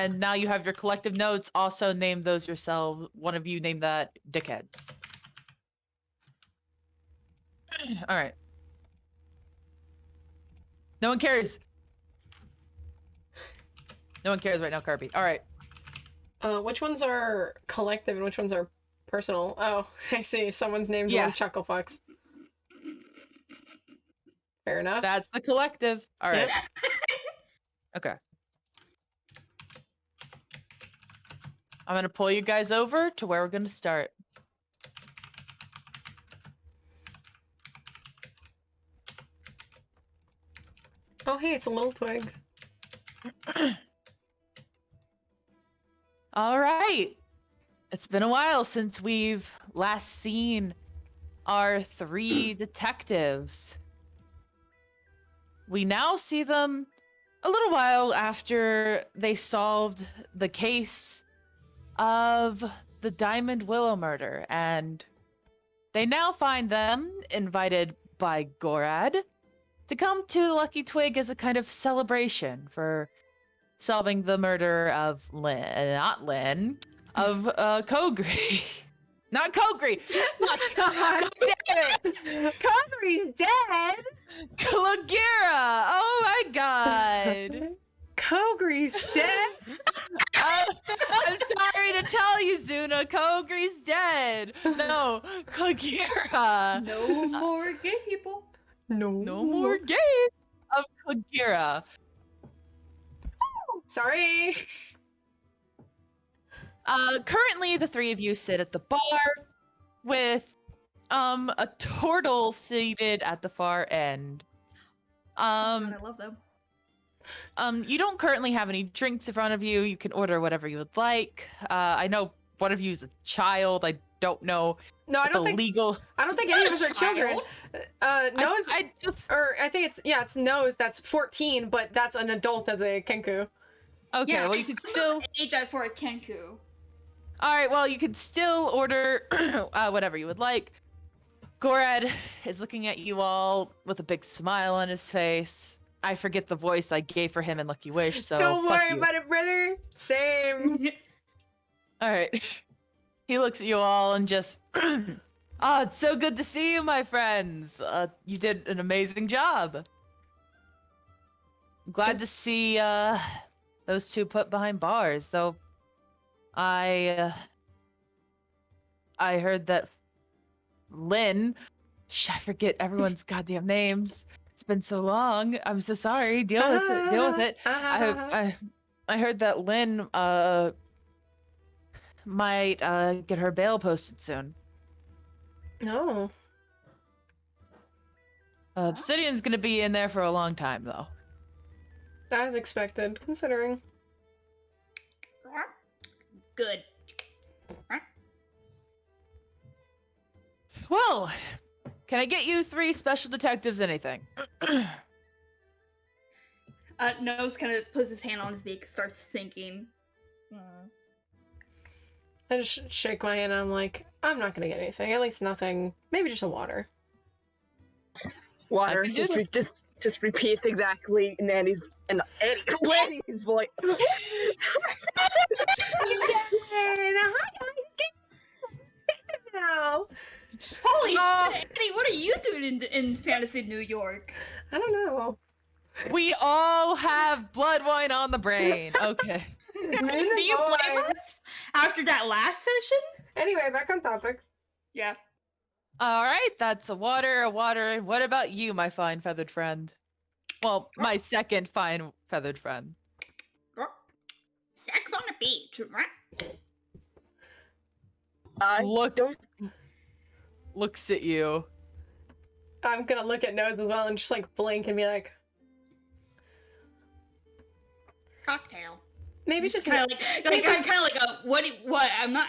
and now you have your collective notes. Also name those yourselves. One of you name that dickheads. All right. No one cares. No one cares right now, Kirby. All right. Which ones are collective and which ones are personal? Oh, I see. Someone's named one Chucklefucks. Fair enough. That's the collective. All right. Yep. Okay. I'm going to pull you guys over to where we're going to start. Oh, hey, it's a little twig. All right. It's been a while since we've last seen our 3 detectives. We now see them a little while after they solved the case of the Diamond Willow murder, and they now find them invited by Gorad to come to Lucky Twig as a kind of celebration for solving the murder of Kogri. Not Kogri! God damn it! Kogri's dead! Kalagira! Oh my god! Kogri's dead? I'm sorry to tell you, Zuna. Kogri's dead. No, Kalagira. No more gay people. No more gays of Kalagira. Sorry. Currently, the 3 of you sit at the bar with a turtle seated at the far end. I love them. You don't currently have any drinks in front of you. You can order whatever you would like. I know one of you is a child. I don't know. No, I don't think any of us are children. Nose, I think it's Nose that's 14, but that's an adult as a Kenku. Okay, yeah, well you could still age that for a Kenku. All right, well you could still order whatever you would like. Gorad is looking at you all with a big smile on his face. I forget the voice I gave for him in Lucky Wish, so don't worry about it, brother. Same. All right. He looks at you all and just, oh, it's so good to see you, my friends. You did an amazing job. I'm glad to see those 2 put behind bars, though. I heard that Lynn, I forget everyone's goddamn names. It's been so long. I'm so sorry. Deal with it. I heard that Lynn might get her bail posted soon. No. Obsidian's gonna be in there for a long time, though. As expected, considering. Good. Well, can I get you 3 special detectives anything? Nose kind of puts his hand on his beak, starts thinking. I just shake my hand and I'm like, I'm not gonna get anything. At least nothing. Maybe just a water. Water. Just repeats exactly Lanny's voice. Now. Holy shit, Annie, what are you doing in fantasy New York? I don't know. We all have blood wine on the brain. Okay. Do you blame us after that last session? Anyway, back on topic. Yeah. All right, that's a water. What about you, my fine feathered friend? Well, my second fine feathered friend. Sex on the beach. Looks at you. I'm gonna look at Nose as well and just like blink and be like, cocktail. Maybe just kind of like a what? I'm not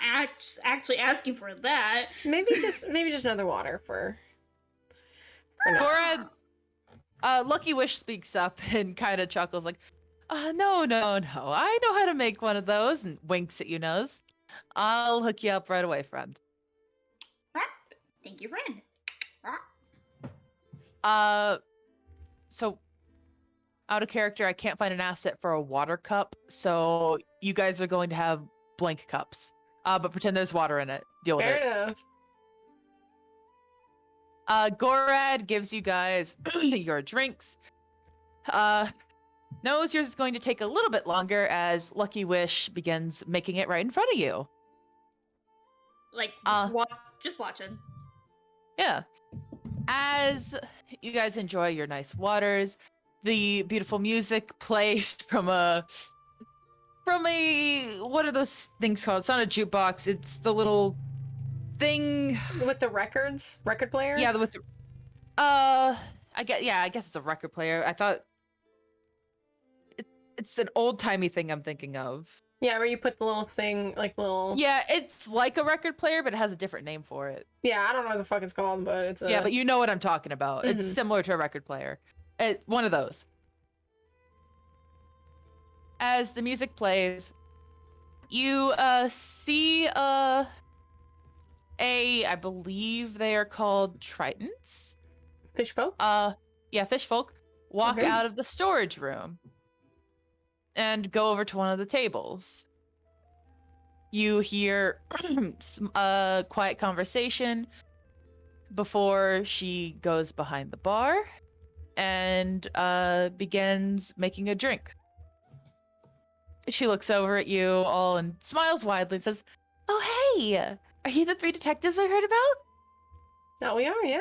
actually asking for that. Maybe just another water for Gorad. Lucky Wish speaks up and kind of chuckles like, no. I know how to make one of those, and winks at you, Nose. I'll hook you up right away, friend. Thank you, friend. So out of character, I can't find an asset for a water cup, so you guys are going to have blank cups. But pretend there's water in it. Deal with Fair it. enough. Gorad gives you guys your drinks. Knows yours is going to take a little bit longer as Lucky Wish begins making it right in front of you. Like, just watching. Yeah. As you guys enjoy your nice waters, the beautiful music plays from a what are those things called? It's not a jukebox. It's the little thing with the record player. Yeah, with the I guess it's a record player. I thought it's an old-timey thing I'm thinking of. Yeah, where you put the little thing, like little... Yeah, it's like a record player, but it has a different name for it. Yeah, I don't know what the fuck it's called, but it's a... Yeah, but you know what I'm talking about. Mm-hmm. It's similar to a record player. One of those. As the music plays, you see I believe they are called Tritons. Fish folk? Yeah, fish folk walk out of the storage room and go over to one of the tables. You hear a quiet conversation before she goes behind the bar and begins making a drink. She looks over at you all and smiles widely and says, "Oh, hey, are you the 3 detectives I heard about?" "Oh, we are, yeah."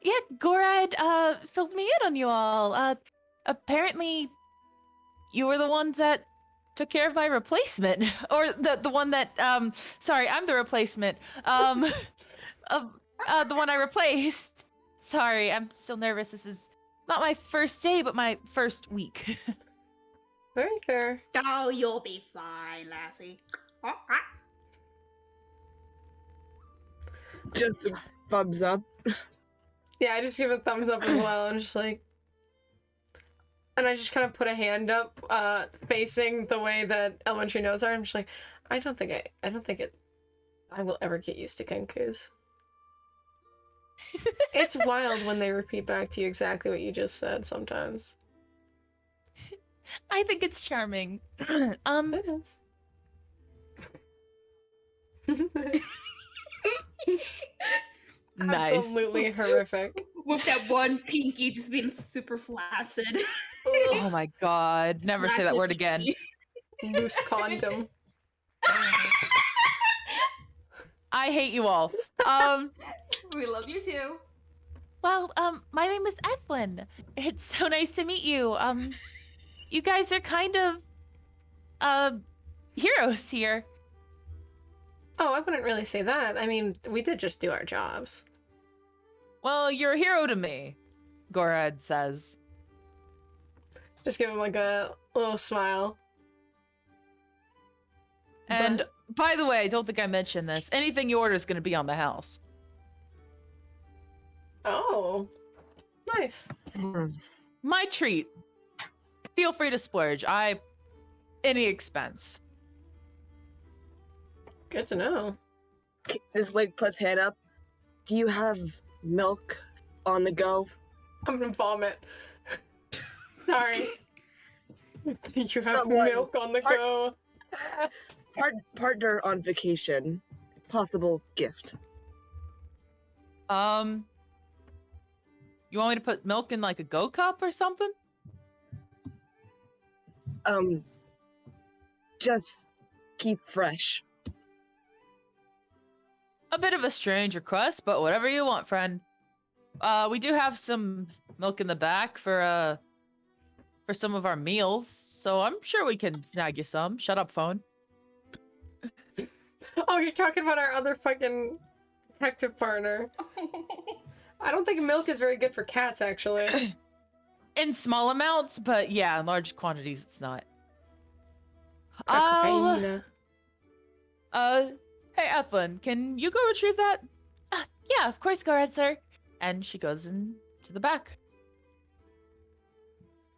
Yeah, Gorad filled me in on you all. Apparently you were the ones that took care of my replacement. Or the one that sorry, I'm the replacement. The one I replaced. Sorry, I'm still nervous. This is not my first day, but my first week. Very fair. Oh, you'll be fine, lassie. Just a thumbs up. Yeah, I just give a thumbs up as well. I'm just like, and I just kind of put a hand up, facing the way that elementary notes are. I'm just like, I don't think I will ever get used to Kenku's. It's wild when they repeat back to you exactly what you just said sometimes. I think it's charming. It is. Nice. Absolutely horrific. With that one pinky just being super flaccid. Oh my god. Never say that word again. Loose condom. I hate you all. We love you too. Well, my name is Ethlyn. It's so nice to meet you. You guys are kind of, heroes here. Oh, I wouldn't really say that. I mean, we did just do our jobs. Well, you're a hero to me, Gorad says. Just give him like a little smile. And by the way, I don't think I mentioned this. Anything you order is going to be on the house. Oh, nice. My treat. Feel free to splurge. Any expense. Good to know. This wig puts head up. Do you have milk on the go? I'm gonna vomit. Sorry. Do you have Someone- milk on the go? Partner on vacation. Possible gift. You want me to put milk in like a go cup or something? Just keep fresh. A bit of a strange request, but whatever you want, friend. We do have some milk in the back for some of our meals, so I'm sure we can snag you some. Shut up, phone. Oh, you're talking about our other fucking detective partner. I don't think milk is very good for cats, actually. In small amounts, but yeah, in large quantities, it's not. Cocaine. Hey, Ethlyn, can you go retrieve that? Yeah, of course, go ahead, sir. And she goes into the back.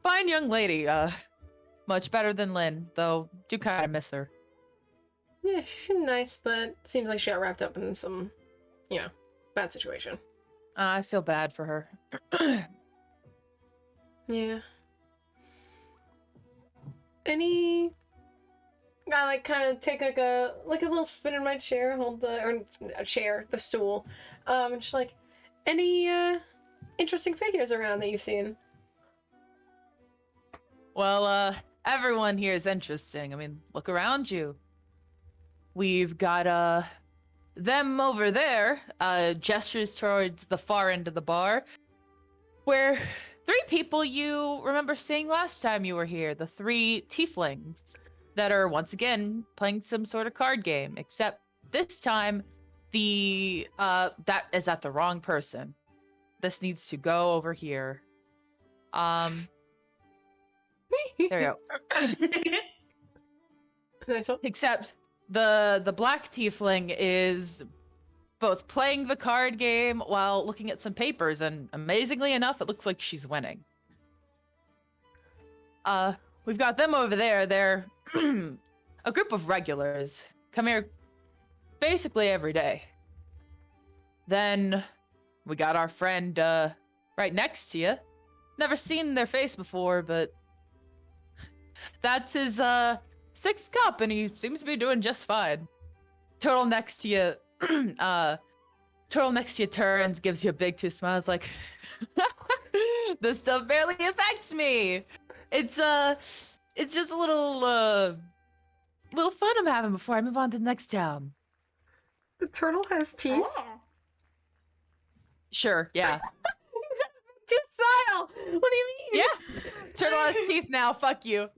Fine young lady, much better than Lynn, though do kind of miss her. Yeah, she's nice, but seems like she got wrapped up in some, bad situation. I feel bad for her. Yeah. Any... I like kind of take like a little spin in my chair, hold the the stool, and just like, any interesting figures around that you've seen? Well, everyone here is interesting. I mean, look around you. We've got them over there, gestures towards the far end of the bar, where 3 people you remember seeing last time you were here, the 3 tieflings that are once again playing some sort of card game, except this time that is at the wrong person. This needs to go over here. There we go. Nice one. Except the black tiefling is both playing the card game while looking at some papers, and amazingly enough, it looks like she's winning. We've got them over there. They're a group of regulars. Come here basically every day. Then we got our friend right next to you. Never seen their face before, but that's his 6th cup, and he seems to be doing just fine. Turtle next to you turns, gives you a big 2 smiles, like, this stuff barely affects me. It's just a little fun I'm having before I move on to the next town. The turtle has teeth? Oh. Sure, yeah. Tooth style! What do you mean? Yeah. Turtle has teeth now, fuck you.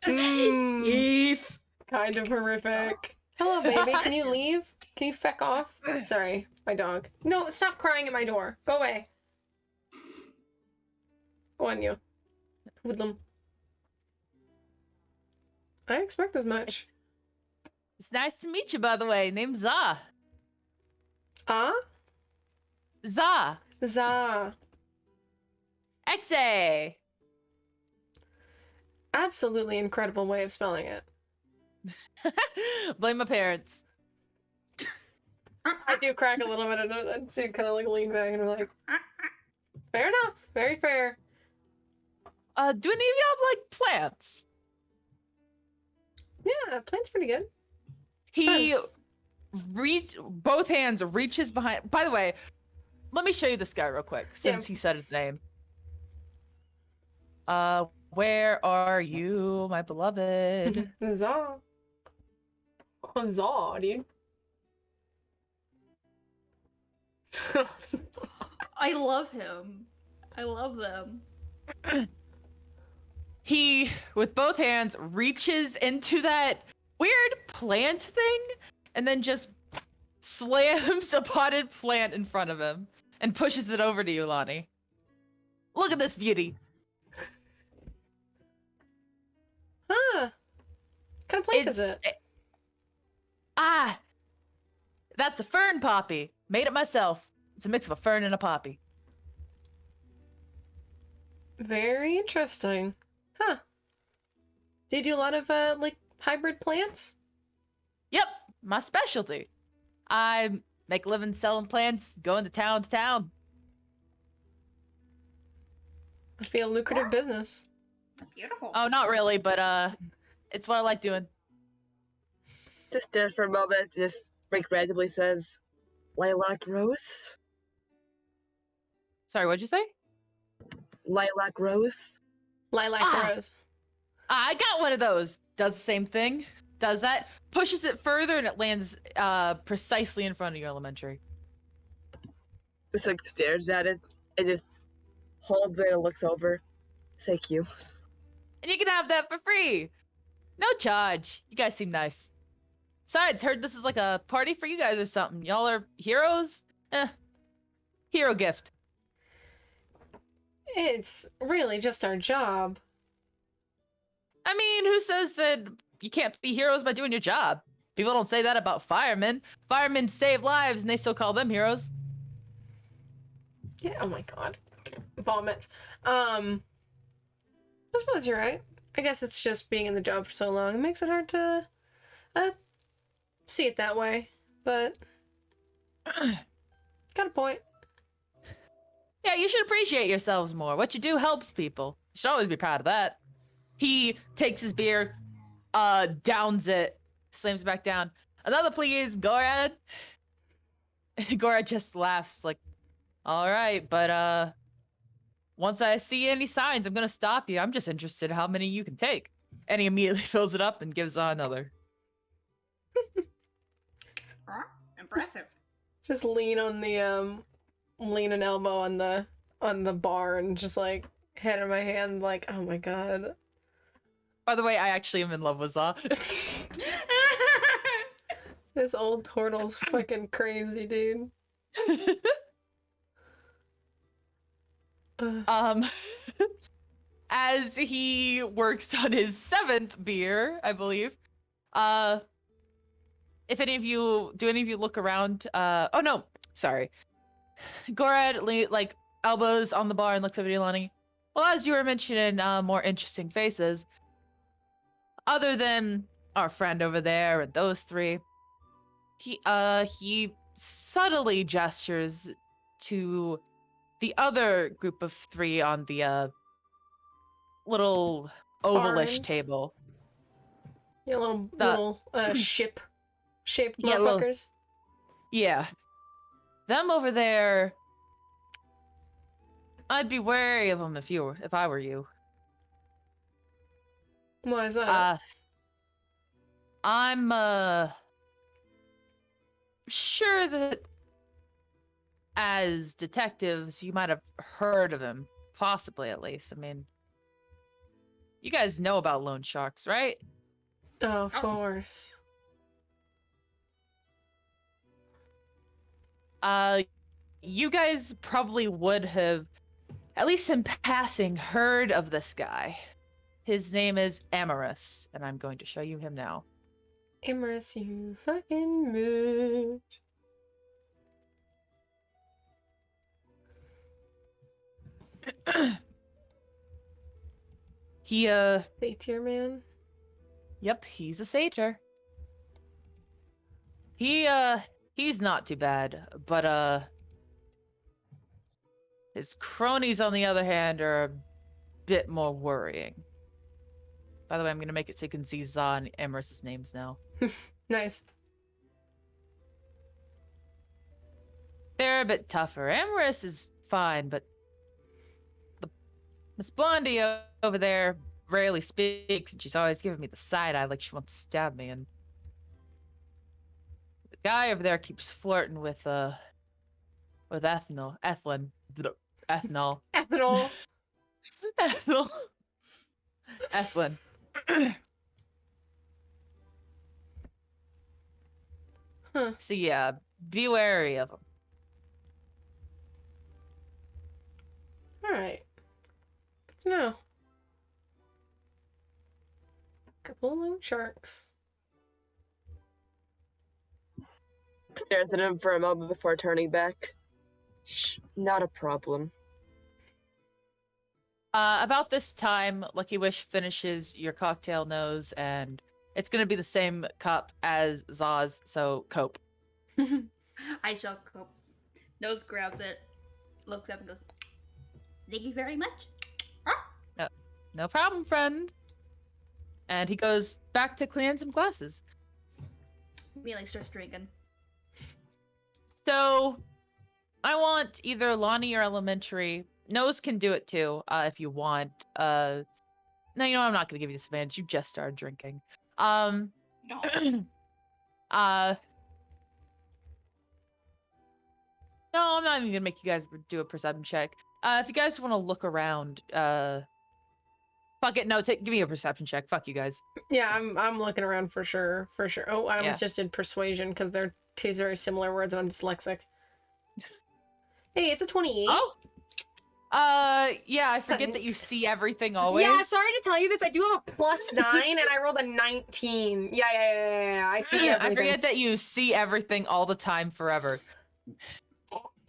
Eef. Kind of horrific. Hello, baby. Can you leave? Can you feck off? Sorry, my dog. No, stop crying at my door. Go away. Go on, you. Hoodlum. I expect as much. It's nice to meet you, by the way. Name's Za. Za. Za. Exe. Absolutely incredible way of spelling it. Blame my parents. I do crack a little bit, and I do kind of like lean back and I'm like, fair enough. Very fair. Do any of y'all like plants? Yeah, plant's pretty good. He Depends. both hands reaches behind. By the way, let me show you this guy real quick since he said his name. Where are you, my beloved? Za. Oh, Za, dude. I love him. I love them. He, with both hands, reaches into that weird plant thing and then just slams a potted plant in front of him and pushes it over to you, Lani. Look at this beauty. Huh. What kind of plant is it? That's a fern poppy. Made it myself. It's a mix of a fern and a poppy. Very interesting. Huh. Do you do a lot of, like, hybrid plants? Yep, my specialty. I make a living selling plants, going to town. Must be a lucrative business. Beautiful. Oh, not really, but it's what I like doing. Just stares for a moment, just like randomly says, "Lilac rose." Sorry, what'd you say? Lilac rose. Lilac rose. I got one of those. Does the same thing. Does that. Pushes it further and it lands precisely in front of your elementary. Just like stares at it and just holds it and looks over. Thank you. And you can have that for free. No charge. You guys seem nice. Besides, heard this is like a party for you guys or something. Y'all are heroes? Hero gift. It's really just our job. I mean, who says that you can't be heroes by doing your job? People don't say that about firemen. Firemen save lives and they still call them heroes. Yeah, oh my god. Vomits. I suppose you're right. I guess it's just being in the job for so long. It makes it hard to see it that way. But got a point. Yeah, you should appreciate yourselves more. What you do helps people. You should always be proud of that. He takes his beer, downs it, slams it back down. Another please, Gorad. Gorad just laughs like, all right, but once I see any signs, I'm gonna stop you. I'm just interested in how many you can take. And he immediately fills it up and gives on another. Huh? Impressive. Just lean on the lean an elbow on the bar and just like head in my hand like, oh my god. By the way, I actually am in love with Za. This old turtle's fucking crazy, dude. As he works on his 7th beer, I believe. If any of you look around? Oh no, sorry. Gorad like elbows on the bar and looks over to Lani. Well, as you were mentioning, more interesting faces. Other than our friend over there and those 3, he subtly gestures to the other group of 3 on the little ovalish Barn. table. Yeah, little ship shaped Yeah, motherfuckers. Yeah. Them over there, I'd be wary of them if I were you. Why is that? I'm sure that as detectives you might have heard of him, possibly at least. I mean, you guys know about loan sharks, right? Oh, of course. You guys probably would have, at least in passing, heard of this guy. His name is Amorous, and I'm going to show you him now. Amorous, you fucking bitch. He, Satyr man. Yep, he's a satyr. He's not too bad, but, his cronies, on the other hand, are a bit more worrying. By the way, I'm gonna make it so you can see Za and Amorous's names now. Nice. They're a bit tougher. Amorous is fine, but Miss Blondie over there rarely speaks, and she's always giving me the side eye like she wants to stab me, and the guy over there keeps flirting with Ethanol. Ethlyn. Ethanol. Ethanol. Ethanol. Ethlyn. Huh. So yeah, be wary of him. Alright. Good to know. Couple of loan sharks. Stares at him for a moment before turning back. Shh, not a problem. About this time, Lucky Wish finishes your cocktail nose, and it's gonna be the same cup as Za's, so cope. I shall cope. Nose grabs it, looks up and goes, "Thank you very much." No problem, friend. And he goes back to cleaning some glasses. Immediately starts drinking. So, I want either Lani or Elementary. Nose can do it too, if you want. No, you know what? I'm not gonna give you this advantage. You just started drinking. No. No, I'm not even gonna make you guys do a perception check. If you guys want to look around, fuck it. No, give me a perception check. Fuck you guys. Yeah, I'm looking around for sure. For sure. Oh, I almost Yeah. just did persuasion because they're 2 very similar words and I'm dyslexic. Hey, it's a 28. Oh. Yeah, I forget that you see everything always. Yeah, sorry to tell you this. I do have a +9 and I rolled a 19. Yeah. I see everything. I forget that you see everything all the time forever.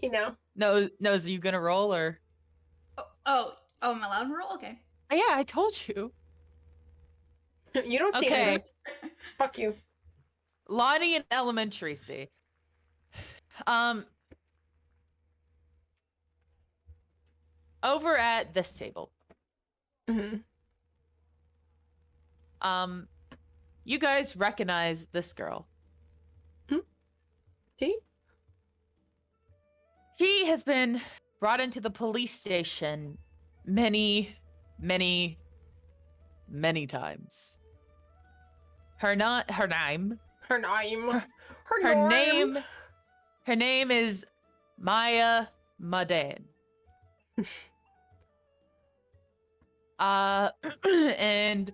You know. Nose, are you gonna roll or? Oh, am I allowed to roll? Okay. Oh, yeah, I told you. You don't see Okay. anything. Fuck you. Lani and Elementary see. over at this table. Mm-hmm. You guys recognize this girl. See? She has been brought into the police station many, many, many times. Her name. Her name. Her Her name is Maiya Mudan. And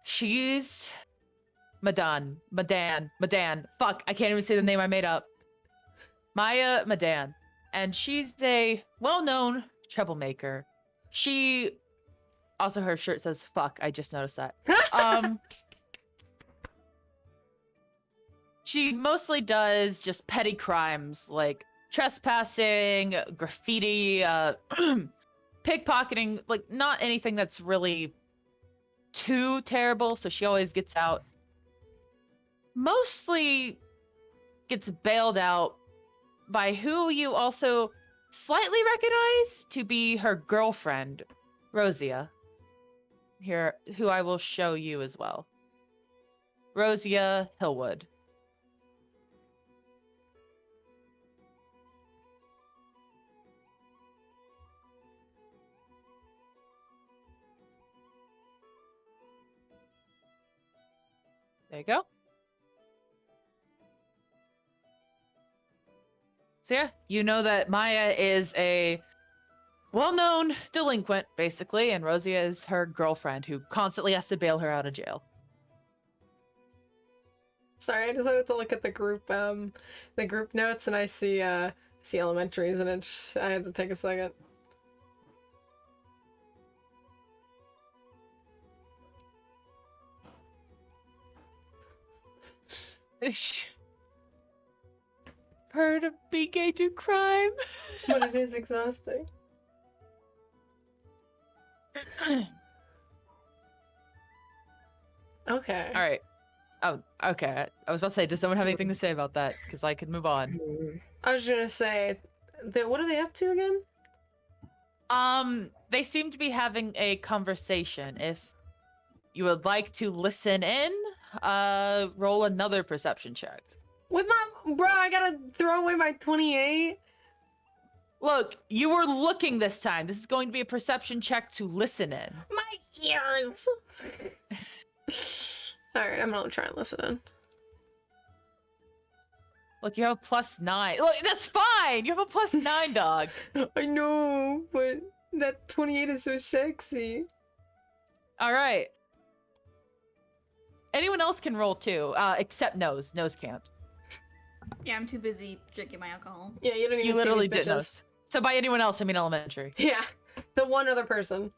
she's Mudan. Fuck, I can't even say the name I made up. Maiya Mudan. And she's a well-known troublemaker. She also, her shirt says fuck, I just noticed that. She mostly does just petty crimes like trespassing, graffiti, pickpocketing, like not anything that's really too terrible, so she always gets out. Mostly gets bailed out by who you also slightly recognize to be her girlfriend, Roesia. Here, who I will show you as well. Roesia Hillwood. There you go. So yeah, you know that Maiya is a well-known delinquent, basically, and Roesia is her girlfriend who constantly has to bail her out of jail. Sorry, I decided to look at the group notes, and I see elementaries, and I had to take a second. Heard of be gay to crime. But it is exhausting. Okay. All right. Oh, okay. I was about to say, does someone have anything to say about that? Because I could move on. I was gonna say, what are they up to again? They seem to be having a conversation. If you would like to listen in, roll another perception check. With my bro, I gotta throw away my 28. Look, you were looking this time. This is going to be a perception check to listen in. My ears. All right, I'm gonna try and listen in. Look, you have a +9. Look, that's fine. You have a +9, dog. I know, but that 28 is so sexy. All right. Anyone else can roll too, except Nose. Nose can't. Yeah, I'm too busy drinking my alcohol. Yeah, you don't even You literally see these did bitches. Nose. So by anyone else, I mean elementary. Yeah, the one other person.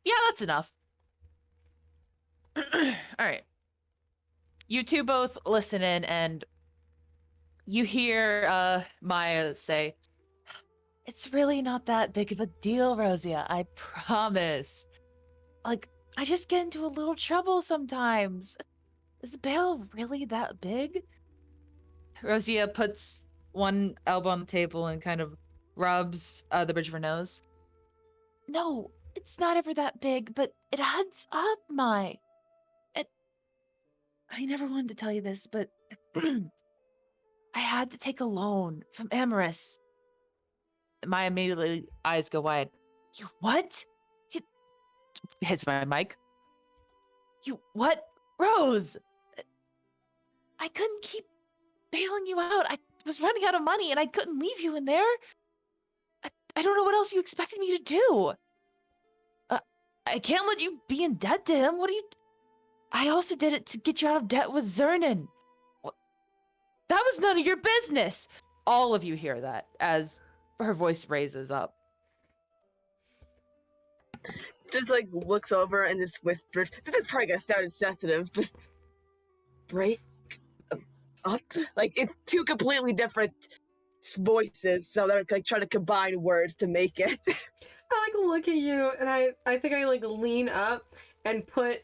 Yeah, that's enough. All right. You two both listen in, and you hear Maiya say, "It's really not that big of a deal, Roesia. I promise. Like, I just get into a little trouble sometimes. Is bail really that big?" Roesia puts one elbow on the table and kind of rubs the bridge of her nose. "No, it's not ever that big, but it adds up, Mai. I never wanted to tell you this, but I had to take a loan from Amaris." My immediately eyes go wide. "You what?" He hits my mic. "You what? Rose! I couldn't keep bailing you out. I was running out of money and I couldn't leave you in there. I don't know what else you expected me to do. I can't let you be in debt to him. What do you... I also did it to get you out of debt with Zernan. That was none of your business." All of you hear that as her voice raises up. Just like looks over and just whispers. This is probably gonna sound insensitive. Just break up. Like it's two completely different voices, so they're like trying to combine words to make it. I like look at you, and I think I like lean up and put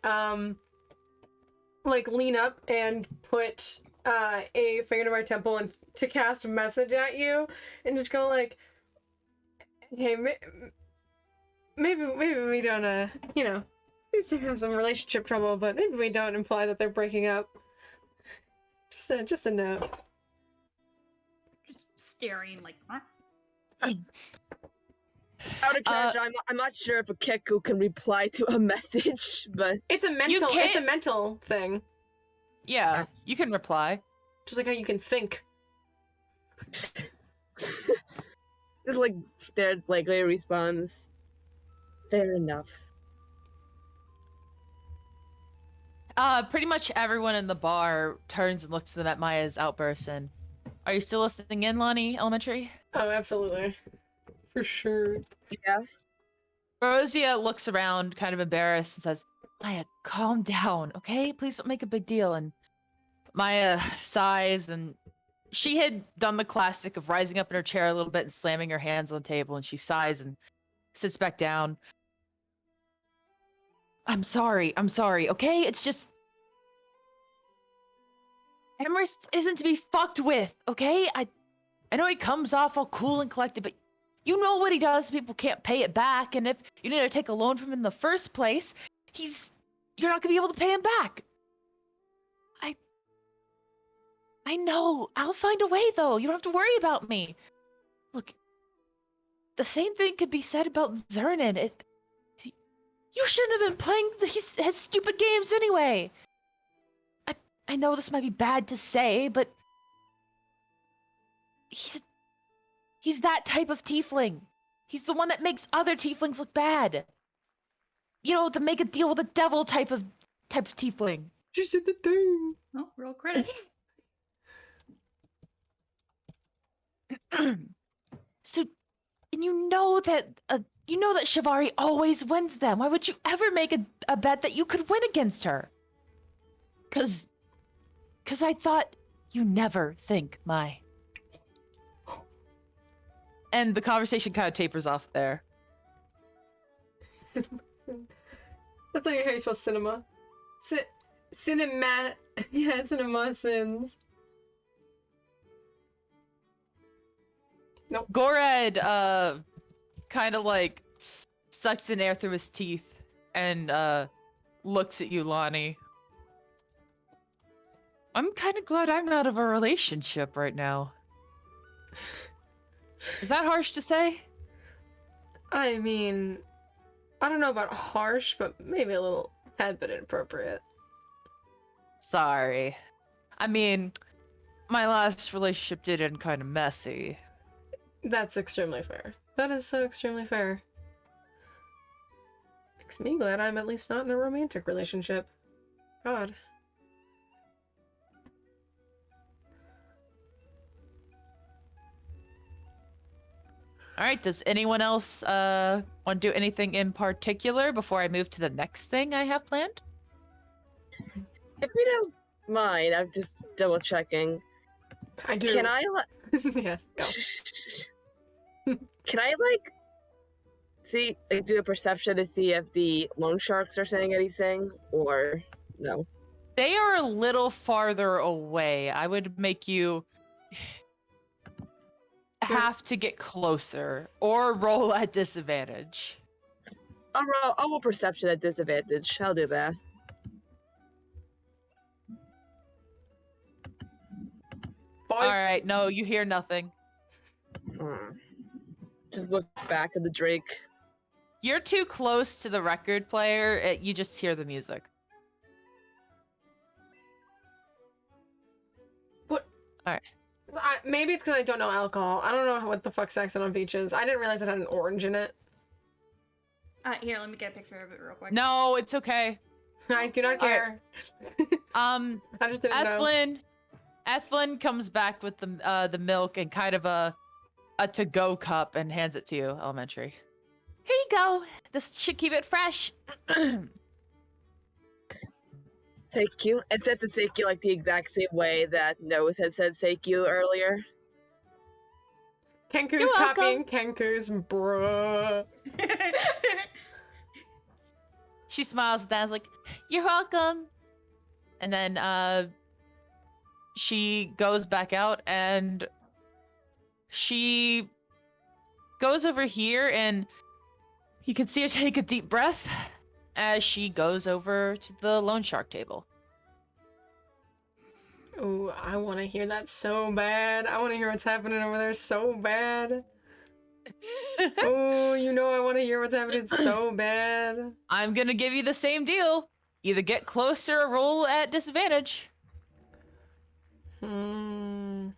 like lean up and put a finger to my temple and to cast a message at you, and just go like, "Hey, maybe we don't you know, seems to have some relationship trouble, but maybe we don't imply that they're breaking up. Just a note." Just staring like, what? Out of character, I'm not sure if a Kenku can reply to a message, but It's a mental thing. Yeah, you can reply. Just like how you can think. just like stared blankly, responds, "Fair enough." Pretty much everyone in the bar turns and looks at them at Maiya's outburst. And are you still listening in, Lani Elementary? Oh, absolutely. For sure. Yeah. Roesia looks around, kind of embarrassed, and says, "Maiya, calm down, okay? Please don't make a big deal." And Maiya sighs, and she had done the classic of rising up in her chair a little bit and slamming her hands on the table, and she sighs and sits back down. I'm sorry, okay? It's just... Emerist isn't to be fucked with, okay? I know he comes off all cool and collected, but you know what he does. People can't pay it back, and if you need to take a loan from him in the first place, you're not gonna be able to pay him back. I know. I'll find a way, though. You don't have to worry about me. Look, the same thing could be said about Zernan. You shouldn't have been playing his stupid games anyway. I know this might be bad to say, but he's that type of tiefling. He's the one that makes other tieflings look bad. You know, to make a deal with the devil type of tiefling. Just said the thing. Oh, roll credits. So, and you know that Shivari always wins them. Why would you ever make a bet that you could win against her? Cause I thought you never think, Mai. And the conversation kind of tapers off there. That's not how you spell cinema. Cinema. Yeah, cinema sins. Nope. Gored, kind of like sucks in air through his teeth and looks at you, Lani. I'm kind of glad I'm out of a relationship right now. Is that harsh to say? I mean, I don't know about harsh, but maybe a little tad bit inappropriate. Sorry. I mean, my last relationship did end kind of messy. That's extremely fair. That is so extremely fair. Makes me glad I'm at least not in a romantic relationship. God. All right, does anyone else want to do anything in particular before I move to the next thing I have planned? If you don't mind, I'm just double checking. I do. Can I Yes. Go. Can I do a perception to see if the loan sharks are saying anything, or no? They are a little farther away. I would make you have to get closer or roll at disadvantage. I'll roll perception at disadvantage. I'll do that. All right, no, you hear nothing. Just looks back at the drink. You're too close to the record player. You just hear the music. What? All right. Maybe it's because I don't know alcohol. I don't know what the fuck's accent on beach is. I didn't realize it had an orange in it. Here, let me get a picture of it real quick. No, it's okay. I do not care. I just didn't know. Ethlyn comes back with the milk and kind of a to-go cup and hands it to you, Elementary. Here you go. This should keep it fresh. Thank you. And said to thank you like the exact same way that Nose had said thank you earlier. Kenku's copying Kenku's bruh. She smiles at that and is like, "You're welcome." And then she goes back out and she goes over here, and you can see her take a deep breath as she goes over to the loan shark table. Ooh, I want to hear that so bad. I want to hear what's happening over there so bad. Oh, you know I want to hear what's happening so bad. I'm gonna give you the same deal. Either get closer or roll at disadvantage. Hmm.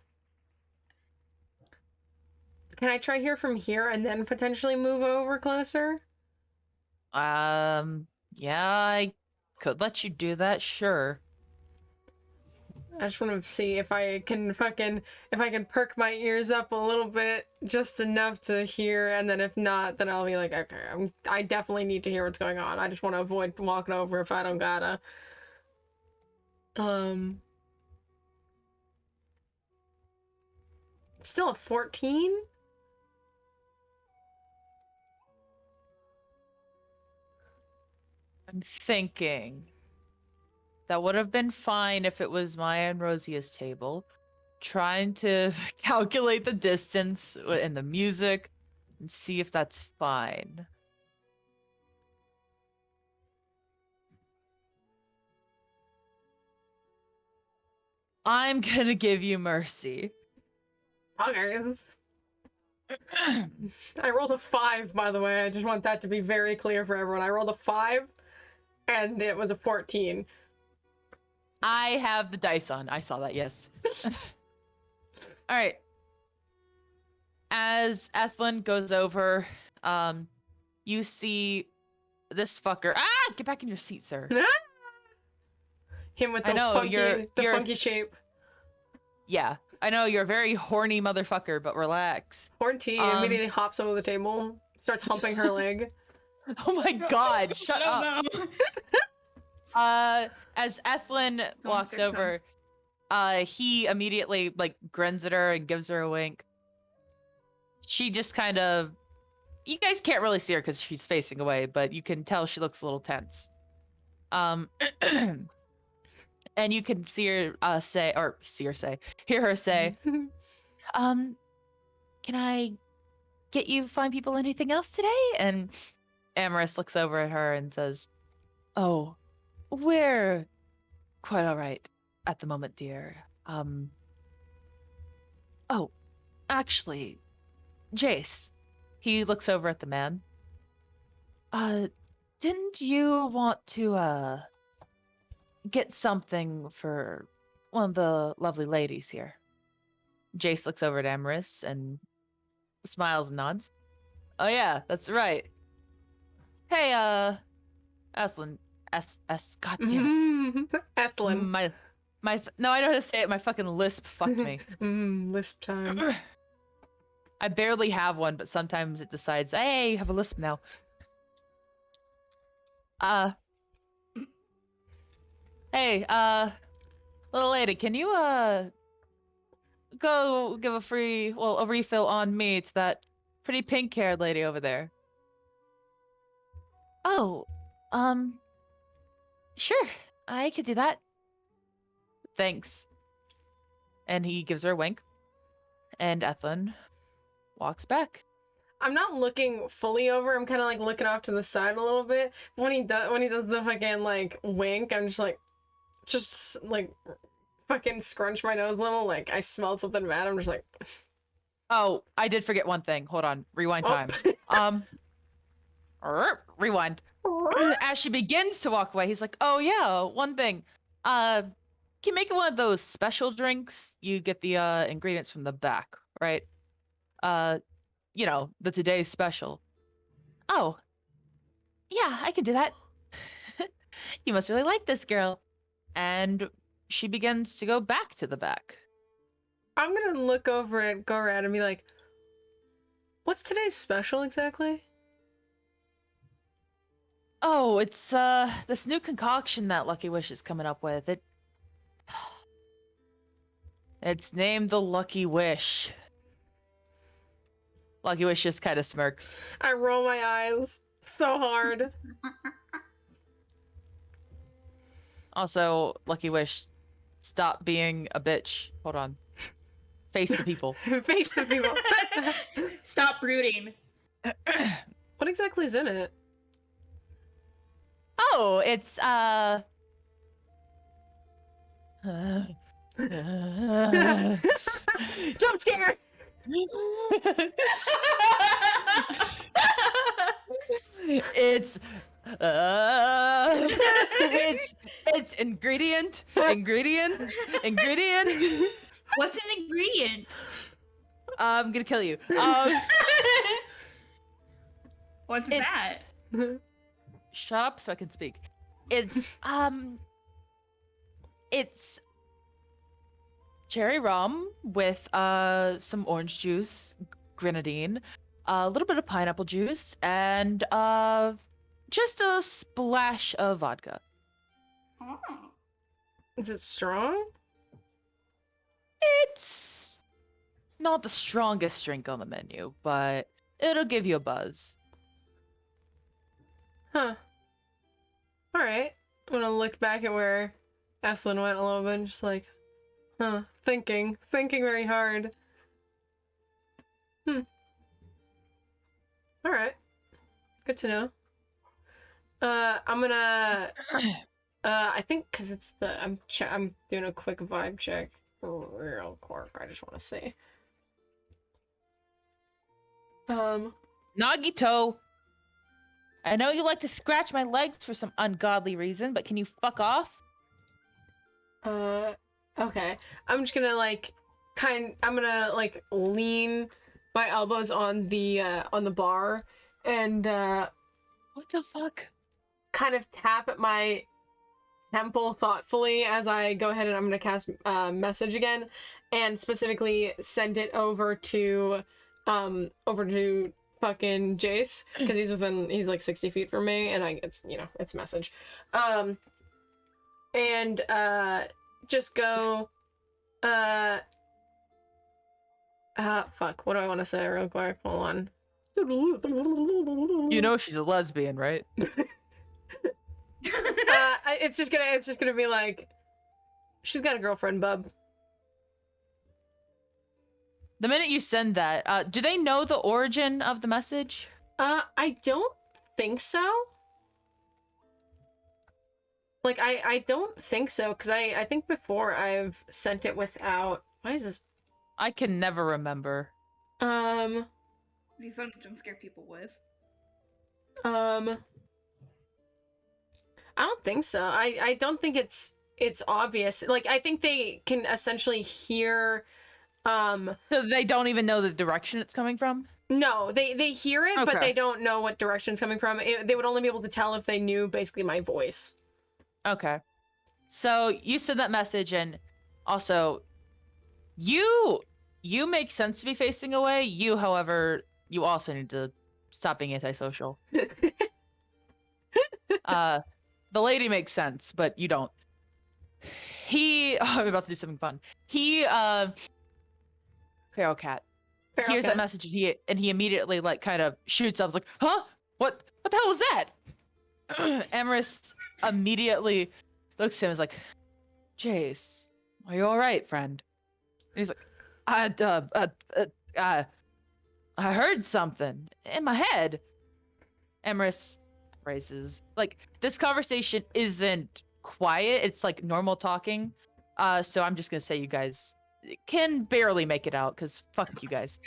Can I try here from here and then potentially move over closer? Yeah, I could let you do that, sure. I just want to see if I can perk my ears up a little bit, just enough to hear, and then if not, then I'll be like, okay, I definitely need to hear what's going on. I just want to avoid walking over if I don't gotta. Still a 14? I'm thinking that would have been fine if it was Maiya and Roesia's table. Trying to calculate the distance and the music and see if that's fine. I'm gonna give you mercy. Okay. I rolled a 5, by the way. I just want that to be very clear for everyone. I rolled a 5, and it was a 14. I have the dice on. I saw that, yes. All right. As Ethlyn goes over, you see this fucker. Ah! Get back in your seat, sir. Him with I the know, you're- funky shape. Yeah. I know you're a very horny motherfucker, but relax. Horty immediately hops over the table, starts humping her leg. Oh my god, shut up. As Ethlyn walks fix him. over, he immediately like grins at her and gives her a wink. She just kind of, you guys can't really see her because she's facing away, but you can tell she looks a little tense. And you can see her hear her say, can I get you find people anything else today? And Amaris looks over at her and says, oh, we're quite all right at the moment, dear. Oh, actually, Jace. He looks over at the man. Didn't you want to, get something for one of the lovely ladies here? Jace looks over at Amaris and smiles and nods. Oh yeah, that's right. Hey, Aslan, God damn it. Ethlyn. No, I know how to say it. My fucking lisp fucked me. Lisp time. I barely have one, but sometimes it decides, hey, you have a lisp now. Hey, little lady, can you, go give a refill on me? It's that pretty pink-haired lady over there. Oh, sure, I could do that. Thanks. And he gives her a wink, and Ethlyn walks back. I'm not looking fully over. I'm kind of like looking off to the side a little bit. When he does the fucking like wink, I'm just like fucking scrunch my nose a little. Like I smelled something bad. I'm just like, Oh, I did forget one thing. Hold on, rewind Oh. time. Rewind. As she begins to walk away, he's like, "Oh yeah, one thing. Can you make it one of those special drinks? You get the ingredients from the back, right? You know, the today's special." Oh, yeah, I can do that. You must really like this girl. And she begins to go back to the back. I'm gonna look over at Gorad and be like, "What's today's special exactly?" Oh, it's this new concoction that Lucky Wish is coming up with. It's named the Lucky Wish. Lucky Wish just kind of smirks. I roll my eyes so hard. Also, Lucky Wish, stop being a bitch. Hold on. Face the people. Face the people. Stop brooding. What exactly is in it? Oh, it's Jump scare! it's it's ingredient. What's an ingredient? I'm gonna kill you. What's It's- that? Shut up so I can speak. It's cherry rum with some orange juice, grenadine, a little bit of pineapple juice, and just a splash of vodka. Oh. Is it strong? It's not the strongest drink on the menu, but it'll give you a buzz. Huh. Alright. I'm gonna look back at where Ethlyn went a little bit and just like, huh, thinking very hard. Alright. Good to know. I'm gonna, I think because it's the, I'm doing a quick vibe check real quick. I just want to see. Nagito, I know you like to scratch my legs for some ungodly reason, but can you fuck off? Okay. I'm just gonna I'm gonna lean my elbows on the bar and What the fuck? kind of tap at my temple thoughtfully as I go ahead and I'm gonna cast message again and specifically send it over to fucking Jace because he's like 60 feet from me and it's message. And just go fuck, what do I want to say real quick? Hold on. You know she's a lesbian, right? It's just gonna be like, she's got a girlfriend, bub. The minute you send that, do they know the origin of the message? I don't think so. Like, I don't think so, because I think before I've sent it without... Why is this? I can never remember. It'd be fun to jump scare people with. I don't think so. I don't think it's obvious. Like, I think they can essentially hear... So they don't even know the direction it's coming from? No, they hear it, but Okay. they don't know what direction it's coming from. They would only be able to tell if they knew basically my voice. Okay. So you send that message, and also, you make sense to be facing away. You, however, you also need to stop being antisocial. The lady makes sense, but you don't. I'm about to do something fun. Feral cat. Feral Hears cat. that message and he immediately kind of shoots up. He's like, huh? What the hell was that? Emerus immediately looks at him and is like, Jace, are you all right, friend? And he's like, I heard something in my head. Emerus raises, this conversation isn't quiet. It's like normal talking. So I'm just gonna say you guys can barely make it out because fuck you guys.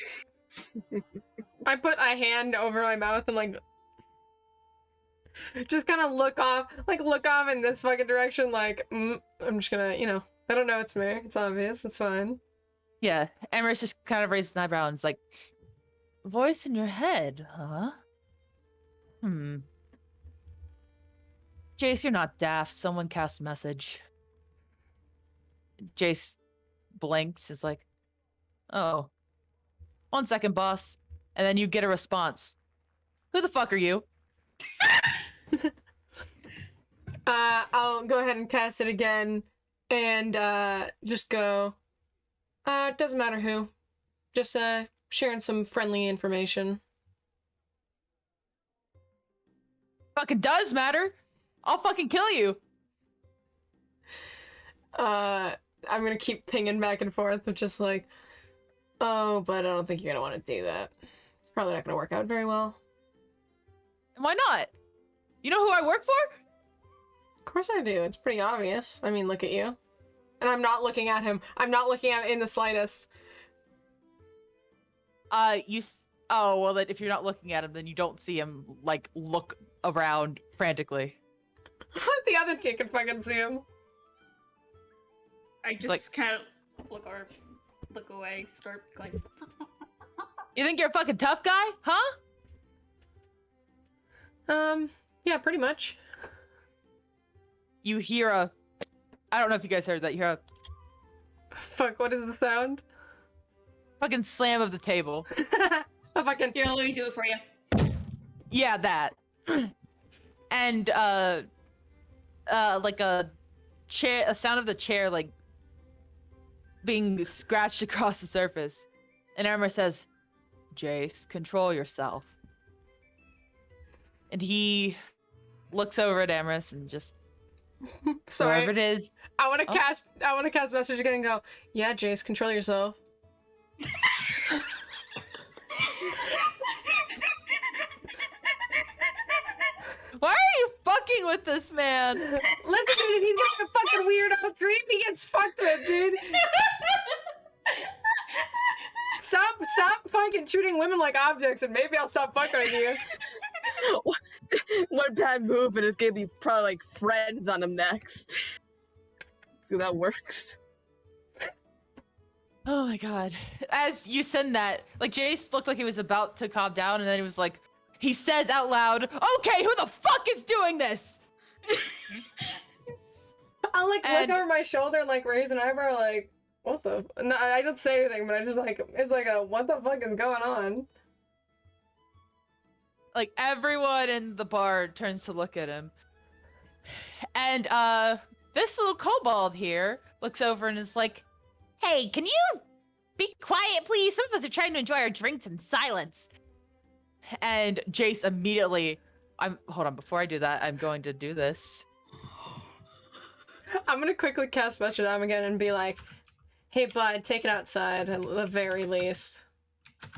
I put a hand over my mouth and just kind of look off in this fucking direction. I'm just gonna, I don't know, it's me. It's obvious. It's fine. Yeah, Emerus just kind of raises an eyebrow and is like, voice in your head, huh? Jace, you're not daft. Someone cast a message. Jace blinks, is like, oh, 1 second, boss. And then you get a response. Who the fuck are you? I'll go ahead and cast it again and just go, it doesn't matter who. Just sharing some friendly information. Fucking does matter. I'll fucking kill you. I'm gonna keep pinging back and forth, but just like, oh, but I don't think you're gonna want to do that. It's probably not gonna work out very well. Why not? You know who I work for? Of course I do. It's pretty obvious. I mean, look at you. And I'm not looking at him. I'm not looking at him in the slightest. Oh, well, then if you're not looking at him, then you don't see him, like, look around frantically. The other two can fucking see him. I just like- kind of look away, start going. You think you're a fucking tough guy? Huh? Yeah, pretty much. You hear a... I don't know if you guys heard that. You hear a Fuck, what is the sound? fucking slam of the table. A fucking... Here, let me do it for you. Yeah, that. And, like a sound of the chair, like, being scratched across the surface. And Aasimar says, Jace, control yourself. And he looks over at Amaris and just, Sorry. wherever it is. I want to Oh. cast message again and go, yeah, Jace, control yourself. Why are you fucking with this man? Listen, dude, if he's getting a fucking weirdo creep, he gets fucked with, dude. Stop fucking treating women like objects, and maybe I'll stop fucking with you. One bad move and it's gonna be probably like friends on him next. So that works. Oh my god. As you send that, like, Jace looked like he was about to calm down, and then he was like, he says out loud, okay, who the fuck is doing this? I'll like And- look over my shoulder and like raise an eyebrow, like, what the? No, I don't say anything, but I just like, it's like a, what the fuck is going on? Like, everyone in the bar turns to look at him. And, this little kobold here looks over and is like, hey, can you be quiet, please? Some of us are trying to enjoy our drinks in silence. And Jace immediately, hold on, before I do that, I'm going to do this. I'm gonna quickly cast Message at him again and be like, hey, bud, take it outside at the very least.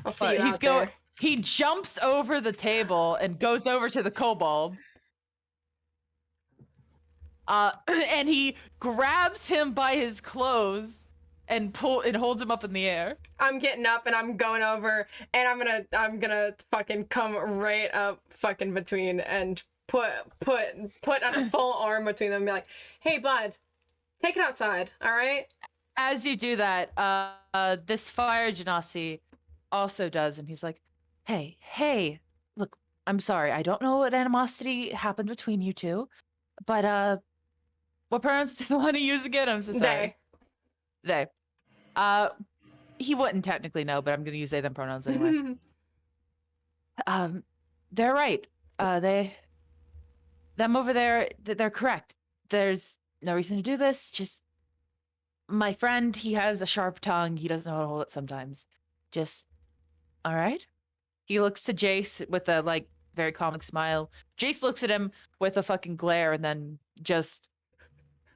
I'll see you out there. He jumps over the table and goes over to the kobold. And he grabs him by his clothes and holds him up in the air. I'm getting up and I'm going over and I'm gonna fucking come right up fucking between and put a full arm between them and be like, hey, bud, take it outside, all right? As you do that, this fire genasi also does, and he's like, hey, look, I'm sorry, I don't know what animosity happened between you two, but what pronouns do you want to use again? I'm so sorry. They. He wouldn't technically know, but I'm gonna use they them pronouns anyway. They're right. Them over there, they're correct. There's no reason to do this. Just my friend, he has a sharp tongue. He doesn't know how to hold it sometimes. Just, all right. He looks to Jace with a like very comic smile. Jace looks at him with a fucking glare, and then just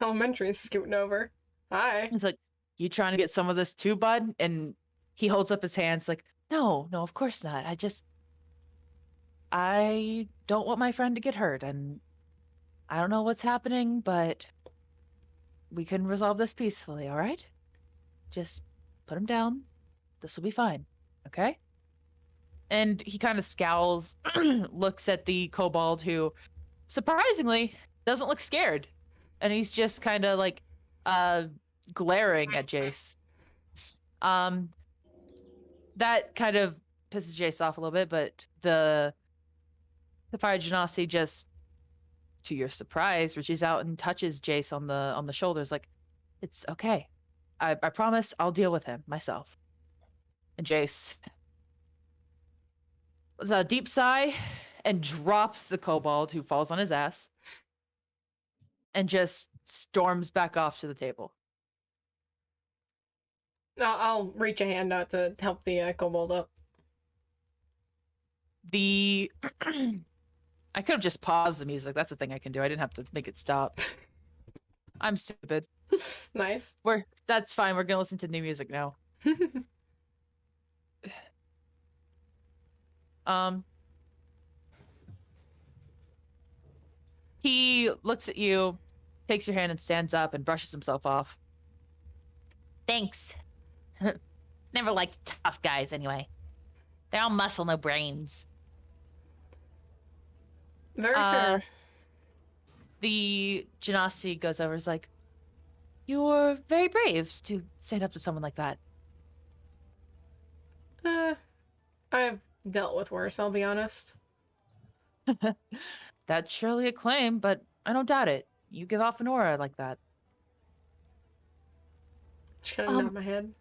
Elementary's scooting over. Hi. he's like, "You trying to get some of this too, bud?" And he holds up his hands like, "No, of course not. I don't want my friend to get hurt, and I don't know what's happening, but we can resolve this peacefully, all right? Just put him down. This will be fine, okay?" And he kind of scowls, looks at the kobold, who surprisingly doesn't look scared. And he's just kind of like glaring at Jace. That kind of pisses Jace off a little bit, but the fire genasi just, to your surprise, reaches out and touches Jace on the shoulders, like, it's okay. I promise I'll deal with him myself. And Jace lets out a deep sigh and drops the kobold, who falls on his ass, and just storms back off to the table. I'll reach a hand out to help the kobold up. I could have just paused the music. That's the thing I can do. I didn't have to make it stop. I'm stupid. Nice. That's fine. We're gonna listen to new music now. He looks at you, takes your hand and stands up and brushes himself off. Thanks. Never liked tough guys anyway. They're all muscle, no brains. Very fair. The Genasi goes over and is like, you're very brave to stand up to someone like that. I've dealt with worse, I'll be honest. That's surely a claim, but I don't doubt it. You give off an aura like that. Just kind of nod my head.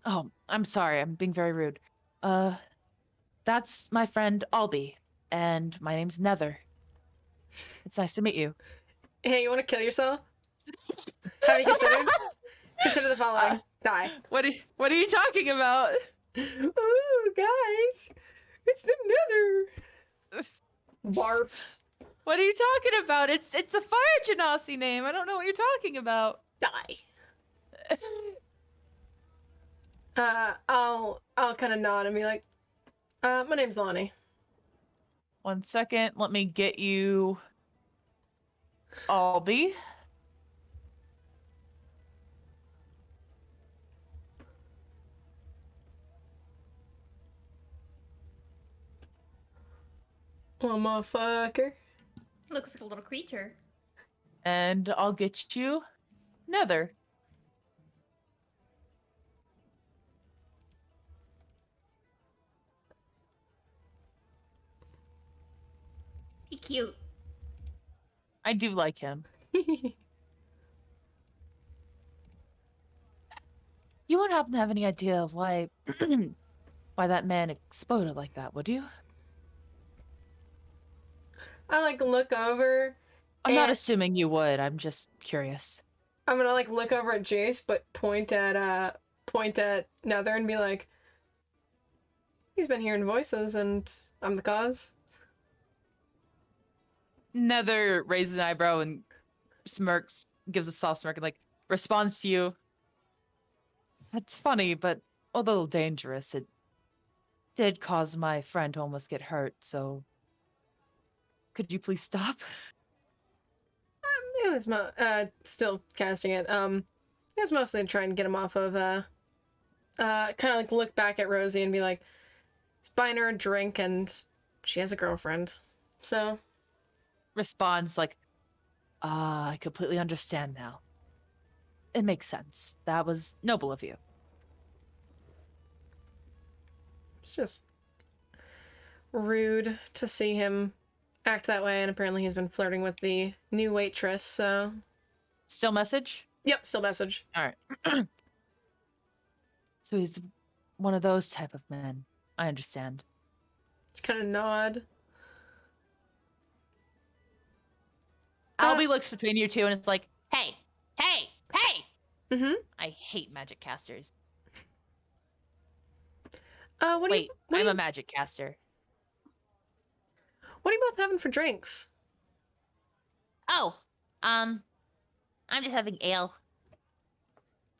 Oh, I'm sorry. I'm being very rude. That's my friend Albie, and my name's Nether. It's nice to meet you. Hey, you want to kill yourself? Have you considered? Consider the following. Die. What are you talking about? Ooh, guys. It's the Nether. Barfs. What are you talking about? It's a fire genasi name. I don't know what you're talking about. Die. I'll kind of nod and be like, my name's Lani. 1 second. Let me get you Albie. Oh, motherfucker. Looks like a little creature. And I'll get you Nether. He's cute. I do like him. You wouldn't happen to have any idea of why that man exploded like that, would you? I like look over. I'm not assuming you would. I'm just curious. I'm gonna like look over at Jace, but point at Nether and be like, he's been hearing voices, and I'm the cause. Nether raises an eyebrow and smirks, gives a soft smirk, and like responds to you. That's funny, but a little dangerous. It did cause my friend to almost get hurt, so could you please stop? It was still casting it. It was mostly to try and get him off of kind of like look back at Rosie and be like, he's buying her a drink and she has a girlfriend. So Responds like, I completely understand now. It makes sense. That was noble of you. it's just rude to see him act that way, and apparently he's been flirting with the new waitress, so... Still message? Yep, still message. All right. So he's one of those type of men. I understand. Just kind of nod. Albie looks between you two and it's like, hey! Mm-hmm. I hate magic casters. What Wait, I'm a magic caster. What are you both having for drinks? Oh, I'm just having ale.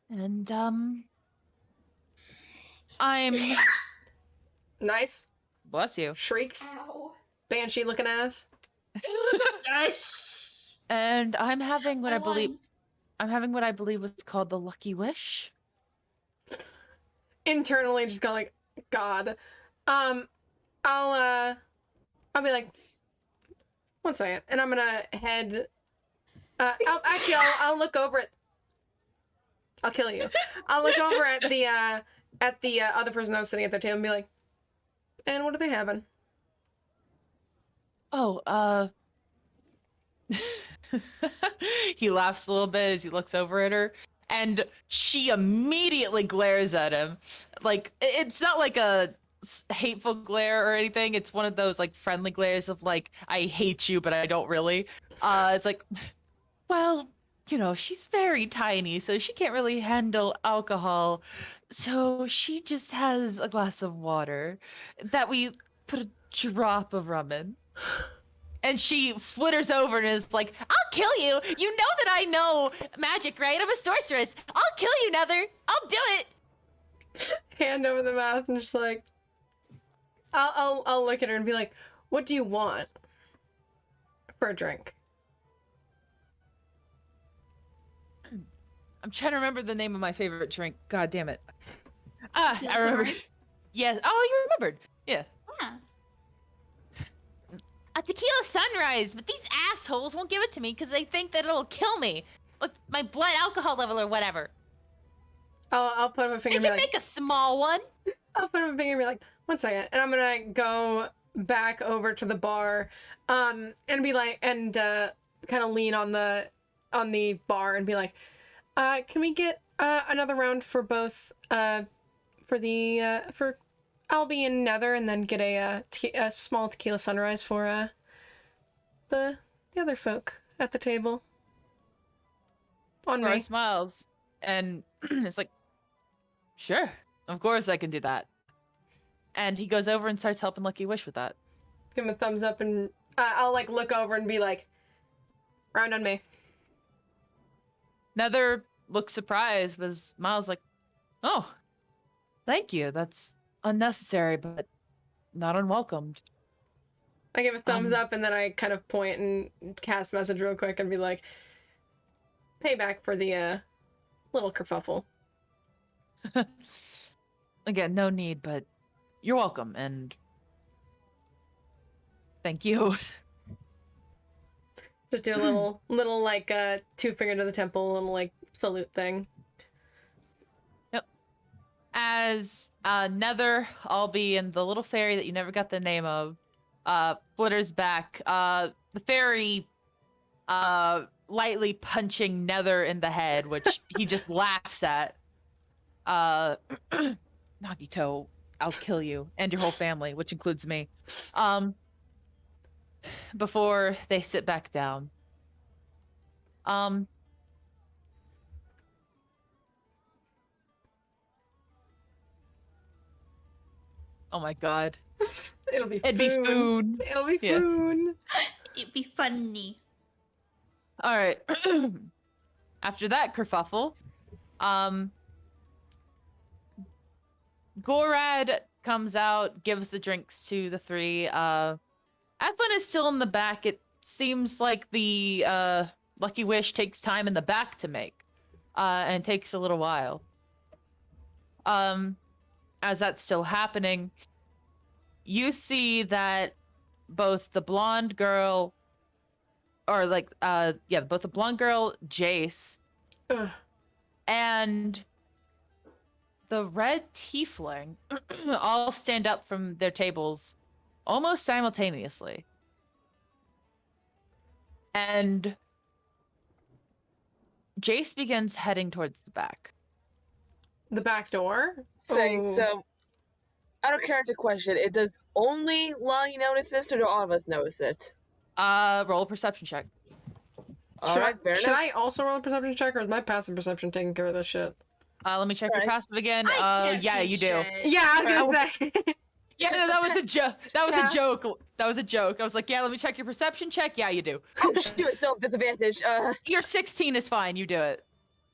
And, I'm... Nice. Bless you. Shrieks. Ow. Banshee looking ass. And I'm having what My I believe... lungs. I'm having what I believe was called the Lucky Wish. Internally just go like, God. I'll be like, 1 second, and I'm gonna head. I'll look over at. I'll kill you. I'll look over at the other person that was sitting at their table and be like, and what are they having? Oh, he laughs a little bit as he looks over at her, and she immediately glares at him. Like, it's not like a hateful glare or anything. It's one of those like friendly glares of like, I hate you, but I don't really. It's like, well, you know, she's very tiny, so she can't really handle alcohol. So she just has a glass of water that we put a drop of rum in. And she flitters over and is like, I'll kill you. You know that I know magic, right? I'm a sorceress. I'll kill you, Nether. I'll do it. Hand over the mouth and just like, I'll look at her and be like, what do you want for a drink? I'm trying to remember the name of my favorite drink. God damn it. I remember. Sunrise? Yes. Oh, you remembered. Yeah. Yeah. A tequila sunrise, but these assholes won't give it to me because they think that it'll kill me. Like my blood alcohol level or whatever. I'll put up a They finger can and be like, make a small one. I'll put up a finger and be like, 1 second. And I'm gonna go back over to the bar, and be like, and kind of lean on the bar and be like, can we get another round for both for Albie and Nether, and then get a small tequila sunrise for the other folk at the table. On Roy me. smiles and it's like, sure, of course I can do that. And he goes over and starts helping Lucky Wish with that. Give him a thumbs up, and I'll like look over and be like, round on me. Nether looks surprised, but Miles like, oh, thank you. That's unnecessary, but not unwelcomed. I give a thumbs up, and then I kind of point and cast message real quick and be like, payback for the little kerfuffle. Again, no need, but you're welcome, and thank you. Just do a little like 2-finger to the temple, little like salute thing. As Nether, Albie, and the little fairy that you never got the name of, flitters back. The fairy lightly punching Nether in the head, which he just laughs at. Nagito, I'll kill you and your whole family, which includes me. Before they sit back down. Oh my god. It'll be It'd be food. It'll be Yeah. food. It'd be funny. All right. After that kerfuffle, Gorad comes out, gives the drinks to the three. Athlin is still in the back. It seems like the Lucky Wish takes time in the back to make, and takes a little while. As that's still happening, you see that both the blonde girl, both the blonde girl, Jace, Ugh. and the red tiefling all stand up from their tables almost simultaneously. And Jace begins heading towards the back. The back door? Saying Oh. so. Out of character question, it does only Lani notice this, or do all of us notice it? Roll a perception check. Alright, fair Should enough. I also roll a perception check, or is my passive perception taking care of this shit? Let me check your Alright. passive again. I can't Yeah, see you do. shit. Yeah, I was gonna say. Yeah, no, that was a joke. That was Yeah. a joke. That was a joke. I was like, yeah, let me check your perception check. Yeah, you do. Oh shoot, self disadvantage. Your 16 is fine. You do it.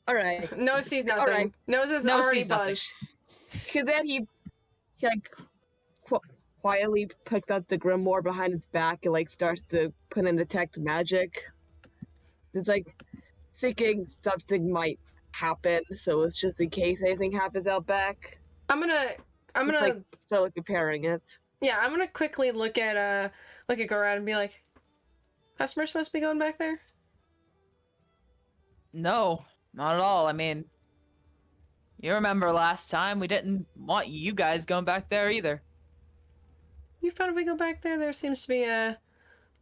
Alright. Nose sees nothing. Alright. Nose is Nose already sees nothing. buzzed. Cause then he like quietly picks up the grimoire behind his back and like starts to put in detect magic. It's like thinking something might happen, so it's just in case anything happens out back. I'm gonna Like start like preparing it. yeah, I'm gonna quickly look at Gorad and be like, customer's supposed to be going back there? No, not at all. I mean, you remember last time we didn't want you guys going back there either. You found if we go back there, there seems to be a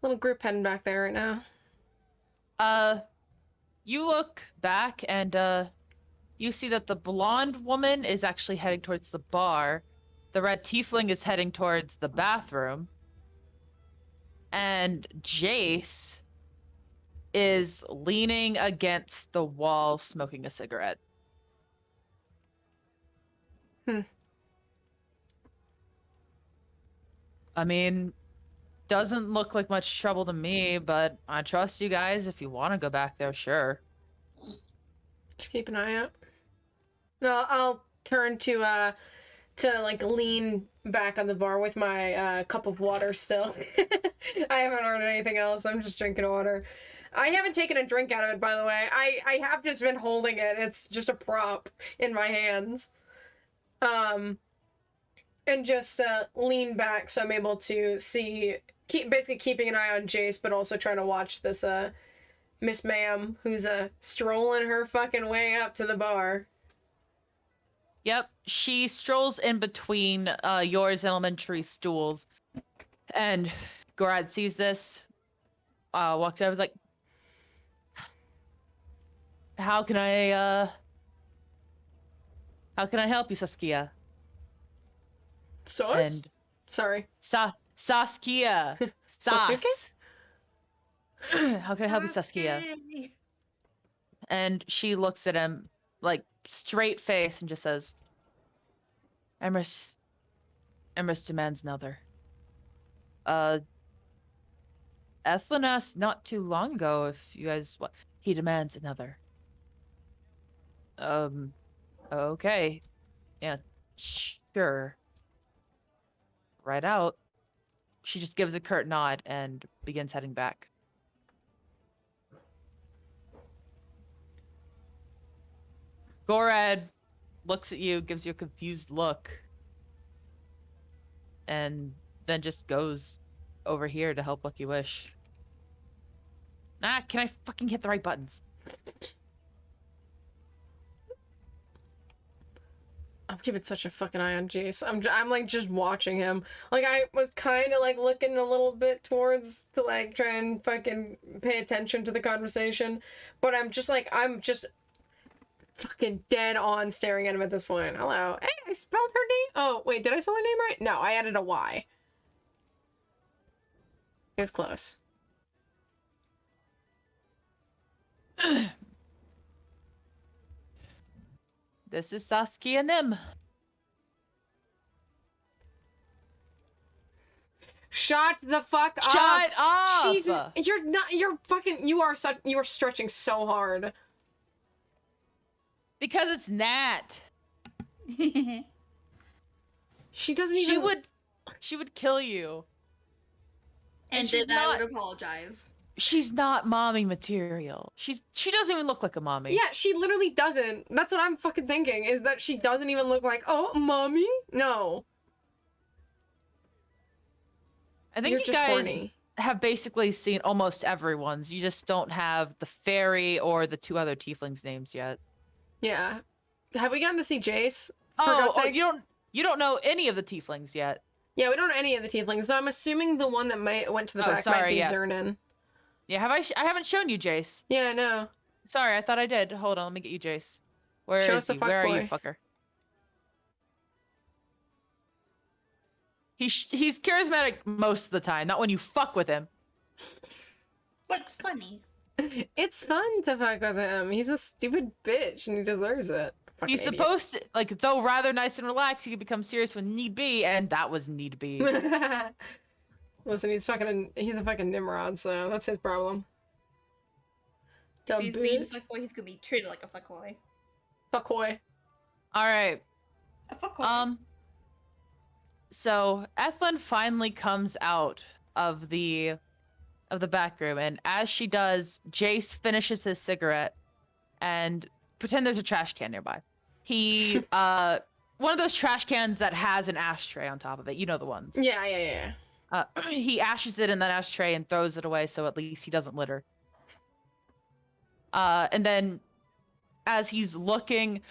little group heading back there right now. You look back and you see that the blonde woman is actually heading towards the bar. The red tiefling is heading towards the bathroom. And Jace is leaning against the wall smoking a cigarette. I mean, Doesn't look like much trouble to me, but I trust you guys. If you want to go back there, sure. Just keep an eye out. No, I'll turn to like lean back on the bar with my cup of water still. I haven't ordered anything else. I'm just drinking water. I haven't taken a drink out of it, by the way. I have just been holding it. It's just a prop in my hands. And just lean back so I'm able to see, basically keeping an eye on Jace, but also trying to watch this Miss Ma'am who's strolling her fucking way up to the bar. Yep, she strolls in between yours elementary stools, and Gorad sees this, walks over, like, how can I help you, Saskia? Sauce? And Sorry. Saskia. Sasuke? How can I help you, Saskia? Okay. And she looks at him, like, straight face and just says, Emrys demands another. Ethlin asked not too long ago if you guys what he demands another. Okay. Yeah, sure. Right out. She just gives a curt nod and begins heading back. Gorad looks at you, gives you a confused look, and then just goes over here to help Lucky Wish. Can I fucking hit the right buttons? I'm keeping such a fucking eye on Jace. I'm like just watching him. Like I was kind of like looking a little bit towards to like try and fucking pay attention to the conversation, but I'm just fucking dead on staring at him at this point. Hello. Hey, I spelled her name. Oh, wait, did I spell her name right? No, I added a Y. It was close. This is Saskia Nim. Shut the fuck up. Shut up! You are stretching so hard. Because it's Nat. She doesn't even. She would kill you. And she's then I not- would apologize. She's not mommy material. She doesn't even look like a mommy. Yeah, she literally doesn't. That's what I'm fucking thinking, is that she doesn't even look like, oh, mommy? No. I think You're you just guys horny. have basically seen almost everyone's. You just don't have the fairy or the two other tieflings' names yet. Yeah. Have we gotten to see Jace? For Oh, God's sake? you don't know any of the tieflings yet. Yeah, we don't know any of the tieflings, so I'm assuming the one that went to the back might be yeah. Zernan. Yeah, I haven't shown you Jace. Yeah, no. Sorry, I thought I did. Hold on, let me get you Jace. Where Show is us the he? Where are you, fuckboy. fucker? He's charismatic most of the time, not when you fuck with him. But it's funny. It's fun to fuck with him. He's a stupid bitch, and he deserves it. Fucking He's idiot. supposed to, like, though rather nice and relaxed, he can become serious when need be, and that was need be. Listen, he's a fucking Nimrod, so that's his problem. If Dumb he's being a bitch. fuckboy, he's gonna be treated like a fuckboy. Fuckboy. All right. A fuckboy. So Ethlin finally comes out of the back room, and as she does, Jace finishes his cigarette, and pretend there's a trash can nearby. He one of those trash cans that has an ashtray on top of it. You know the ones. Yeah. He ashes it in that ashtray and throws it away, so at least he doesn't litter. And then, as he's looking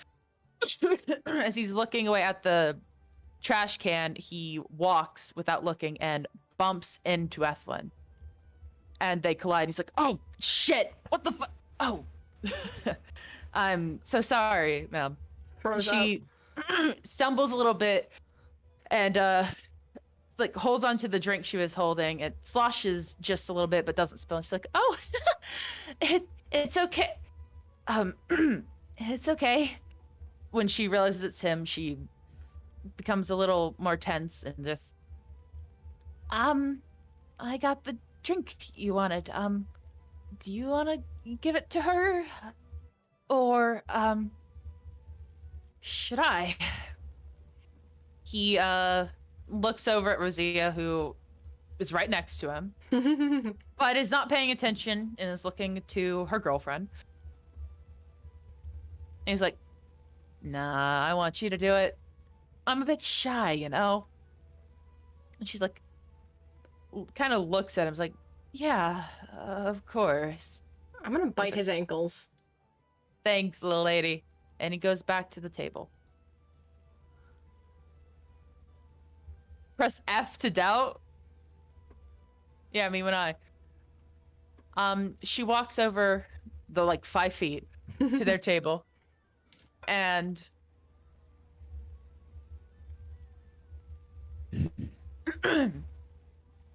away at the trash can, he walks without looking and bumps into Ethlin. And they collide. He's like, "Oh shit! What the fuck? Oh, I'm so sorry, ma'am." She stumbles a little bit and like holds onto the drink she was holding. It sloshes just a little bit, but doesn't spill. And she's like, "Oh, it's okay. It's okay." When she realizes it's him, she becomes a little more tense and just, I got the drink you wanted. Do you want to give it to her? Or, should I? He, looks over at Roesia, who is right next to him, but is not paying attention and is looking to her girlfriend. And he's like, nah, I want you to do it. I'm a bit shy, you know? And she's like, kind of looks at him, is like, yeah, of course. I'm gonna bite like- his ankles. Thanks, little lady. And he goes back to the table. Press F to doubt. Yeah, me when I. She walks over the like 5 feet to their table, and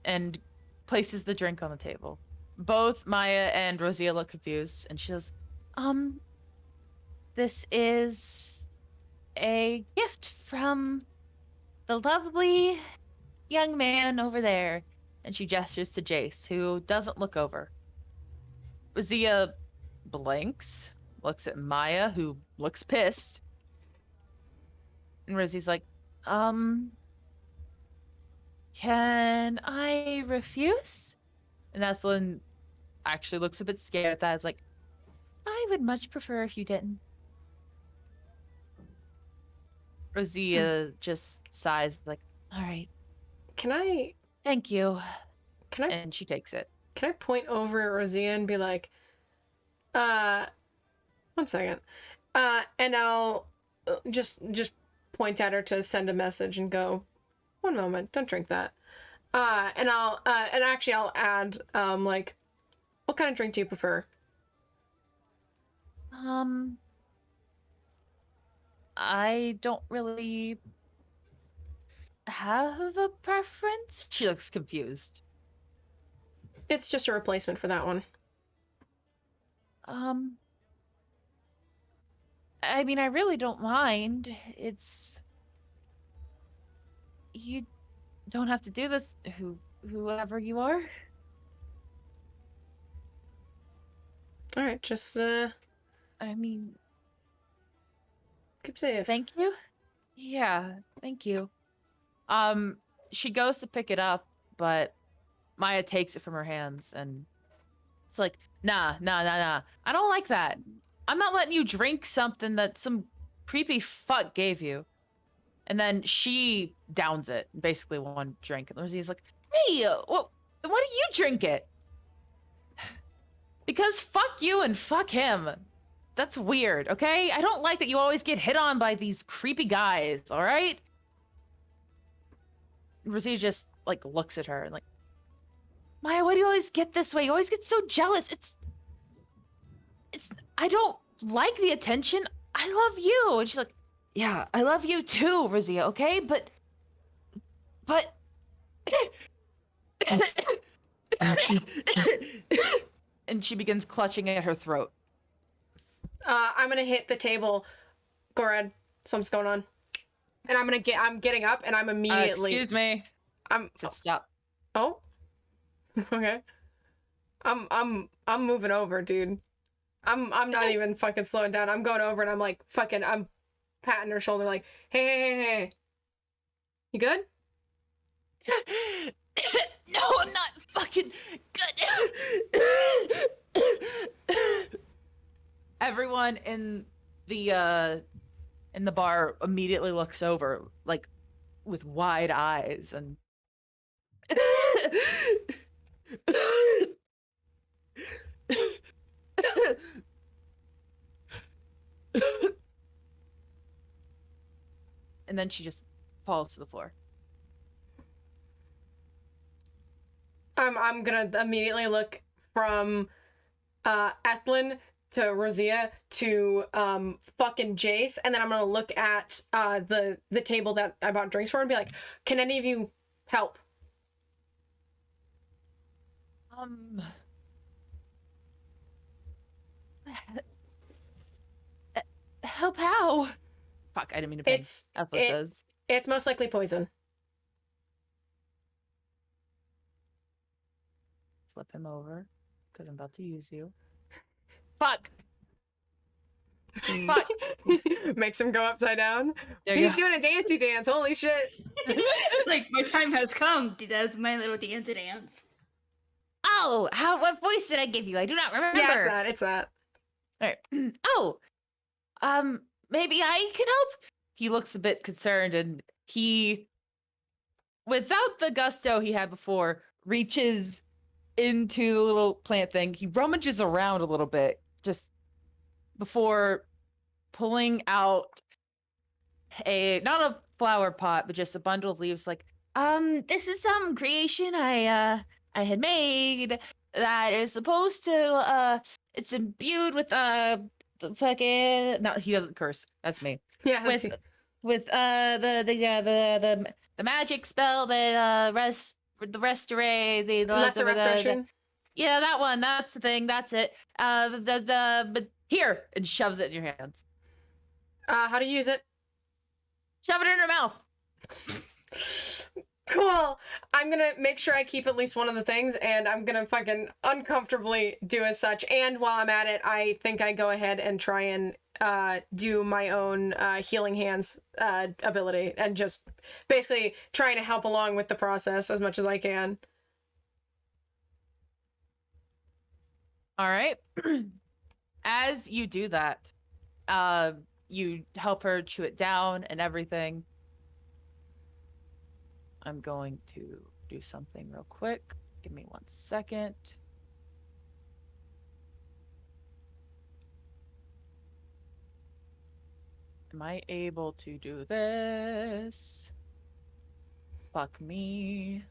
and places the drink on the table. Both Maiya and Roesia look confused, and she says, this is a gift from the lovely young man over there. And she gestures to Jace, who doesn't look over. Roesia blinks, looks at Maiya, who looks pissed. And Rosie's like, can I refuse? And Ethelyn actually looks a bit scared at that. It's like, I would much prefer if you didn't. Roesia just sighs, like, all right. Can I Thank you. can I And she takes it. can I point over at Roesia and be like, 1 second. And I'll just point at her to send a message and go, 1 moment, don't drink that. And I'll add, like, what kind of drink do you prefer? I don't really have a preference. She looks confused. It's just a replacement for that one. I mean, I really don't mind. It's... You don't have to do this, whoever you are. Alright, just, I mean, keep safe. thank you. Yeah, thank you. She goes to pick it up, but Maiya takes it from her hands, and it's like, nah. I don't like that. I'm not letting you drink something that some creepy fuck gave you. And then she downs it, basically 1 drink. And Rosie's like, hey, why do you drink it? Because fuck you and fuck him. That's weird, okay? I don't like that you always get hit on by these creepy guys, all right? Rosie just, like, looks at her and like, Maiya, why do you always get this way? You always get so jealous. I don't like the attention. I love you. And she's like, yeah, I love you too, Roesia, okay? But... And she begins clutching at her throat. I'm gonna hit the table. Go ahead. Something's going on. And I'm getting up and I'm immediately... Excuse me. I'm... Said stop. Oh? Okay. I'm moving over, dude. I'm not even fucking slowing down. I'm going over and I'm like, I'm patting her shoulder like, hey. You good? No, I'm not fucking good. Everyone in the bar immediately looks over, like, with wide eyes, and and then she just falls to the floor. I'm gonna immediately look from Ethlyn to Roesia to fucking Jace, and then I'm gonna look at the table that I bought drinks for and be like, can any of you help? Help how? Fuck, I didn't mean to pay. That's what it does. It's most likely poison. flip him over because I'm about to use you. Fuck. Fuck. Makes him go upside down. There you He's go. doing a dancey dance. Holy shit. Like, my time has come. That's my little dance. Oh, what voice did I give you? I do not remember. Yeah, it's that. All right. Oh, maybe I can help? He looks a bit concerned, and he, without the gusto he had before, reaches into the little plant thing. He rummages around a little bit just before pulling out not a flower pot, but just a bundle of leaves. Like, this is some creation I had made that is supposed to it's imbued with the fucking, no, he doesn't curse. That's me. Yeah, that's With the magic spell that the restore the lesser restoration. yeah, that one. That's the thing. That's it. But here, and shoves it in your hands. How to use it? Shove it in her mouth. Cool. I'm gonna make sure I keep at least one of the things, and I'm gonna fucking uncomfortably do as such. And while I'm at it, I think I go ahead and try and do my own healing hands ability, and just basically trying to help along with the process as much as I can. All right. As you do that, you help her chew it down and everything. I'm going to do something real quick. Give me 1 second. Am I able to do this? Fuck me.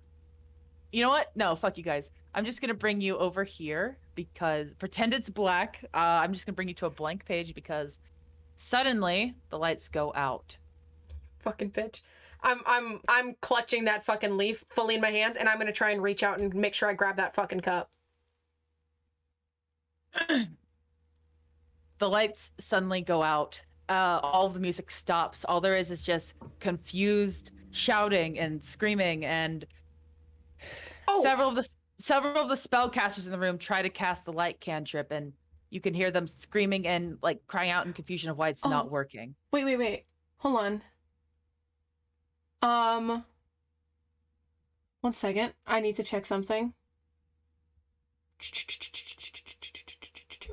You know what? No, fuck you guys. I'm just gonna bring you over here because pretend it's black. I'm just gonna bring you to a blank page because suddenly the lights go out. Fucking bitch. I'm clutching that fucking leaf fully in my hands, and I'm gonna try and reach out and make sure I grab that fucking cup. The lights suddenly go out. All of the music stops. All there is just confused shouting and screaming, and several of the spellcasters in the room try to cast the light cantrip, and you can hear them screaming and like crying out in confusion of why it's not working. Wait. Hold on. 1 second. I need to check something.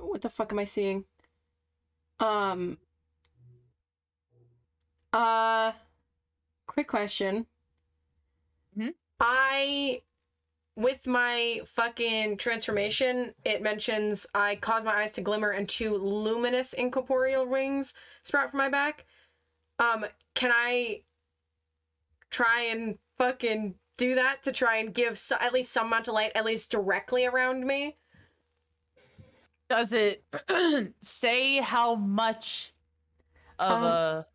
What the fuck am I seeing? Quick question. With my fucking transformation, it mentions I cause my eyes to glimmer and 2 luminous incorporeal rings sprout from my back. Can I try and fucking do that to try and give at least some amount of light, at least directly around me? Does it say how much of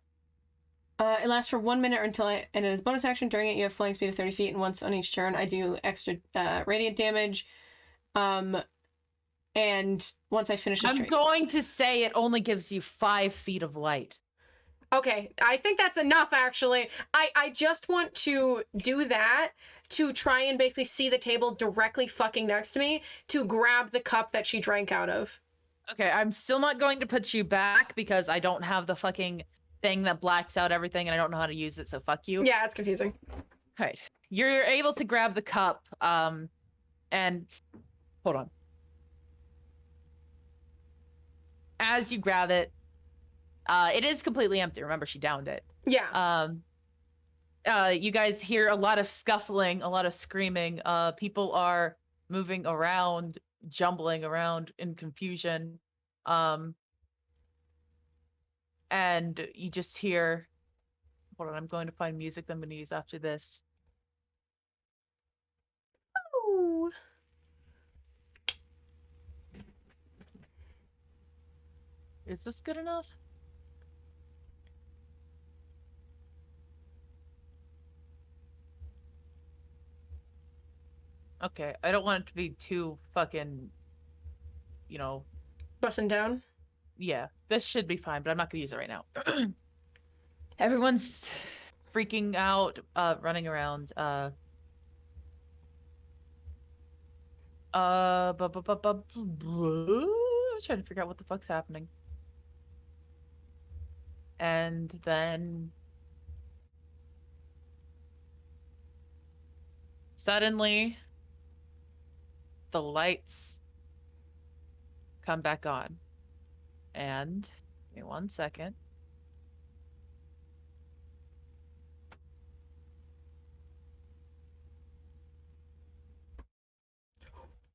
it lasts for 1 minute and as bonus action during it, you have flying speed of 30 feet, and once on each turn, I do extra radiant damage. And once I finish, I'm going to say it only gives you 5 feet of light. Okay, I think that's enough, actually. I just want to do that to try and basically see the table directly fucking next to me to grab the cup that she drank out of. Okay, I'm still not going to put you back because I don't have the fucking thing that blacks out everything and I don't know how to use it, so fuck you. Yeah, it's confusing. All right. You're able to grab the cup, and hold on. As you grab it, it is completely empty. Remember, she downed it. Yeah. You guys hear a lot of scuffling, a lot of screaming. People are moving around, jumbling around in confusion. And you just hear, hold on, I'm going to find music that I'm going to use after this. Oh. Is this good enough? Okay, I don't want it to be too fucking, you know... Busting down? Yeah, this should be fine, but I'm not going to use it right now. Everyone's freaking out, running around. I'm trying to figure out what the fuck's happening. And then suddenly the lights come back on. And give me 1 second.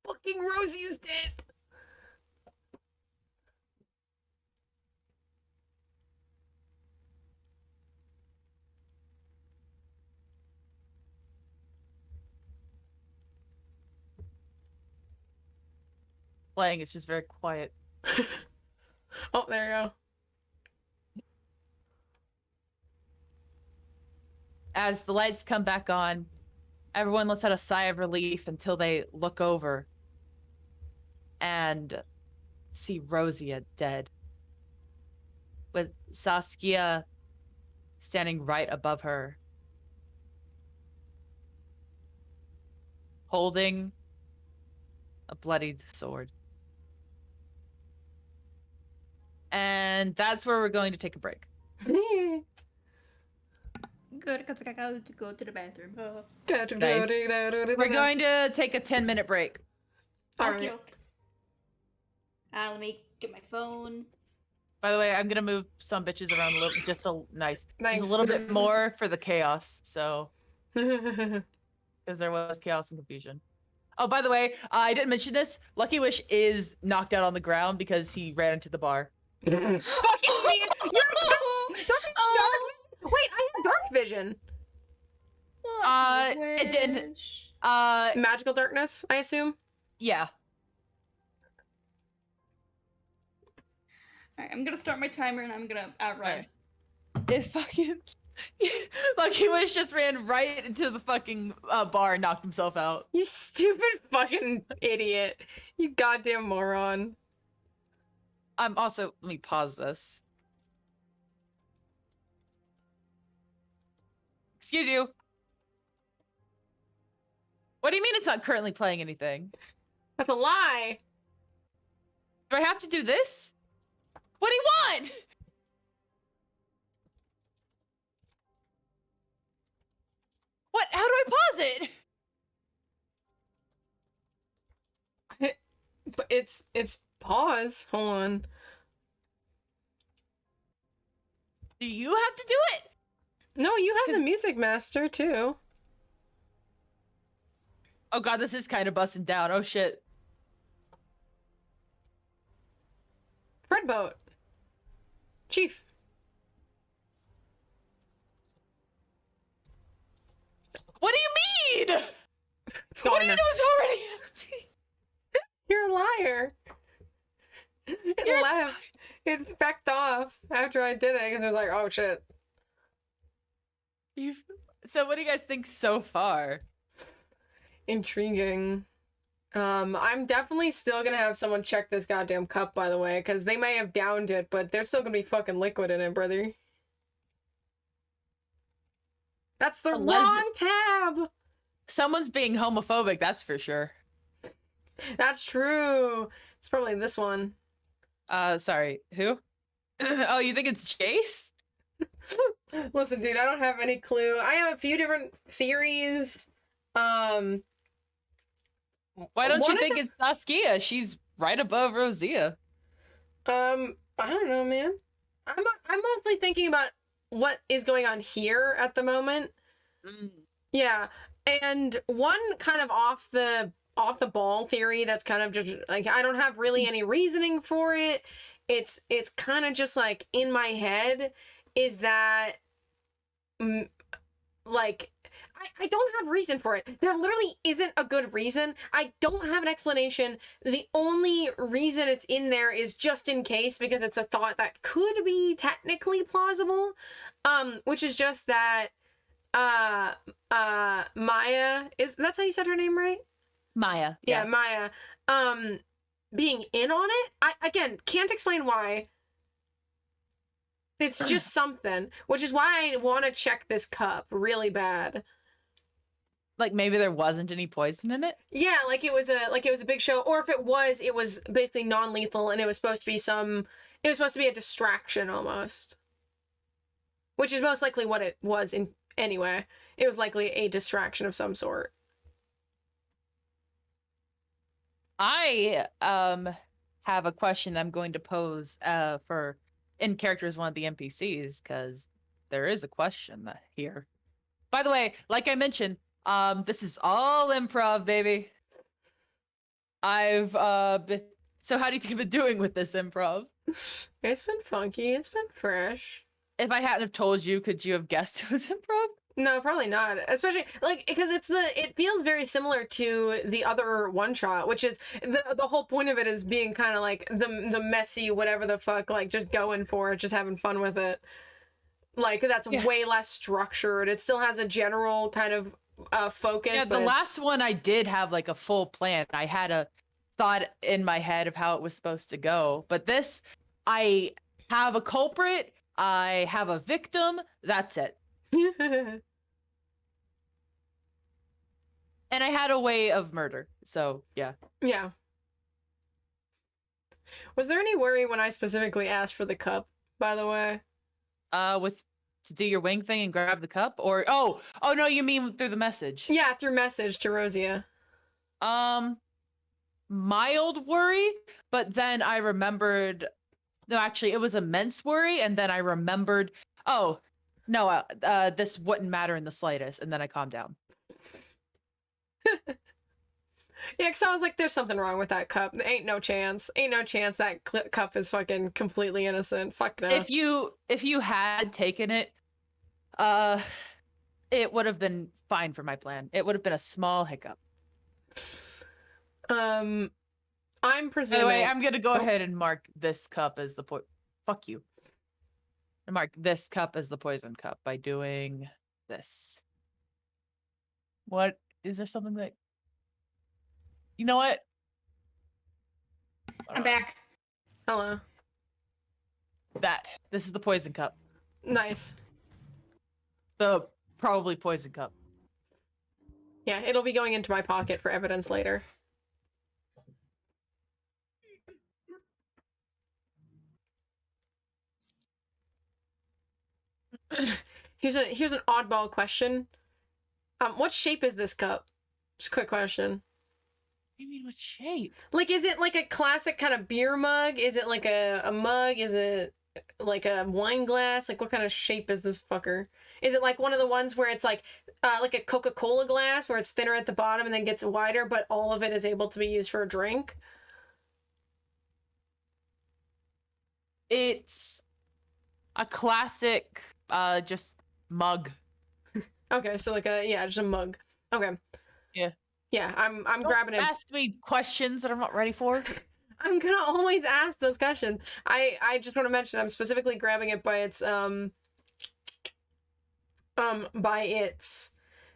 Fucking Rosie's dead. Playing, it's just very quiet. Oh, there you go. As the lights come back on, everyone lets out a sigh of relief until they look over and see Roesia dead, with Saskia standing right above her, holding a bloodied sword. And that's where we're going to take a break. Good, because I got to go to the bathroom. Nice. We're going to take a 10-minute break. Alright. Okay. Let me get my phone. By the way, I'm gonna move some bitches around a little, just a Thanks. just a little bit more for the chaos. So, because there was chaos and confusion. Oh, by the way, I didn't mention this. Lucky Wish is knocked out on the ground because he ran into the bar. Fucking man! You're Wait, I have dark vision. It didn't. Magical darkness, I assume. Yeah. Alright, I'm gonna start my timer and I'm gonna outrun. Alright. It fucking Lucky Wish just ran right into the fucking bar and knocked himself out. You stupid fucking idiot. You goddamn moron. Also, let me pause this. Excuse you. What do you mean it's not currently playing anything? That's a lie. Do I have to do this? What do you want? What? How do I pause it? But it's pause. Hold on. Do you have to do it? No, you have the music master too. Oh god, this is kind of busting down. Oh shit. Fred boat. Chief. What do you mean? It's What gone do you now. know it's already empty? You're a liar. It left. It backed off after I did it because it was like, oh shit. So what do you guys think so far? Intriguing. I'm definitely still gonna have someone check this goddamn cup, by the way, because they may have downed it, but there's still gonna be fucking liquid in it, brother. That's the wrong tab! Someone's being homophobic, that's for sure. That's true. It's probably this one. Sorry, who? Oh, you think it's Jace? Listen, dude, I don't have any clue. I have a few different theories. Why don't you think it's Saskia? She's right above Roesia. I don't know, man. I'm mostly thinking about what is going on here at the moment. Yeah, and one kind of off the ball theory that's kind of just like I don't have really any reasoning for it. It's kind of just like in my head is that like I don't have reason for it. There literally isn't a good reason. I don't have an explanation. The only reason it's in there is just in case because it's a thought that could be technically plausible. Which is just that Maiya that's how you said her name, right? Maiya. Yeah, Maiya. Being in on it. I again can't explain why. It's just something, which is why I want to check this cup really bad. Like maybe there wasn't any poison in it? Yeah, like it was a big show, or if it was basically non-lethal, and it was supposed to be a distraction almost, which is most likely what it was in anyway. It was likely a distraction of some sort. I have a question I'm going to pose for in character as one of the NPCs, because there is a question here. By the way, like I mentioned, this is all improv, baby. I've so how do you think I've been doing with this improv? It's been funky. It's been fresh. If I hadn't have told you, could you have guessed it was improv? No, probably not. Especially like because it feels very similar to the other one shot, which is the whole point of it is being kind of like the messy whatever the fuck, like just going for it, just having fun with it. Like that's way less structured. It still has a general kind of focus. Yeah, but the last one I did have like a full plan. I had a thought in my head of how it was supposed to go. But this, I have a culprit, I have a victim, that's it. And I had a way of murder. So, yeah. Yeah. Was there any worry when I specifically asked for the cup, by the way? To do your wing thing and grab the cup? Or oh no, you mean through the message? Yeah, through message to Roesia. Mild worry, but then I remembered. No, actually, it was immense worry, and then I remembered. Oh, no, this wouldn't matter in the slightest, and then I calmed down. Yeah, because I was like, there's something wrong with that cup. Ain't no chance. Ain't no chance that cup is fucking completely innocent. Fuck no. If you had taken it, it would have been fine for my plan. It would have been a small hiccup. I'm presuming. Anyway, I'm gonna go ahead and mark this cup as the Fuck you. I mark this cup as the poison cup by doing this. What is there something that? You know what? I'm back. Hello. This is the poison cup. Nice. The probably poison cup. Yeah, it'll be going into my pocket for evidence later. Here's an oddball question. What shape is this cup? Just a quick question. What do you mean what shape? Like, is it like a classic kind of beer mug? Is it like a mug? Is it like a wine glass? Like, what kind of shape is this fucker? Is it like one of the ones where it's like a Coca-Cola glass where it's thinner at the bottom and then gets wider, but all of it is able to be used for a drink? It's a classic, just mug. Okay, so like just a mug. Okay. Yeah. Yeah, I'm grabbing it. Ask me questions that I'm not ready for. I'm gonna always ask those questions. I just want to mention I'm specifically grabbing it by its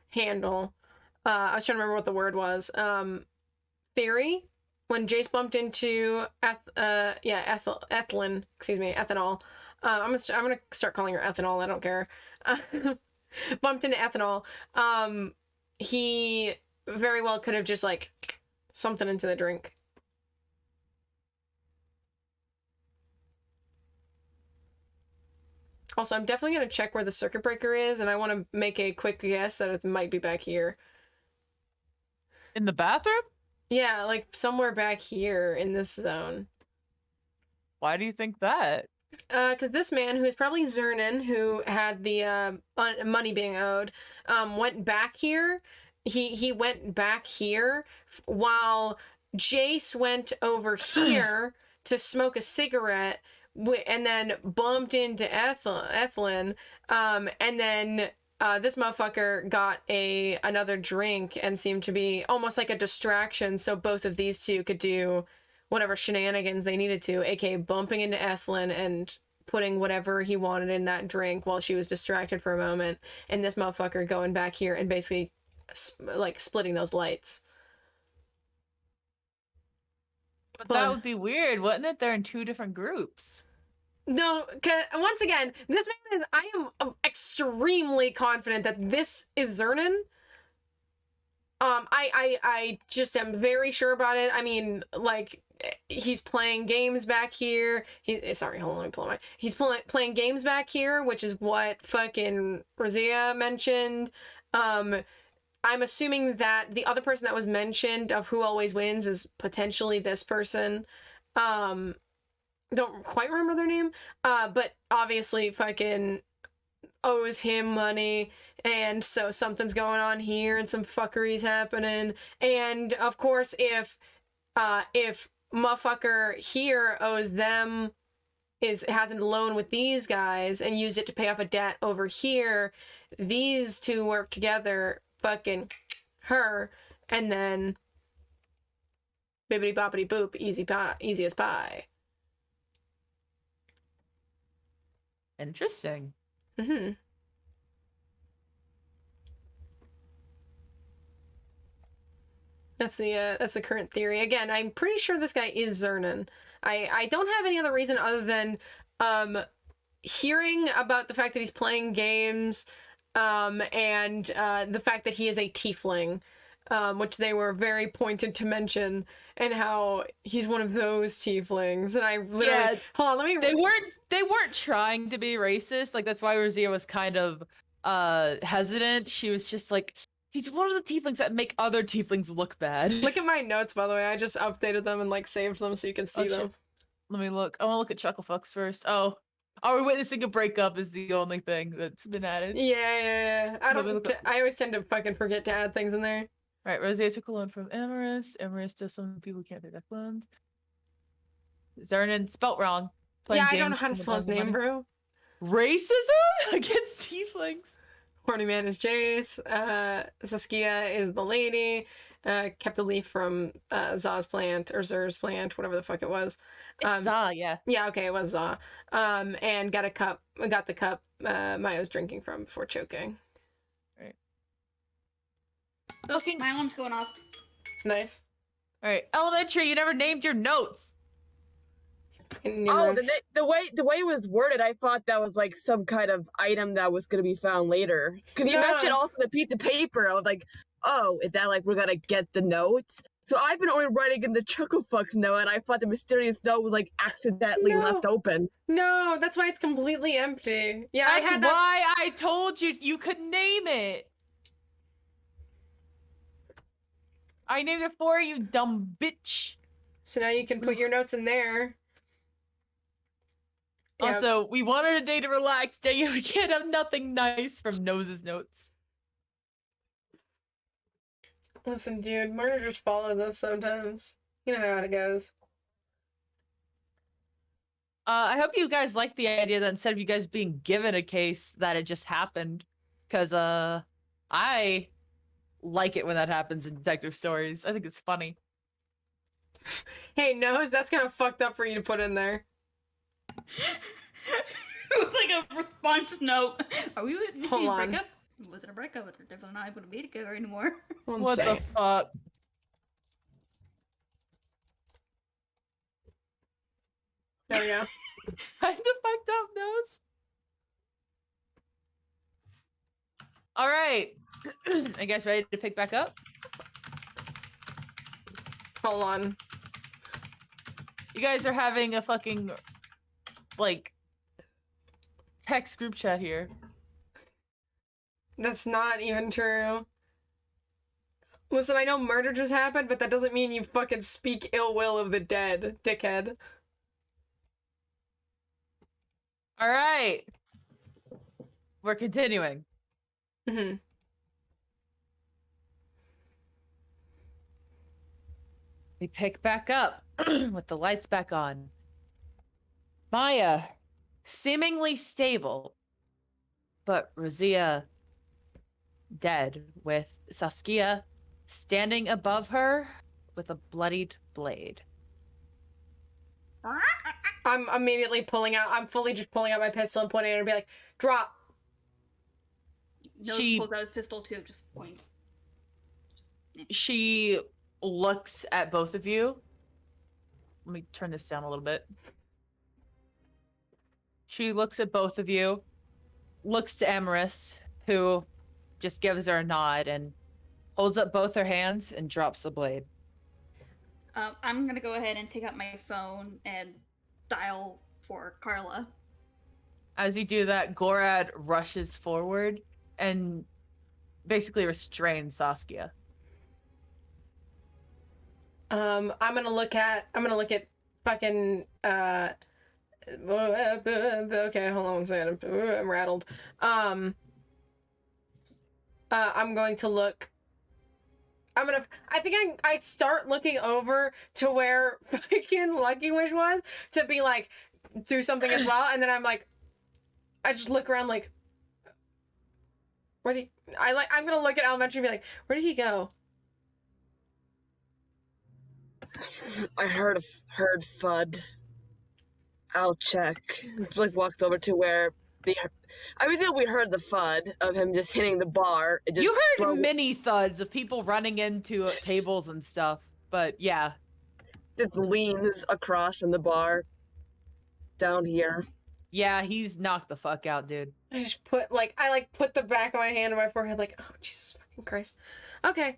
handle. I was trying to remember what the word was. Theory. When Jace bumped into ethanol. I'm gonna start calling her ethanol. I don't care. Bumped into ethanol. He very well could have just like something into the drink. Also, I'm definitely gonna check where the circuit breaker is, and I want to make a quick guess that it might be back here. In the bathroom? Yeah, like somewhere back here in this zone. Why do you think that? Because this man, who is probably Zernan, who had the money being owed, went back here. He went back here while Jace went over here to smoke a cigarette and then bumped into Ethelyn. And then this motherfucker got another drink and seemed to be almost like a distraction, so both of these two could do whatever shenanigans they needed to, aka bumping into Ethelyn and putting whatever he wanted in that drink while she was distracted for a moment, and this motherfucker going back here and basically like splitting those lights. But that would be weird, wouldn't it? They're in two different groups. No, once again, this man I am extremely confident that this is Zernan. I just am very sure about it. I mean, like, he's playing games back here. Sorry, hold on, let me pull my. He's playing games back here, which is what fucking Roesia mentioned. I'm assuming that the other person that was mentioned of who always wins is potentially this person. Don't quite remember their name. But obviously fucking owes him money, and so something's going on here and some fuckery's happening. And of course, if motherfucker here owes them, has a loan with these guys and used it to pay off a debt over here, these two work together, fucking her, and then bibbity boppity boop, easy as pie. Interesting. Mm-hmm. That's the current theory. Again, I'm pretty sure this guy is Zernan. I don't have any other reason other than hearing about the fact that he's playing games, and the fact that he is a tiefling, which they were very pointed to mention, and how he's one of those tieflings. And I literally hold on, let me. They weren't trying to be racist. Like, that's why Roesia was kind of hesitant. She was just like, he's one of the tieflings that make other tieflings look bad. Look at my notes, by the way. I just updated them and like saved them so you can see them. Shit. Let me look. I want to look at Chucklefucks first. Oh, are we witnessing a breakup? Is the only thing that's been added. Yeah. I always tend to fucking forget to add things in there. Right, Roesia took a loan from Amaris. Amaris does some people who can't pay back loans. Zernan spelt wrong. Yeah, I don't know how to spell his name, bro. Racism against tieflings. Horny man is Jace. Saskia is the lady. Kept a leaf from Za's plant, or Zer's plant, whatever the fuck it was. It's Za, yeah. Yeah, okay, it was Za. And got the cup Maya was drinking from before choking. Right. Okay, my alarm's going off. Nice. Alright, elementary, you never named your notes. Oh, the way it was worded, I thought that was like some kind of item that was gonna be found later. Because you mentioned also the piece of paper. I was like, oh, is that like we're gonna get the notes? So I've been only writing in the Chucklefucks note, and I thought the mysterious note was like accidentally left open. No, that's why it's completely empty. Yeah, that's why I told you you could name it. I named it for you, dumb bitch. So now you can put your notes in there. Also, we wanted a day to relax. Day you can't have nothing nice from Nose's notes. Listen, dude, murder just follows us sometimes. You know how it goes. I hope you guys like the idea that instead of you guys being given a case, that it just happened. Because, I like it when that happens in detective stories. I think it's funny. Hey, Nose, that's kind of fucked up for you to put in there. It was like a response note. Are we witnessing a breakup? Was it a breakup? We're definitely not able to be together anymore. What the fuck? There we go. Kind of fucked up, Nose. All right. Are you guys ready to pick back up? Hold on. You guys are having a fucking, like, text group chat here. That's not even true. Listen, I know murder just happened, but that doesn't mean you fucking speak ill will of the dead, dickhead. All right. We're continuing. Mm-hmm. We pick back up with the lights back on. Maya, seemingly stable, but Roesia dead, with Saskia standing above her with a bloodied blade. I'm immediately I'm fully just pulling out my pistol and pointing at her and be like, drop. Nose pulls out his pistol too, just points. She looks at both of you. Let me turn this down a little bit. She looks at both of you, looks to Amaris, who just gives her a nod, and holds up both her hands and drops the blade. I'm gonna go ahead and take out my phone and dial for Carla. As you do that, Gorad rushes forward and basically restrains Saskia. I'm gonna look at fucking okay, hold on one second. I'm rattled. I'm going to look. I think I start looking over to where fucking Lucky Wish was to be like, do something as well, and then I'm like, I just look around like, I'm gonna look at Elementary and be like, where did he go? I heard FUD. I'll check. Like walks over to where I was we heard the FUD of him just hitting the bar. It just You heard slowly, many thuds of people running into tables and stuff, but yeah. just leans across from the bar down here. Yeah, he's knocked the fuck out, dude. I just put put the back of my hand on my forehead like, oh Jesus fucking Christ. Okay.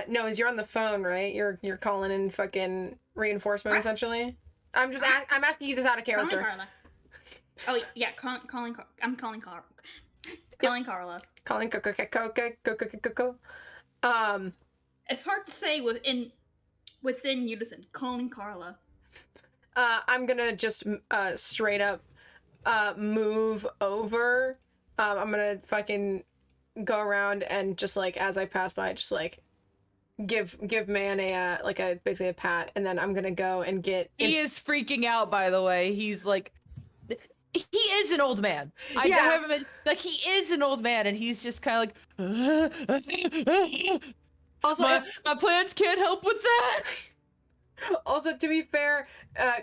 No, you're on the phone, right? You're calling in fucking reinforcement essentially. I'm asking you this out of character. Calling Carla. Oh yeah, I'm calling Carla. Calling Carla. Calling Coco. It's hard to say within unison. Calling Carla. I'm gonna just straight up move over. I'm gonna fucking go around and just like as I pass by, just like give man a basically a pat, and then I'm gonna go and get. He is freaking out, by the way. He's like, he is an old man. I haven't been like he is an old man, and he's just kind of like. Also, my plants can't help with that. Also, to be fair,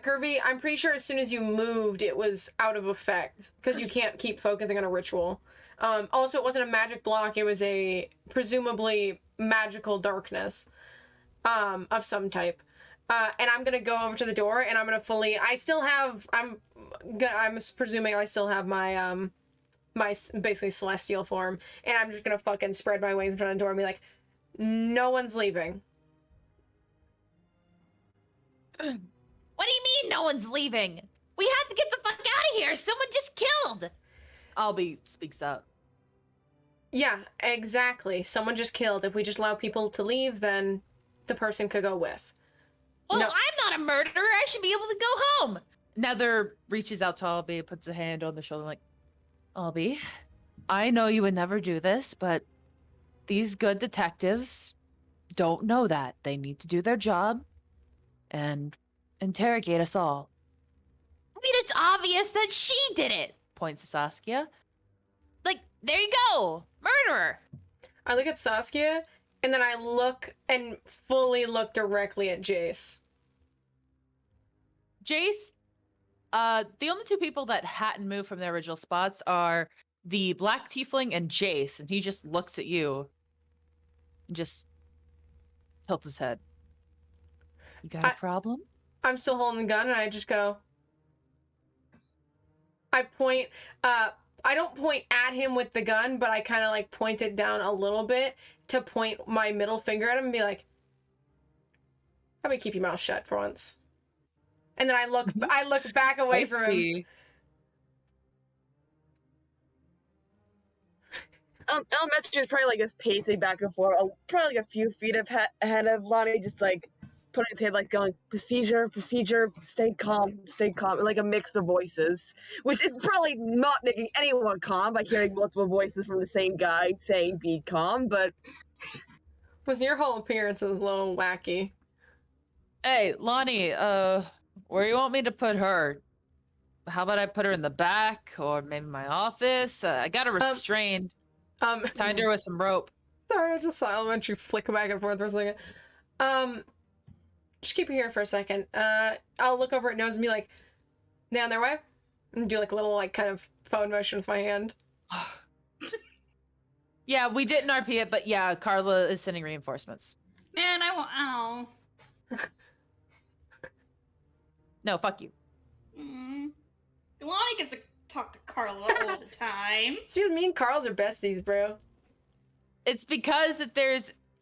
Kirby, I'm pretty sure as soon as you moved, it was out of effect because you can't keep focusing on a ritual. Also, it wasn't a magic block; it was a presumably magical darkness, of some type. And I'm gonna go over to the door, and I'm gonna fully. I'm presuming I still have my my basically celestial form, and I'm just gonna fucking spread my wings in front of the door and be like, no one's leaving. What do you mean no one's leaving? We have to get the fuck out of here. Someone just killed. Albie speaks up. Yeah, exactly. Someone just killed. If we just allow people to leave, then the person could go with. Well, No. I'm not a murderer. I should be able to go home. Nether reaches out to Albie, puts a hand on the shoulder like, Albie, I know you would never do this, but these good detectives don't know that. They need to do their job and interrogate us all. I mean, it's obvious that she did it, points to Saskia. Like, there you go, murderer. I look at Saskia, and then I look and fully look directly at Jace. Jace, the only two people that hadn't moved from their original spots are the black tiefling and Jace, and he just looks at you and just tilts his head. You got a problem? I'm still holding the gun, and I just go. I point, I don't point at him with the gun, but I kind of like point it down a little bit to point my middle finger at him and be like, how about keep your mouth shut for once? And then I look back away from him. Elementary is probably like just pacing back and forth, probably like a few feet ahead of Lani, just like putting his head like going, procedure, stay calm, and like a mix of voices, which is probably not making anyone calm by hearing multiple voices from the same guy saying be calm, but. Was your whole appearance is a little wacky. Hey, Lani, where you want me to put her? How about I put her in the back or maybe my office? I got her restrained. Tied her with some rope. Sorry, I just saw Elementary flick back and forth for a second. Just keep her here for a second. I'll look over at Nose and be like, down their way? And do like a little like kind of phone motion with my hand. Yeah, we didn't RP it, but yeah, Carla is sending reinforcements. Man, I want. Ow. No, fuck you. Lani gets talk to Carla all the time. Excuse me and Carl's are besties, bro. It's because that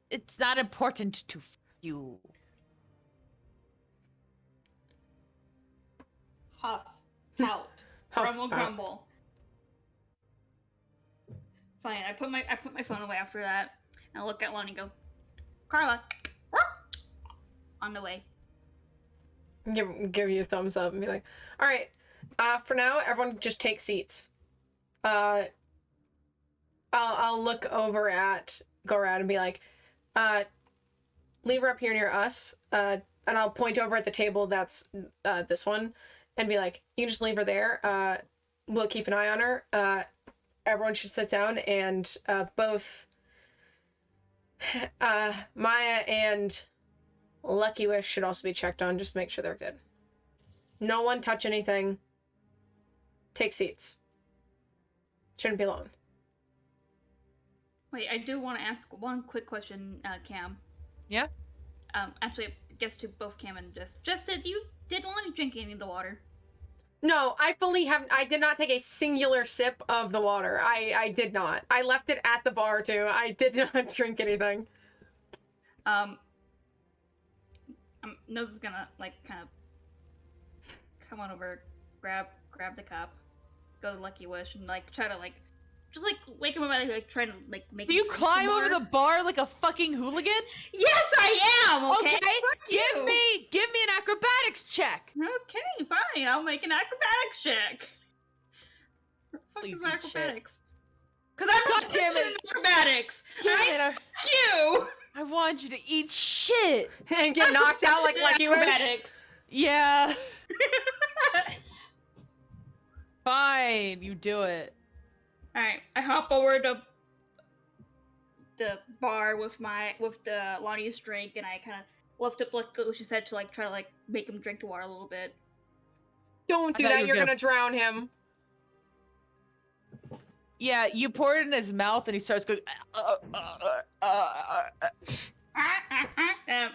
it's not important to you. Huff. Pout. Huff, Grumble, pout. grumble. Fine, I put my phone away after that, and I look at Lani and go, Carla, on the way. Give you a thumbs up and be like, all right, for now, everyone just take seats. I'll look over at Gorad and be like, leave her up here near us, and I'll point over at the table that's this one, and be like, you can just leave her there. We'll keep an eye on her. Everyone should sit down, and both Maiya and Lucky Wish should also be checked on, just to make sure they're good. No one touch anything. Take seats. Shouldn't be long. Wait, I do want to ask one quick question, Cam. Yeah? Actually, I guess to both Cam and Jess. Jess, did Lani drink any of the water? No, I did not take a singular sip of the water. I did not. I left it at the bar, too. I did not drink anything. Nose is gonna, like, kind of come on over, grab the cup, go to Lucky Wish, and, like, try to, like, just, like, wake him up, like, trying to, like, make Do him you drink climb some over more. the bar like a fucking hooligan? Yes, I am! Okay, Fuck give you. me an acrobatics check. Okay, fine, I'll make an acrobatics check. What the fuck Please is eat acrobatics? Because I'm God not damn proficient it. in acrobatics! Damn it, Fuck you! I want you to eat shit. And get knocked out like Lucky Wish. acrobatics. Yeah. Fine, you do it. Alright, I hop over to the bar with the Lonnie's drink, and I kind of lift up like she said to like try to like make him drink the water a little bit. Don't do I thought that, you you're were gonna drown him. Yeah, you pour it in his mouth and he starts going.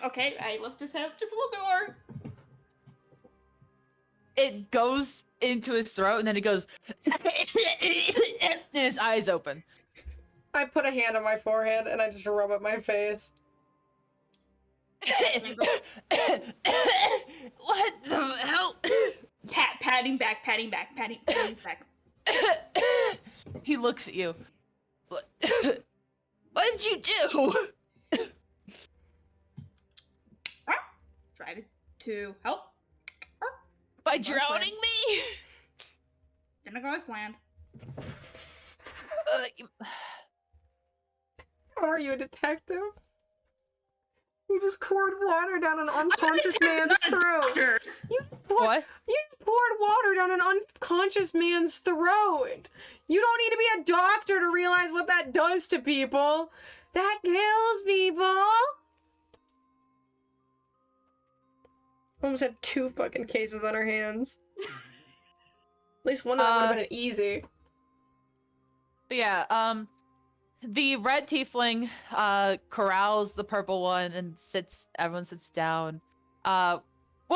Okay, I lift his head up just a little bit more. It goes into his throat and then he goes. And his eyes open. I put a hand on my forehead and I just rub up my face. What the hell? Patting his back. He looks at you. What did you do? Try to help. By drowning me? Didn't go as planned. How are you, a detective? You just poured water down an unconscious man's throat. What? You poured water down an unconscious man's throat. You don't need to be a doctor to realize what that does to people. That kills people. Almost had 2 fucking cases on our hands. At least one of them would have been easy. But yeah, the red tiefling corrals the purple one and everyone sits down. Well,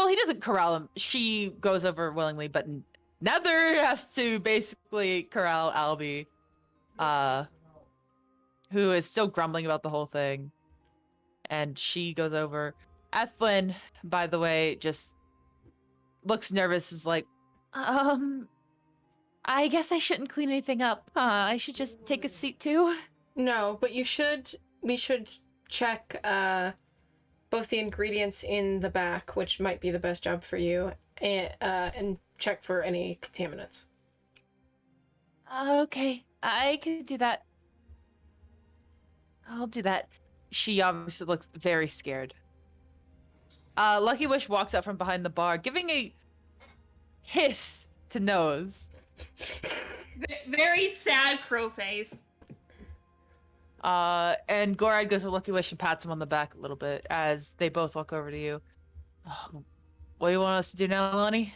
he doesn't corral him. She goes over willingly, but Nether has to basically corral Albie, who is still grumbling about the whole thing. And she goes over. Ethlyn, by the way, just looks nervous, is like, I guess I shouldn't clean anything up. I should just take a seat too. No, but we should check both the ingredients in the back, which might be the best job for you, and check for any contaminants. Okay, I can do that. I'll do that. She obviously looks very scared. Lucky Wish walks out from behind the bar, giving a hiss to Nose. Very sad crow face. And Gorad goes to Lucky Wish and pats him on the back a little bit as they both walk over to you. What do you want us to do now, Lani?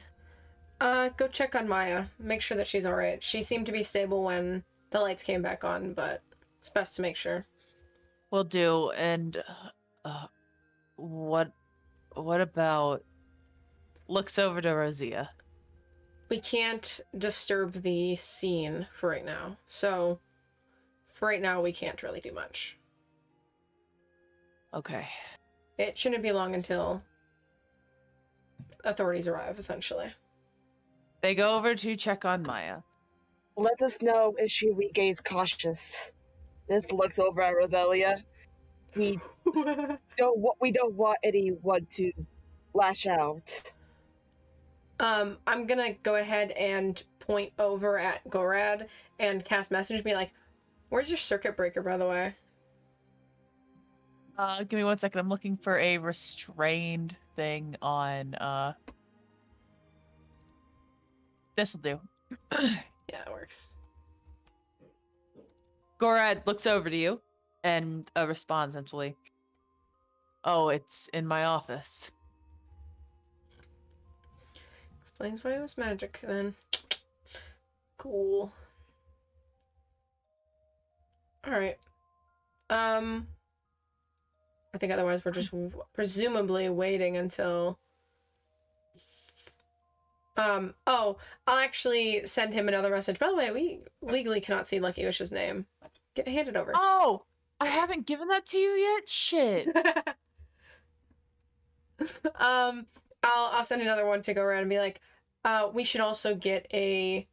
Go check on Maiya. Make sure that she's alright. She seemed to be stable when the lights came back on, but it's best to make sure. Will do. And what about looks over to Roesia? we can't disturb the scene for right now. So for right now, we can't really do much. Okay. It shouldn't be long until authorities arrive, essentially. They go over to check on Maiya. Let us know if she regains cautious. This looks over at Roselia. We don't want anyone to lash out. I'm gonna go ahead and point over at Gorad and cast message, be like, "Where's your circuit breaker, by the way?" Give me 1 second. I'm looking for a restrained thing on, this'll do. Yeah, it works. Gorad looks over to you and responds mentally. Oh, it's in my office. Explains why it was magic, then. Cool. Alright. I think otherwise we're just presumably waiting until... I'll actually send him another message. By the way, we legally cannot see Lucky Wish's name. Hand it over. Oh, I haven't given that to you yet? Shit. I'll send another one to go around and be like, we should also get a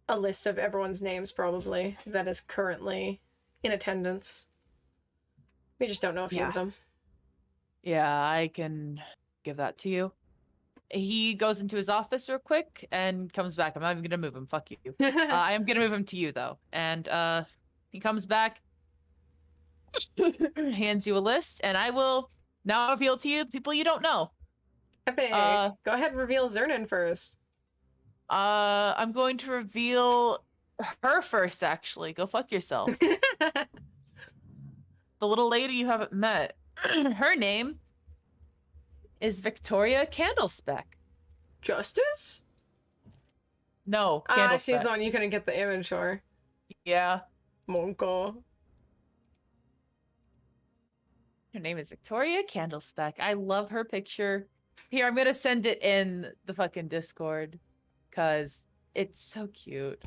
list of everyone's names, probably, that is currently in attendance. We just don't know a few of them. Yeah, I can give that to you. He goes into his office real quick and comes back. I'm not even gonna move him. Fuck you. I am gonna move him to you though. And he comes back, hands you a list, and I will now reveal to you people you don't know. Epic. Go ahead and reveal Zernan first. I'm going to reveal her first. Actually, go fuck yourself. The little lady you haven't met. Her name is Victoria Candlespeck. Justice? No, Candlespeck. She's the one you couldn't get the image for. Yeah. Monko. Her name is Victoria Candlespeck. I love her picture. Here, I'm gonna send it in the fucking Discord, cause it's so cute.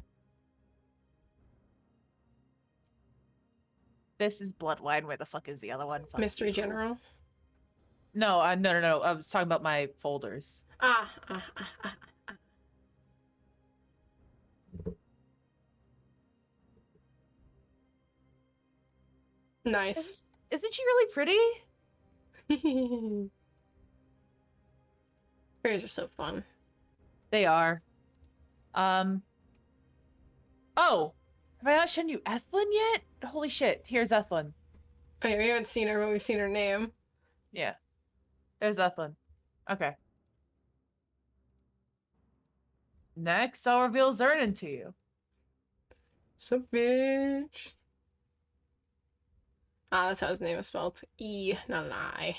This is Bloodwine. Where the fuck is the other one? Fuck Mystery you. General? No, no. I was talking about my folders. Nice. Isn't she really pretty? Fairies are so fun. They are. Oh, have I not shown you Ethlyn yet? Holy shit! Here's Ethlyn. Oh yeah, we haven't seen her, but we've seen her name. Yeah, there's Ethlyn. Okay. Next, I'll reveal Zernan to you. So bitch. That's how his name is spelled. E, not an I.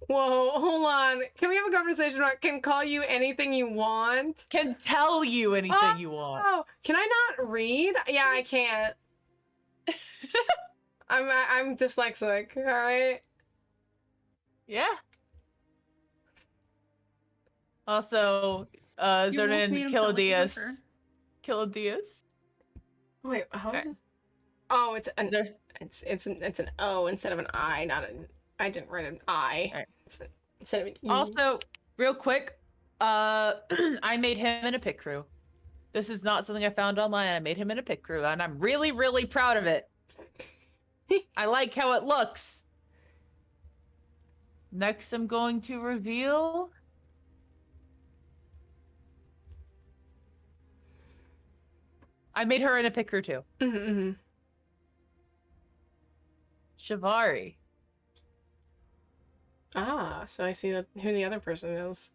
Whoa, hold on. Can we have a conversation about can call you anything you want? Can tell you anything you want. Oh, can I not read? Yeah, I can't. I'm dyslexic, alright? Yeah. Also, Zernan Kilodias. Kilodias? Wait, how is Okay. it? Oh, it's an O instead of an I, not an. I didn't write an I. Right. Instead of an E. Also, real quick, I made him in a pit crew. This is not something I found online. I made him in a pit crew, and I'm really, really proud of it. I like how it looks. Next, I'm going to reveal... I made her in a pit crew, too. Shivari. So I see who the other person is.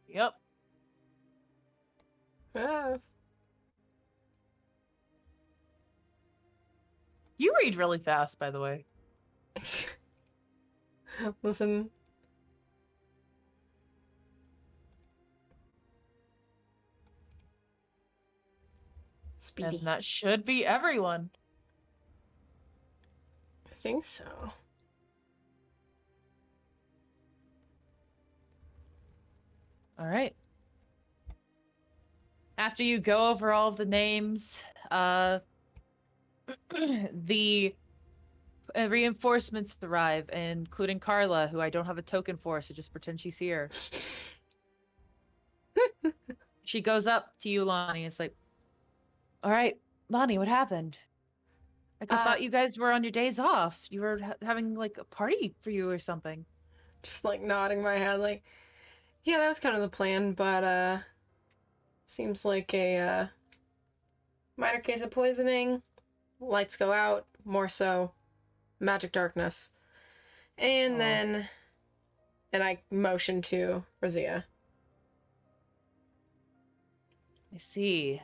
Yep. You read really fast, by the way. Listen. Speedy. And that should be everyone. I think so. All right. After you go over all of the names, the reinforcements arrive, including Carla, who I don't have a token for, so just pretend she's here. She goes up to you, Lani. It's like, all right, Lani, what happened? I thought you guys were on your days off. You were having like a party for you or something. Just like nodding my head, like, yeah, that was kind of the plan, but seems like a minor case of poisoning. Lights go out, more so magic darkness. And then I motion to Roesia. I see.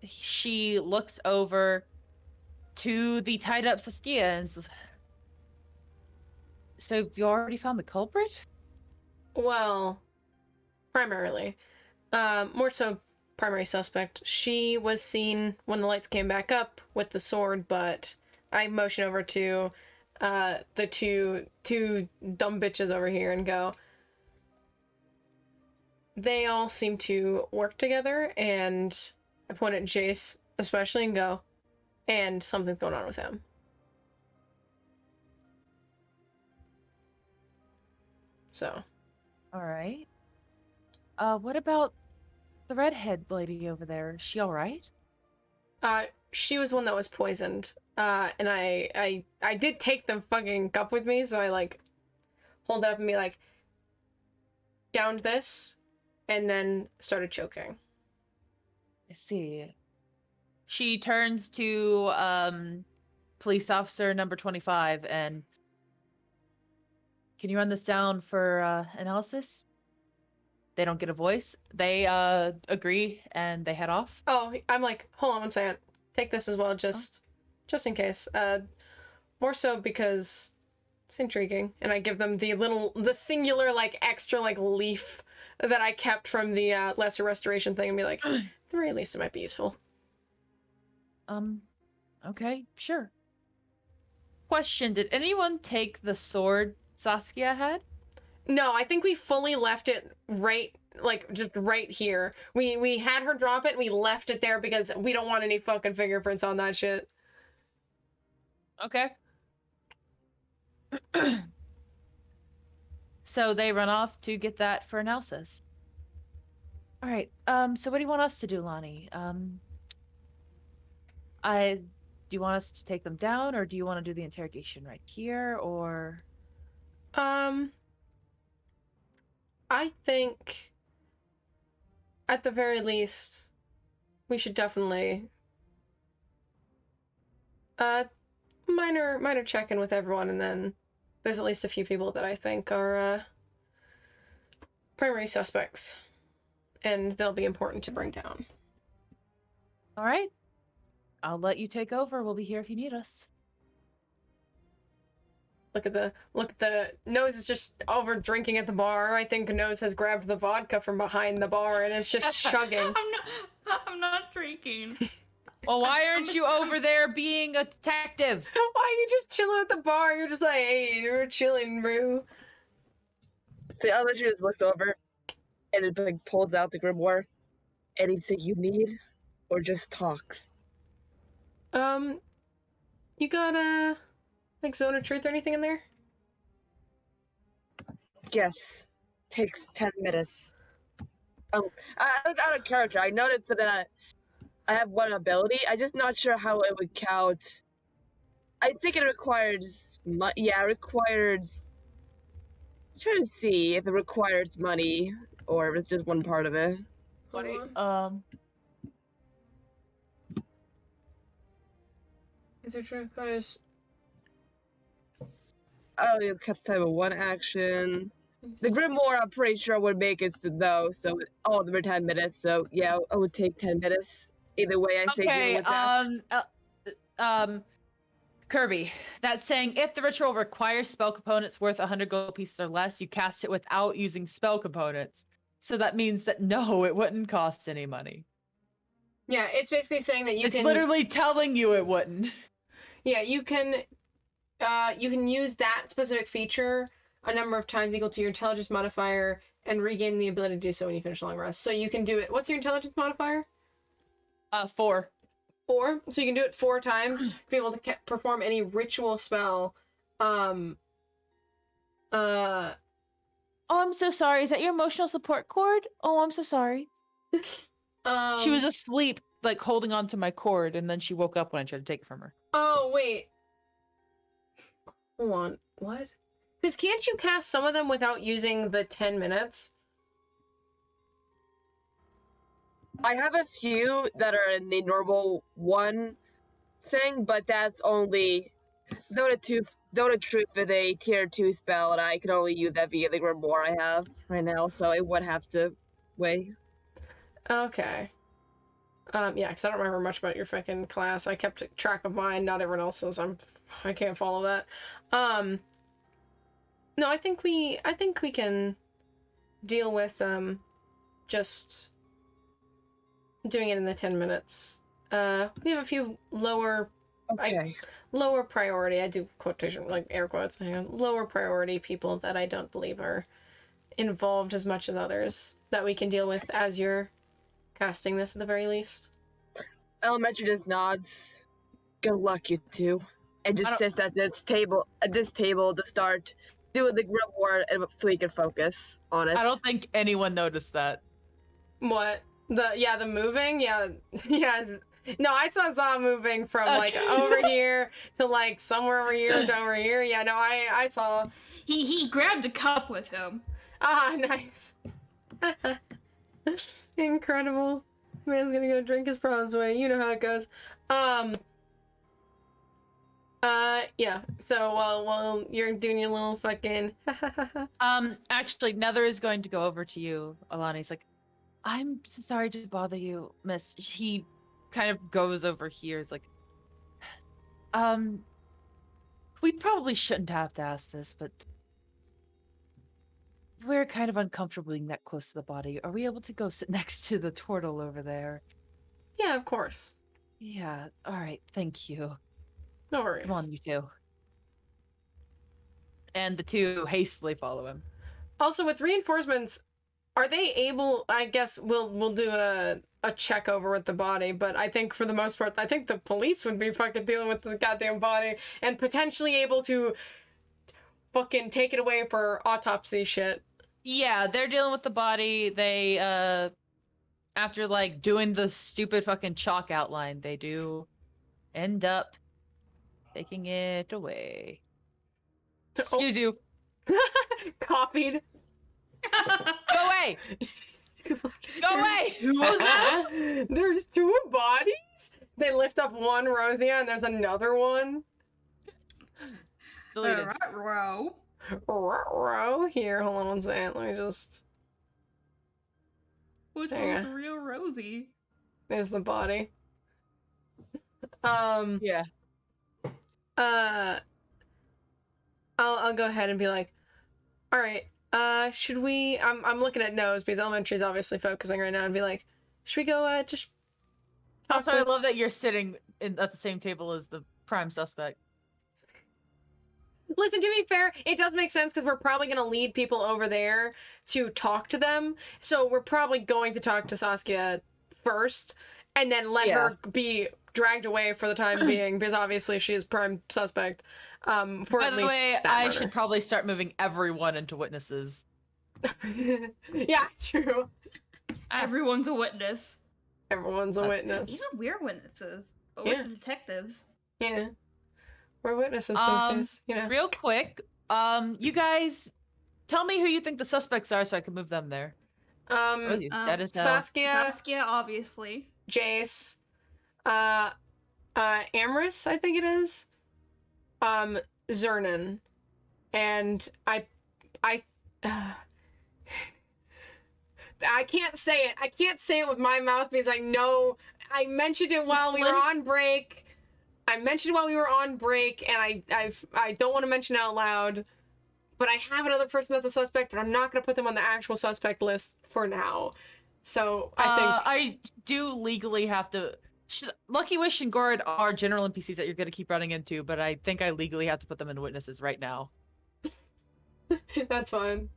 She looks over to the tied up Saskia and says, so have you already found the culprit? Well, primarily. More so primary suspect. She was seen when the lights came back up with the sword, but I motion over to the two dumb bitches over here and go, they all seem to work together, and I point at Jace especially and go, and something's going on with him. So. All right. What about the redhead lady over there? Is she all right? She was one that was poisoned. And I did take the fucking cup with me, so I like hold it up and be like, downed this, and then started choking. I see. She turns to police officer number 25 and, can you run this down for analysis? They don't get a voice. They agree and they head off. Oh, I'm like, hold on one second. Take this as well, just in case. More so because it's intriguing, and I give them the singular like extra like leaf that I kept from the lesser restoration thing, and be like, at the very least, it might be useful. Okay, sure. Question: did anyone take the sword Saskia had? No, I think we fully left it just right here. We had her drop it and we left it there because we don't want any fucking fingerprints on that shit. Okay. So they run off to get that for analysis. All right. So what do you want us to do, Lani? Do you want us to take them down, or do you want to do the interrogation right here, or? I think at the very least we should definitely minor check-in with everyone, and then there's at least a few people that I think are primary suspects, and they'll be important to bring down. All right. I'll let you take over. We'll be here if you need us. Look at the Nose is just over drinking at the bar. I think Nose has grabbed the vodka from behind the bar and is just chugging. I'm not drinking. Well, why aren't you over there being a detective? Why are you just chilling at the bar? You're just like, hey, we're chilling, bro. The other just looks over and it like pulls out the grimoire. Anything you need, or just talks? You got like Zone of Truth or anything in there? Yes. Takes 10 minutes. Out of character, I noticed that I have one ability. I'm just not sure how it would count. I think it requires it requires. I'm trying to see if it requires money or if it's just one part of it. What do you, Is it requires? Oh, it cuts time of one action. The grimoire, I'm pretty sure would make it though. So all of them are 10 minutes. So yeah, it would take 10 minutes. Either way, I think it was Kirby, that's saying if the ritual requires spell components worth 100 gold pieces or less, you cast it without using spell components. So that means that no, it wouldn't cost any money. Yeah, it's basically saying that It's literally telling you it wouldn't. Yeah, you can use that specific feature a number of times equal to your intelligence modifier and regain the ability to do so when you finish a long rest. So you can do it. What's your intelligence modifier? 4. 4. So you can do it 4 times to be able to perform any ritual spell. Oh, I'm so sorry. Is that your emotional support cord? Oh, I'm so sorry. She was asleep, like holding on to my cord, and then she woke up when I tried to take it from her. Oh, wait. Hold on. What? Because can't you cast some of them without using the 10 minutes? I have a few that are in the normal 1 thing, but that's only Dota Truth with a tier 2 spell, and I can only use that via the Grimoire I have right now, so it would have to wait. Okay. Yeah, because I don't remember much about your fucking class. I kept track of mine, not everyone else's. I can't follow that. No, I think we can deal with just doing it in the 10 minutes. We have a few lower lower priority. I do quotation like air quotes. Lower priority people that I don't believe are involved as much as others that we can deal with as you're casting this at the very least. Elementary just nods. Good luck, you two. And just sits at this table to start doing the Grimoire so he can focus on it. I don't think anyone noticed that. What? The moving? Yeah. No, I saw moving from like over here to like somewhere over here to over here. Yeah, no, I saw. He grabbed a cup with him. Ah, nice. Incredible. Man's gonna go drink his problems away. You know how it goes. Yeah. So while you're doing your little fucking Actually, Nether is going to go over to you, Alani. He's like, I'm so sorry to bother you, miss. He kind of goes over here. It's like, we probably shouldn't have to ask this, but we're kind of uncomfortable being that close to the body. Are we able to go sit next to the turtle over there? Yeah, of course. Yeah, all right, thank you. No worries. Come on, you two. And the two hastily follow him. Also, with reinforcements, are they able? I guess we'll do a check over with the body, but I think for the most part, I think the police would be fucking dealing with the goddamn body and potentially able to fucking take it away for autopsy shit. Yeah, they're dealing with the body. They after like doing the stupid fucking chalk outline, they do end up taking it away. Excuse you. Copied. Go away! Go away! There's 2 bodies? They lift up one Roesia and there's another one? Deleted. Row. Here, hold on one second. Let me just... Which one's the real Rosie? There's the body. Yeah. I'll go ahead and be like, all right, should we, I'm looking at no's because elementary is obviously focusing right now, and be like, should we go, just talk Also, I love that you're sitting at the same table as the prime suspect. Listen, to be fair, it does make sense because we're probably going to lead people over there to talk to them. So we're probably going to talk to Saskia first and then let her be dragged away for the time being because obviously she is prime suspect. For By at the least way, that I murder. should probably start moving everyone into witnesses. Yeah, true. Everyone's a witness. Everyone's a witness. Even we're witnesses, but Yeah. we're detectives. Yeah. We're witnesses to this, you know. Real quick, you guys, tell me who you think the suspects are so I can move them there. That is Saskia, Obviously. Jace, Amorous, I think it is, Zernan, and I can't say it. I can't say it with my mouth because I know I mentioned it while we were on break. And I don't want to mention it out loud, but I have another person that's a suspect, but I'm not going to put them on the actual suspect list for now. So I do legally have to. Lucky Wish and Gord are general NPCs that you're going to keep running into, but I think I legally have to put them in witnesses right now. That's fine.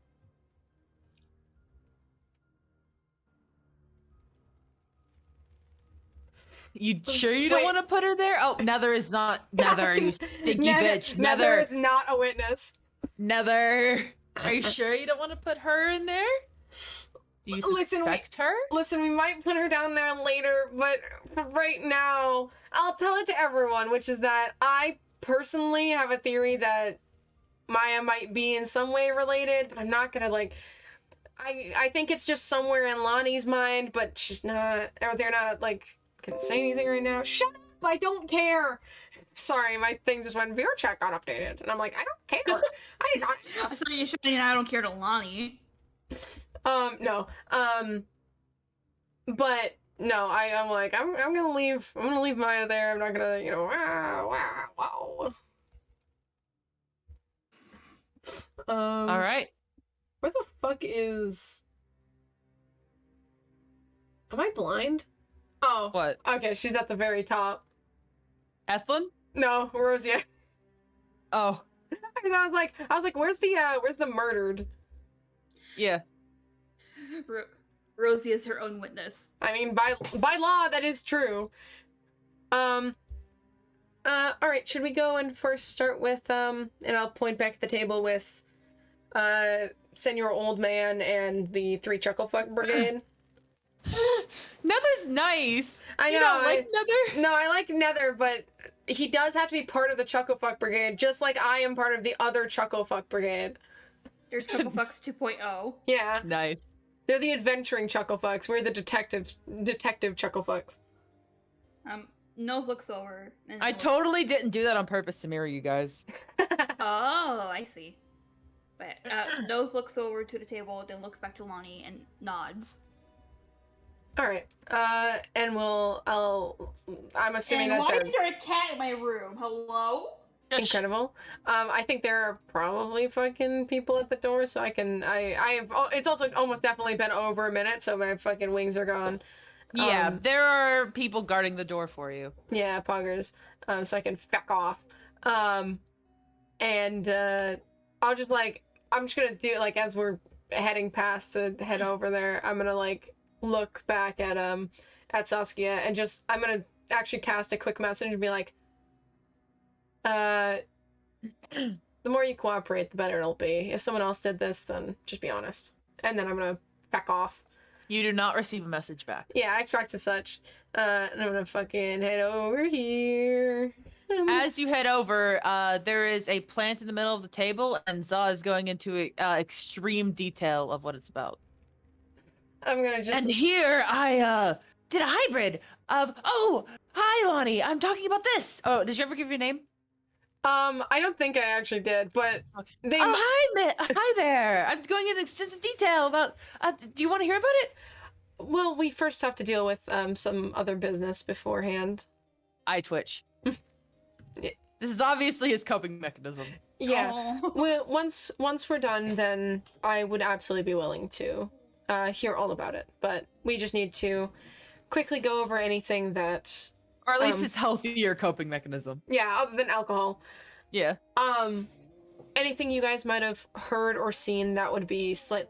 You sure you don't Wait. want to put her there? Oh, Nether is not. Nether, you stinky bitch. Nether Nether. is not a witness. Nether. Are you sure you don't want to put her in there? Do you suspect her? Listen, we might put her down there later, but for right now, I'll tell it to everyone, which is that I personally have a theory that Maiya might be in some way related, but I'm not gonna, like... I think it's just somewhere in Lani's mind, but she's not... Or they're not, like, gonna say anything right now. Shut up! I don't care! Sorry, my thing just went, viewer chat got updated. And I'm like, I don't care. I did not I saw you shouting, I don't care to Lani. No. But no, I'm like, I'm gonna leave Maiya there. I'm not gonna, you know, wow. All right. Where the fuck is... Am I blind? Oh. What? Okay, she's at the very top. Ethlyn? No, Roesia. Oh. And I was like, where's the murdered? Yeah. Rosie is her own witness. I mean, by law, that is true. Alright, should we go and first start with, and I'll point back at the table with, Senor Old Man and the 3 Chucklefuck Brigade? Nether's nice. I Do you know, not like Nether? No, I like Nether, but he does have to be part of the Chucklefuck Brigade, just like I am part of the other Chucklefuck Brigade. They're Chucklefucks 2.0. Yeah. Nice. They're the adventuring Chucklefucks. We're the detective Chucklefucks. Nose looks over. And I totally didn't do that on purpose to mirror you guys. Oh, I see. But Nose looks over to the table, then looks back to Lani and nods. Alright, and I'm assuming And that why they're is there a cat in my room? Hello? incredible. I think there are probably fucking people at the door, so it's also almost definitely been over a minute, so my fucking wings are gone. Yeah, there are people guarding the door for you. Yeah, poggers. So I can feck off. And I'm just gonna do it, like, as we're heading past to head over there, I'm gonna, like, look back at Saskia and I'm gonna actually cast a quick message and be like, the more you cooperate, the better it'll be. If someone else did this, then just be honest. And then I'm gonna back off. You do not receive a message back. Yeah, I expect as such. And I'm gonna fucking head over here. As you head over, there is a plant in the middle of the table, and Za is going into extreme detail of what it's about. I'm gonna just... And here I did a hybrid of... Oh, hi, Lani. I'm talking about this. Oh, did you ever give your name? I don't think I actually did, but Okay. Hi there. I'm going into extensive detail about... do you want to hear about it? Well, we first have to deal with some other business beforehand. I twitch. Yeah. This is obviously his coping mechanism. Yeah. Well, once we're done, then I would absolutely be willing to hear all about it. But we just need to quickly go over anything that... Or at least his healthier coping mechanism. Yeah, other than alcohol. Yeah. Anything you guys might have heard or seen that would be slightly...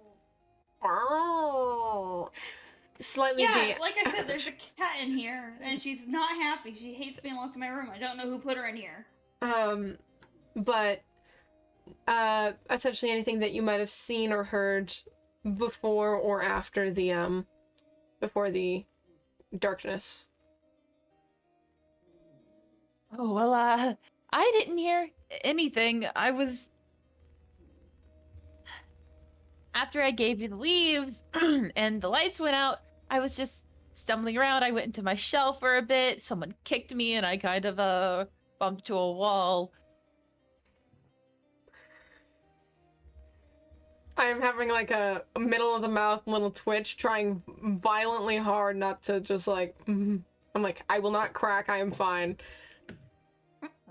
Yeah, like I said, there's a cat in here, and she's not happy. She hates being locked in my room. I don't know who put her in here. But essentially anything that you might have seen or heard before or after the darkness. Oh, well, I didn't hear anything. After I gave you the leaves and the lights went out, I was just stumbling around. I went into my shell for a bit. Someone kicked me and I kind of, bumped to a wall. I am having like a middle of the mouth little twitch, trying violently hard not to just like, I'm like, I will not crack, I am fine.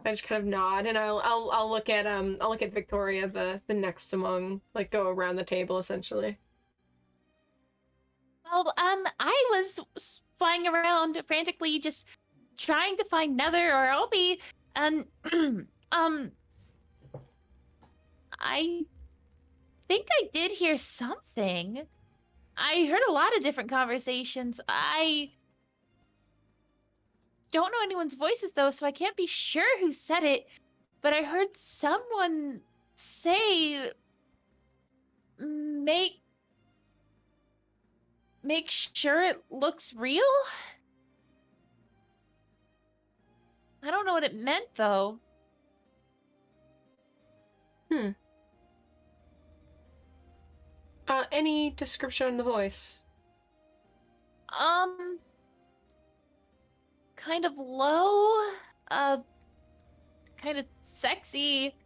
I just kind of nod, and I'll look at Victoria, the next among, like, go around the table essentially. Well, I was flying around frantically, just trying to find Nether or Albie, and I think I did hear something. I heard a lot of different conversations. I don't know anyone's voices though, so I can't be sure who said it. But I heard someone say, "Make sure it looks real." I don't know what it meant though. Any description on the voice? Kind of low, kind of sexy.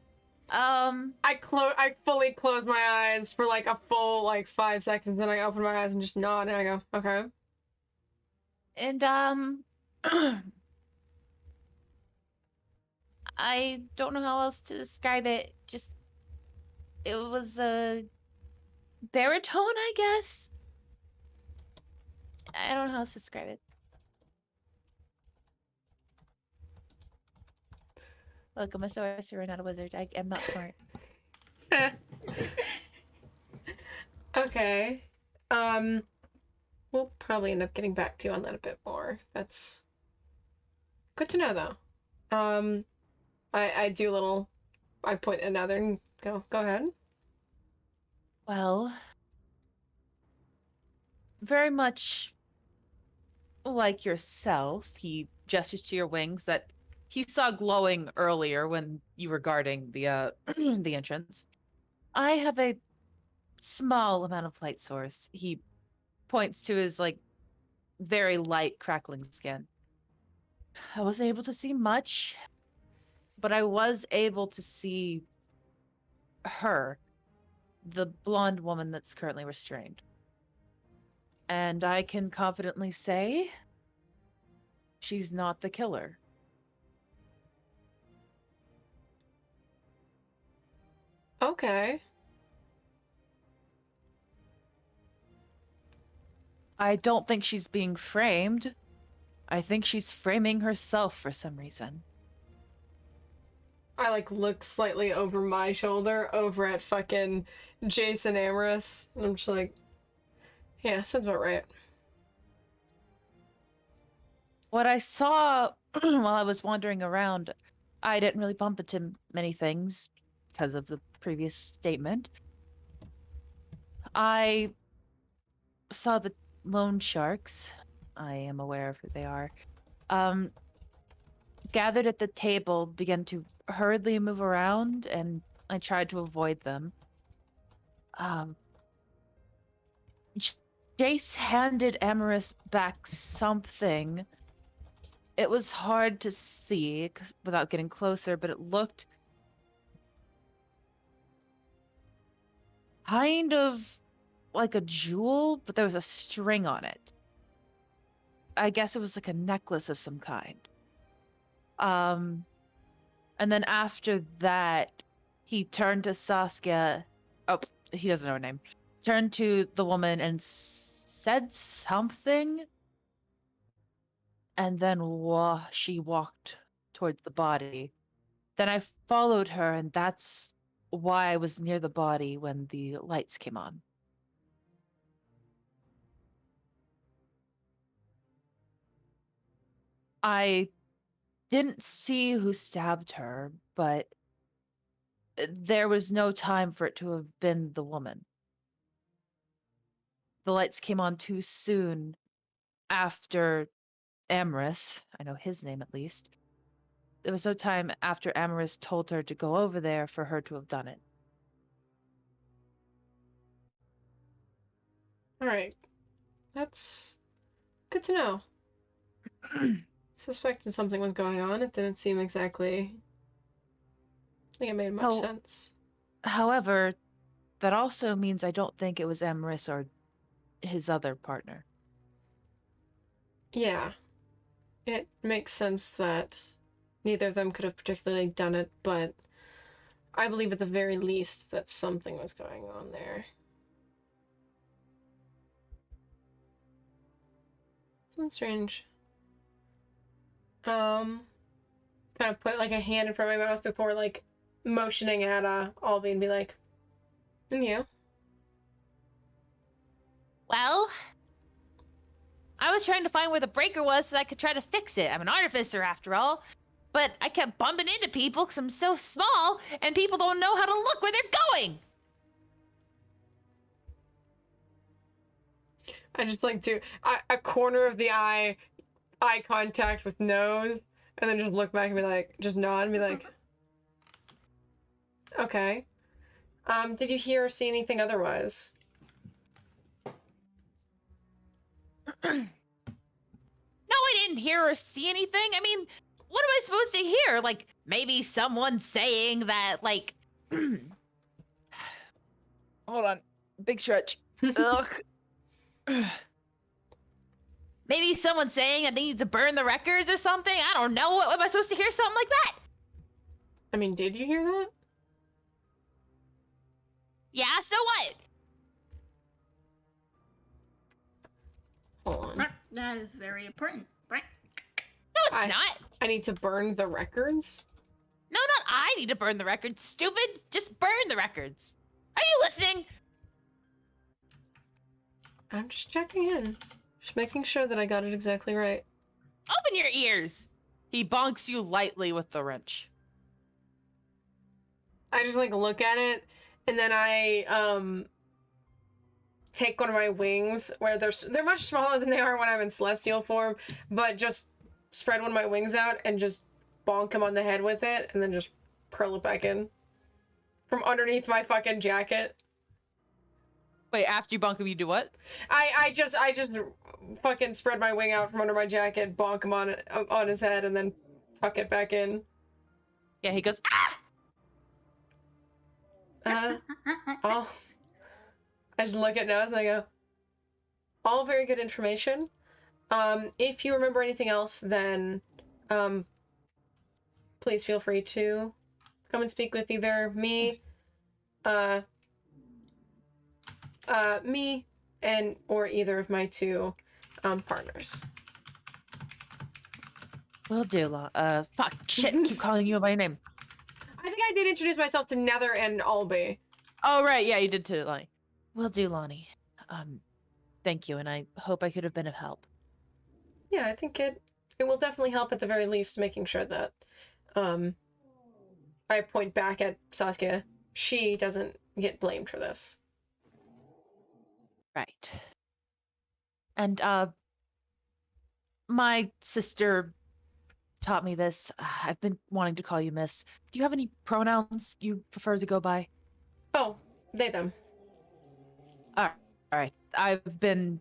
I fully close my eyes for like a full 5 seconds, then I open my eyes and just nod and I go, okay. And I don't know how else to describe it. Just it was a baritone, I guess. I don't know how else to describe it. Look, I'm a sorcerer, not a wizard. I'm not smart. Okay. We'll probably end up getting back to you on that a bit more. That's good to know, though. I do a little. I point another and go ahead. Well, very much like yourself, he gestures to your wings that he saw glowing earlier when you were guarding the the entrance. I have a small amount of light source. He points to his very light crackling skin. I wasn't able to see much, but I was able to see her, the blonde woman that's currently restrained. And I can confidently say she's not the killer. Okay. I don't think she's being framed. I think she's framing herself for some reason. I look slightly over my shoulder over at fucking Jason Amorous, and I'm just like, yeah, sounds about right. What I saw while I was wandering around, I didn't really bump into many things because of the previous statement. I saw the loan sharks. I am aware of who they are. Gathered at the table, began to hurriedly move around, and I tried to avoid them. Jace handed Amorous back something. It was hard to see without getting closer, but it looked kind of like a jewel, but there was a string on it. I guess it was like a necklace of some kind. And then after that, he turned to Saskia. Oh, he doesn't know her name. Turned to the woman and said something. And then she walked towards the body. Then I followed her, and that's why I was near the body when the lights came on. I didn't see who stabbed her, but there was no time for it to have been the woman. The lights came on too soon after Amorous, I know his name at least. There was no time after Amorous told her to go over there for her to have done it. Alright. That's good to know. Suspected something was going on. It didn't seem exactly like it made much sense. However, that also means I don't think it was Amorous or his other partner. Yeah. It makes sense that neither of them could have particularly done it, but I believe at the very least that something was going on there. Something strange. Kind of put a hand in front of my mouth before motioning at Albie and be like, and you? Well, I was trying to find where the breaker was so I could try to fix it. I'm an artificer after all. But I kept bumping into people because I'm so small and people don't know how to look where they're going. I just like to a corner of the eye contact with nose, and then just look back and be like, just nod and be like, okay. Did you hear or see anything otherwise? No, I didn't hear or see anything. I mean, what am I supposed to hear? Like, maybe someone saying that, like... Hold on. Big stretch. Ugh. Maybe someone saying I need to burn the records or something? I don't know. What am I supposed to hear? Something like that? I mean, did you hear that? Yeah, so what? Hold on. That is very important, right? No, it's not. I need to burn the records? No, not I need to burn the records, stupid. Just burn the records. Are you listening? I'm just checking in. Just making sure that I got it exactly right. Open your ears. He bonks you lightly with the wrench. I just like look at it, and then I take one of my wings, where they're much smaller than they are when I'm in celestial form, but just spread one of my wings out and just bonk him on the head with it, and then just curl it back in from underneath my fucking jacket. Wait, after you bonk him, you do what? I just fucking spread my wing out from under my jacket, bonk him on his head, and then tuck it back in. Yeah, he goes, ah! I just look at Nose and I go, all very good information. If you remember anything else, then please feel free to come and speak with either me, or either of my two partners. Will do, fuck, shit, keep calling you by your name. I think I did introduce myself to Nether and Albie. Oh, right, yeah, you did to Lani. Will do, Lani. Thank you, and I hope I could have been of help. Yeah, I think it will definitely help at the very least, making sure that, I point back at Saskia. She doesn't get blamed for this. Right. And, my sister taught me this. I've been wanting to call you Miss. Do you have any pronouns you prefer to go by? Oh, they, them. All right. I've been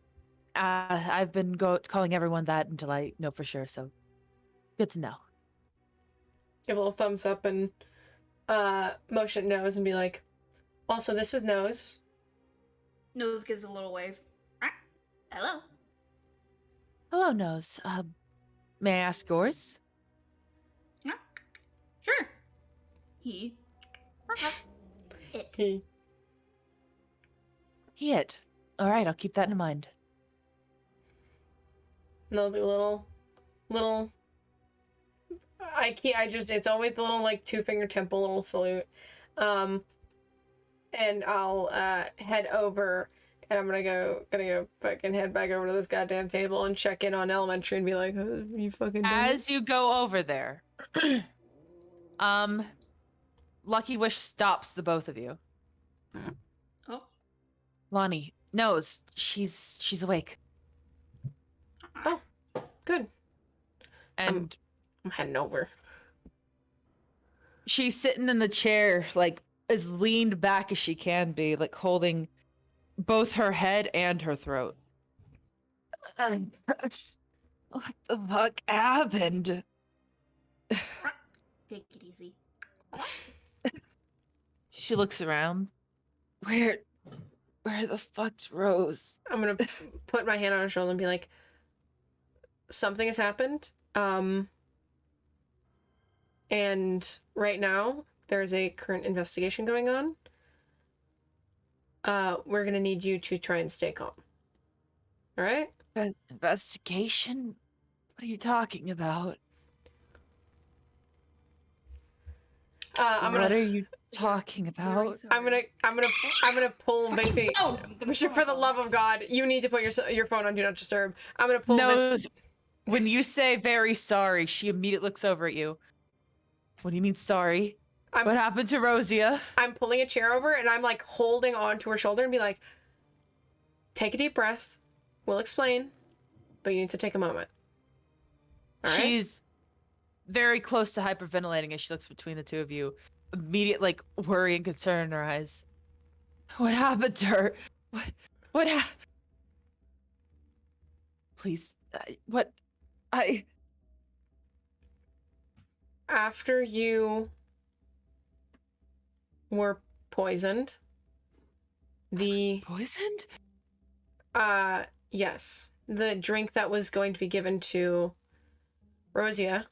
calling everyone that until I know for sure, so good to know. Give a little thumbs up and motion Nose and be like, also, this is Nose. Nose gives a little wave. Ah, hello. Hello, Nose. May I ask yours? Yeah, sure. He. It. He it. All right, I'll keep that in mind. And they'll do a little. It's always the little like 2-finger temple little salute. And I'll head over, and I'm gonna go fucking head back over to this goddamn table and check in on Elementary and be like, oh, you fucking done it? As you go over there, Lucky Wish stops the both of you. Oh. Lani knows she's awake. Oh, good. And I'm heading over. she's sitting in the chair, like as leaned back as she can be, like holding both her head and her throat. What the fuck happened? Take it easy. She looks around. Where the fuck's Rose? I'm gonna put my hand on her shoulder and be like, something has happened. And right now there's a current investigation going on. We're gonna need you to try and stay calm. All right? Investigation? What are you talking about? I'm What gonna. are you talking Very about? sorry. I'm gonna pull basically. Oh, For the love of God, you need to put your phone on Do Not Disturb. I'm gonna pull Knows this. when you say very sorry, she immediately looks over at you. What do you mean sorry? I'm- What happened to Roesia? I'm pulling a chair over and I'm like holding on to her shoulder and be like, take a deep breath. We'll explain, but you need to take a moment. All right? She's very close to hyperventilating as she looks between the two of you. Immediate, like, worry and concern in her eyes. What happened to her? What happened? Please, what? After you were poisoned, Poisoned? yes, the drink that was going to be given to Roesia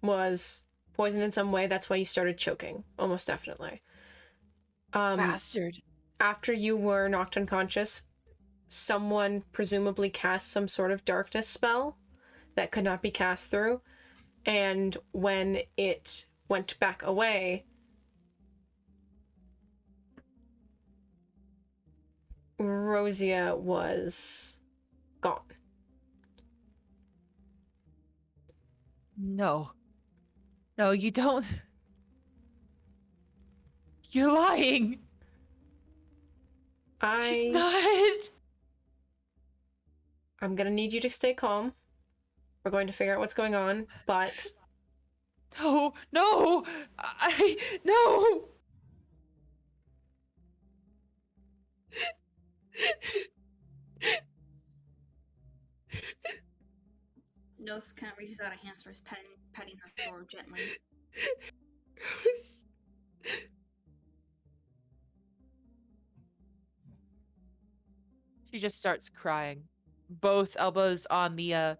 was poisoned in some way. That's why you started choking, almost definitely. Bastard. After you were knocked unconscious, someone presumably cast some sort of darkness spell that could not be cast through, and when it went back away, Roesia was gone. No. No, you don't. You're lying. She's not. I'm gonna need you to stay calm. We're going to figure out what's going on, but No, no. No. Nose kind of reaches out a hand, starts petting her floor gently. She just starts crying. Both elbows on the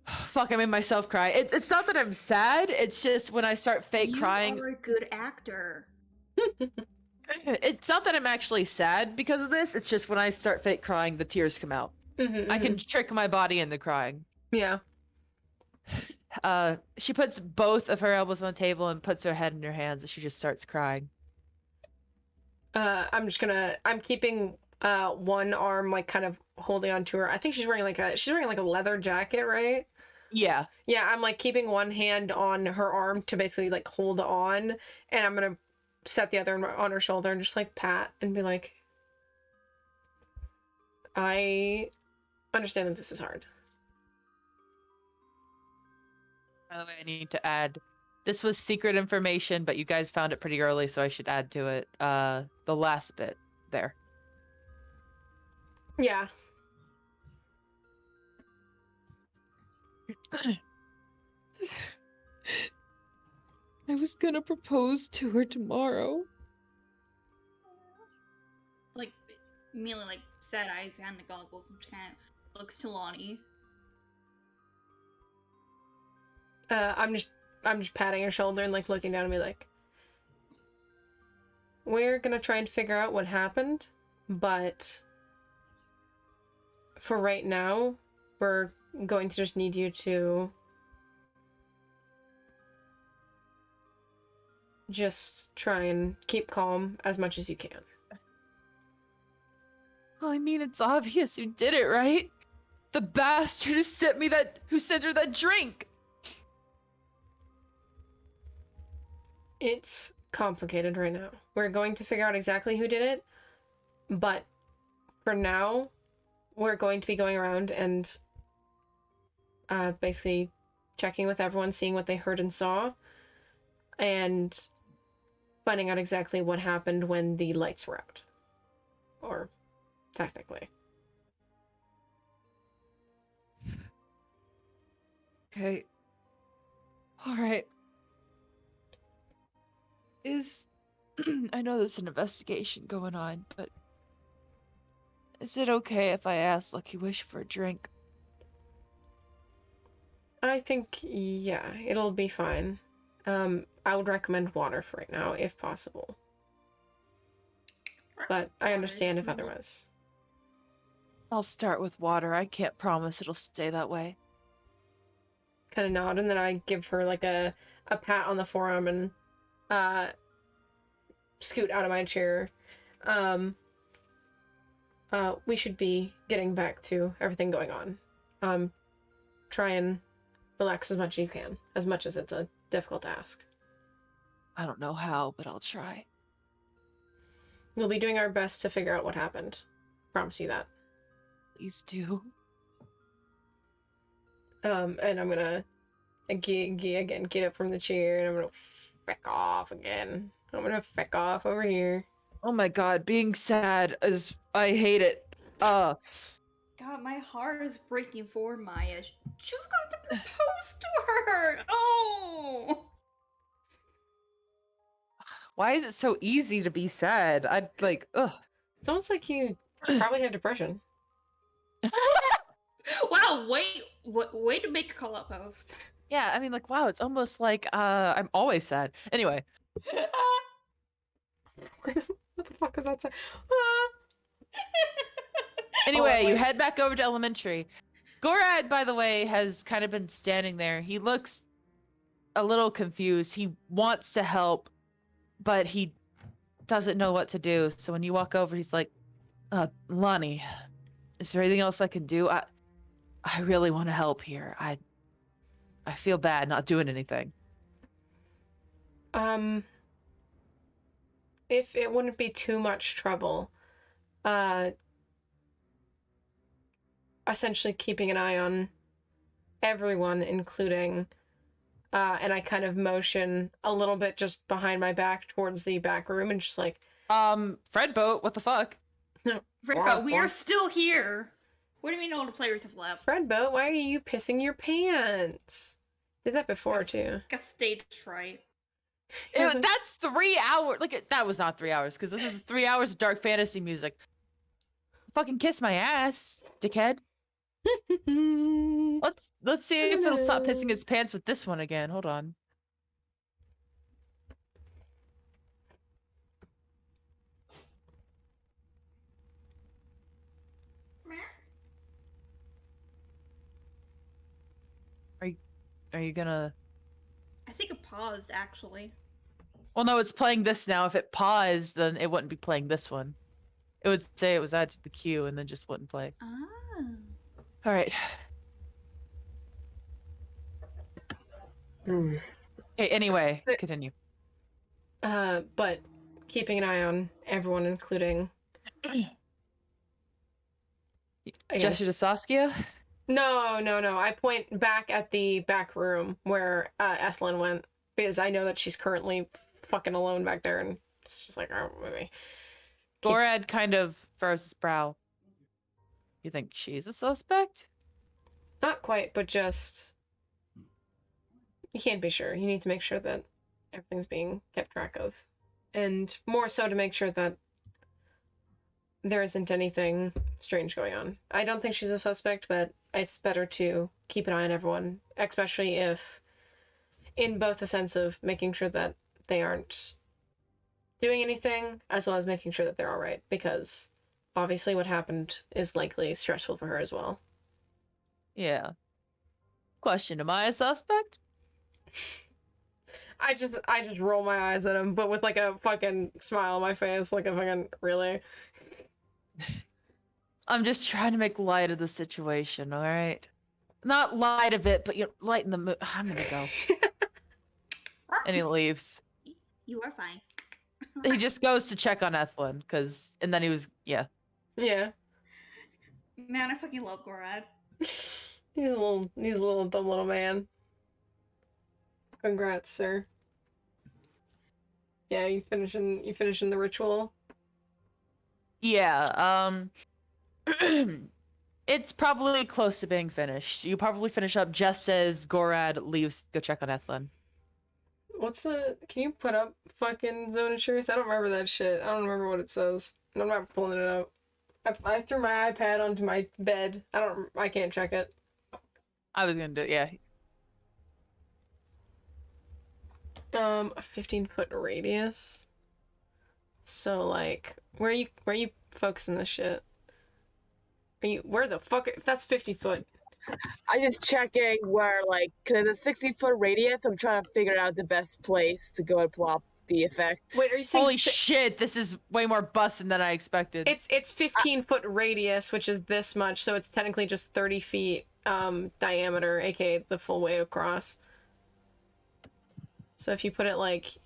fuck, I made myself cry. It's not that I'm sad, it's just when I start fake crying. You are a good actor. It's not that I'm actually sad because of this, it's just when I start fake crying, the tears come out. I can trick my body into crying. Yeah. She puts both of her elbows on the table and puts her head in her hands and she just starts crying. I'm keeping one arm like kind of holding on to her. I think she's wearing like a leather jacket, right? Yeah. Yeah, I'm like keeping one hand on her arm to basically like hold on, and I'm gonna set the other on her shoulder and just like pat and be like, I understand that this is hard. By the way, I need to add, this was secret information, but you guys found it pretty early, so I should add to it the last bit there. Yeah. I was gonna propose to her tomorrow. Like, immediately, like, sad eyes behind the goggles and kind of looks to Lani. I'm just patting her shoulder and like looking down at me like, we're gonna try and figure out what happened, but for right now, we're going to just need you to just try and keep calm as much as you can. Well, I mean, it's obvious who did it, right? The bastard who sent her that drink. It's complicated right now. We're going to figure out exactly who did it, but for now, we're going to be going around and basically checking with everyone, seeing what they heard and saw, and finding out exactly what happened when the lights were out. Or, technically. Okay. Alright. I know there's an investigation going on, but is it okay if I ask Lucky Wish for a drink? I think, yeah, it'll be fine. I would recommend water for right now, if possible. But I understand if otherwise. I'll start with water. I can't promise it'll stay that way. Kind of nod, and then I give her like a pat on the forearm and scoot out of my chair. We should be getting back to everything going on. Try and relax as much as you can, as much as it's a difficult task. I don't know how, but I'll try. We'll be doing our best to figure out what happened. Promise you that. Please do. And I'm gonna get up from the chair, and I'm gonna feck off again. I'm gonna feck off over here. Oh my god, being sad is... I hate it. God, my heart is breaking for Maiya. She was going to propose to her! Oh! Why is it so easy to be sad? I'd like, ugh. It's almost like you probably have depression. Wow, way to make a call-out post. Yeah, I mean, like, wow, it's almost like, I'm always sad. Anyway. What the fuck is that? Anyway, Oh, you wait. head back over to elementary. Gorad, by the way, has kind of been standing there. He looks a little confused. He wants to help, but he doesn't know what to do. So when you walk over, he's like, Lani, is there anything else I can do? I really want to help here. I feel bad not doing anything. If it wouldn't be too much trouble, essentially keeping an eye on everyone, including, and I kind of motion a little bit just behind my back towards the back room and just like, Fred Boat, what the fuck? But we are still here. What do you mean all the players have left? Fred Boat, why are you pissing your pants? Did that before too. Got stage fright. That's 3 hours. Like, that was not 3 hours, because this is 3 hours of dark fantasy music. Fucking kiss my ass, dickhead. Let's see if it'll stop pissing his pants with this one again. Hold on. Are you gonna... I think it paused, actually. Well, no, it's playing this now. If it paused, then it wouldn't be playing this one. It would say it was added to the queue and then just wouldn't play. Ah. All right. Okay, anyway, continue. But keeping an eye on everyone, including... Gesture to Saskia? No. I point back at the back room where Ethlyn went, because I know that she's currently fucking alone back there, and it's just like, oh, maybe. Gorad kind of furrows his brow. You think she's a suspect? Not quite, but just... You can't be sure. You need to make sure that everything's being kept track of. And more so to make sure that there isn't anything strange going on. I don't think she's a suspect, but it's better to keep an eye on everyone, especially if, in both the sense of making sure that they aren't doing anything, as well as making sure that they're all right, because obviously what happened is likely stressful for her as well. Yeah. Question, am I a suspect? I just roll my eyes at him, but with like a fucking smile on my face, like a fucking, really? I'm just trying to make light of the situation, all right? Not light of it, but you know, lighten the mood. I'm gonna go. And he leaves. You are fine. He just goes to check on Ethlyn, and then he was, yeah. Yeah. Man, I fucking love Gorad. He's a little dumb little man. Congrats, sir. Yeah, you finishing the ritual? Yeah, it's probably close to being finished. You probably finish up just as Gorad leaves to go check on Ethlyn. Can you put up fucking Zone of Truth? I don't remember that shit. I don't remember what it says. And I'm not pulling it up. I threw my iPad onto my bed. I can't check it. I was gonna do it, yeah. A 15-foot radius. So like, where are you focusing this shit? Where the fuck? If that's 50 foot. I'm just checking where, like, cause the 60-foot radius, I'm trying to figure out the best place to go and plop the effect. Wait, are you saying Holy shit, this is way more bussin' than I expected. It's 15-foot radius, which is this much, so it's technically just 30 feet diameter, aka the full way across. So if you put it like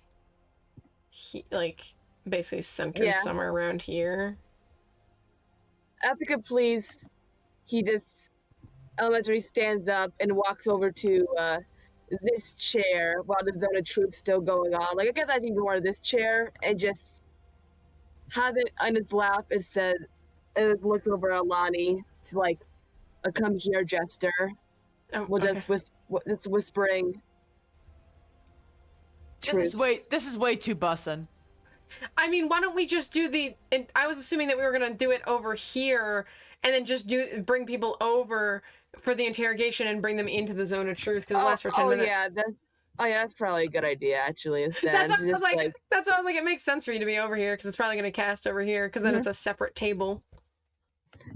basically centered somewhere around here. Attica, please. He just elementary stands up and walks over to this chair while the zone of truth's still going on. Like, I guess I can go on this chair and just has it on his lap and said, and looks over at Lani to like a come here gesture. Oh, We'll okay. just whispering. This is way too bussin'. I mean, why don't we just do the? And I was assuming that we were gonna do it over here, and then just bring people over for the interrogation and bring them into the zone of truth because it lasts for 10 minutes. Yeah, that's probably a good idea actually. Instead, That's what I was like. That's why I was like, it makes sense for you to be over here because it's probably gonna cast over here because then it's a separate table.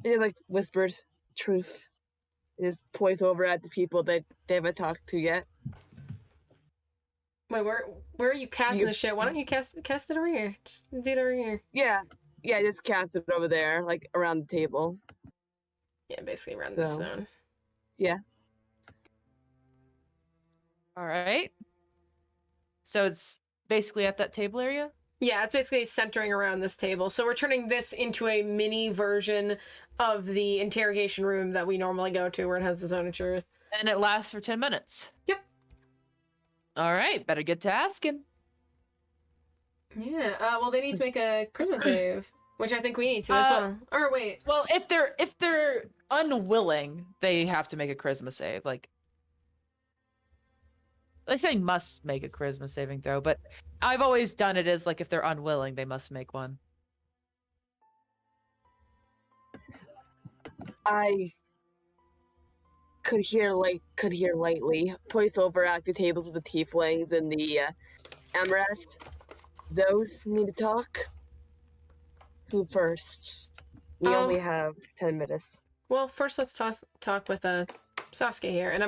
It just like whispers truth. It just points over at the people that they haven't talked to yet. Wait, where are you casting this shit? Why don't you cast it over here? Just do it over here. Yeah, just cast it over there, like around the table. Yeah, basically around this zone. Yeah. All right. So it's basically at that table area? Yeah, it's basically centering around this table. So we're turning this into a mini version of the interrogation room that we normally go to where it has the zone of truth. And it lasts for 10 minutes. Yep. All right, better get to asking. Yeah, well, they need to make a charisma save, which I think we need to as well. Or wait. Well, if they're unwilling, they have to make a charisma save. Like, they say must make a charisma saving throw, but I've always done it as like if they're unwilling, they must make one. I could hear lightly. Points over at the tables with the tieflings and the Amaranth. Those need to talk. Who first? We only have 10 minutes. Well, first let's talk with Sasuke here, and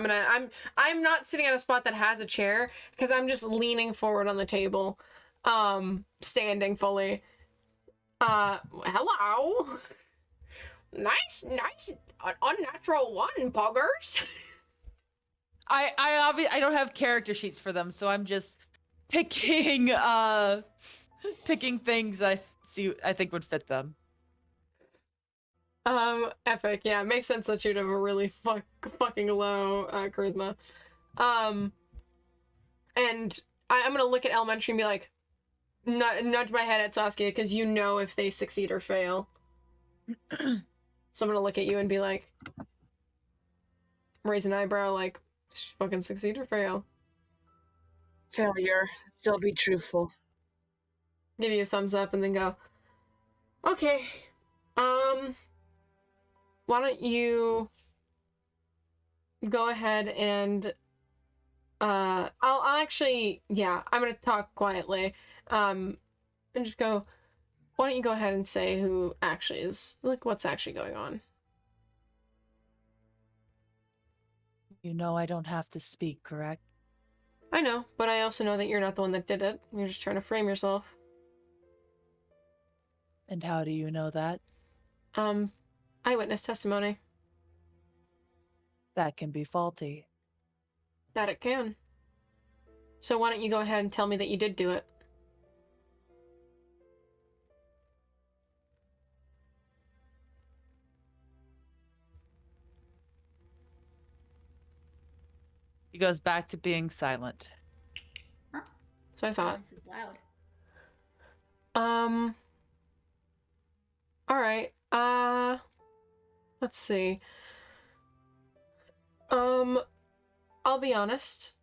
I'm not sitting at a spot that has a chair because I'm just leaning forward on the table, standing fully. Hello. Nice, unnatural one, poggers. I don't have character sheets for them, so I'm just picking things that I think would fit them. Epic. Yeah, it makes sense that you'd have a really fucking low charisma. And I'm gonna look at elementary and be like, nudge my head at Sasuke because you know if they succeed or fail. So I'm gonna look at you and be like, raise an eyebrow, like, fucking succeed or fail. Failure. Still be truthful. Give you a thumbs up and then go, okay, why don't you go ahead and, I'll actually, yeah, I'm gonna talk quietly, and just go, why don't you go ahead and say who actually is, like, what's actually going on? You know I don't have to speak, correct? I know, but I also know that you're not the one that did it. You're just trying to frame yourself. And how do you know that? Eyewitness testimony. That can be faulty. That it can. So why don't you go ahead and tell me that you did do it? He goes back to being silent. That's what I thought. Silence is loud. Alright, let's see. I'll be honest.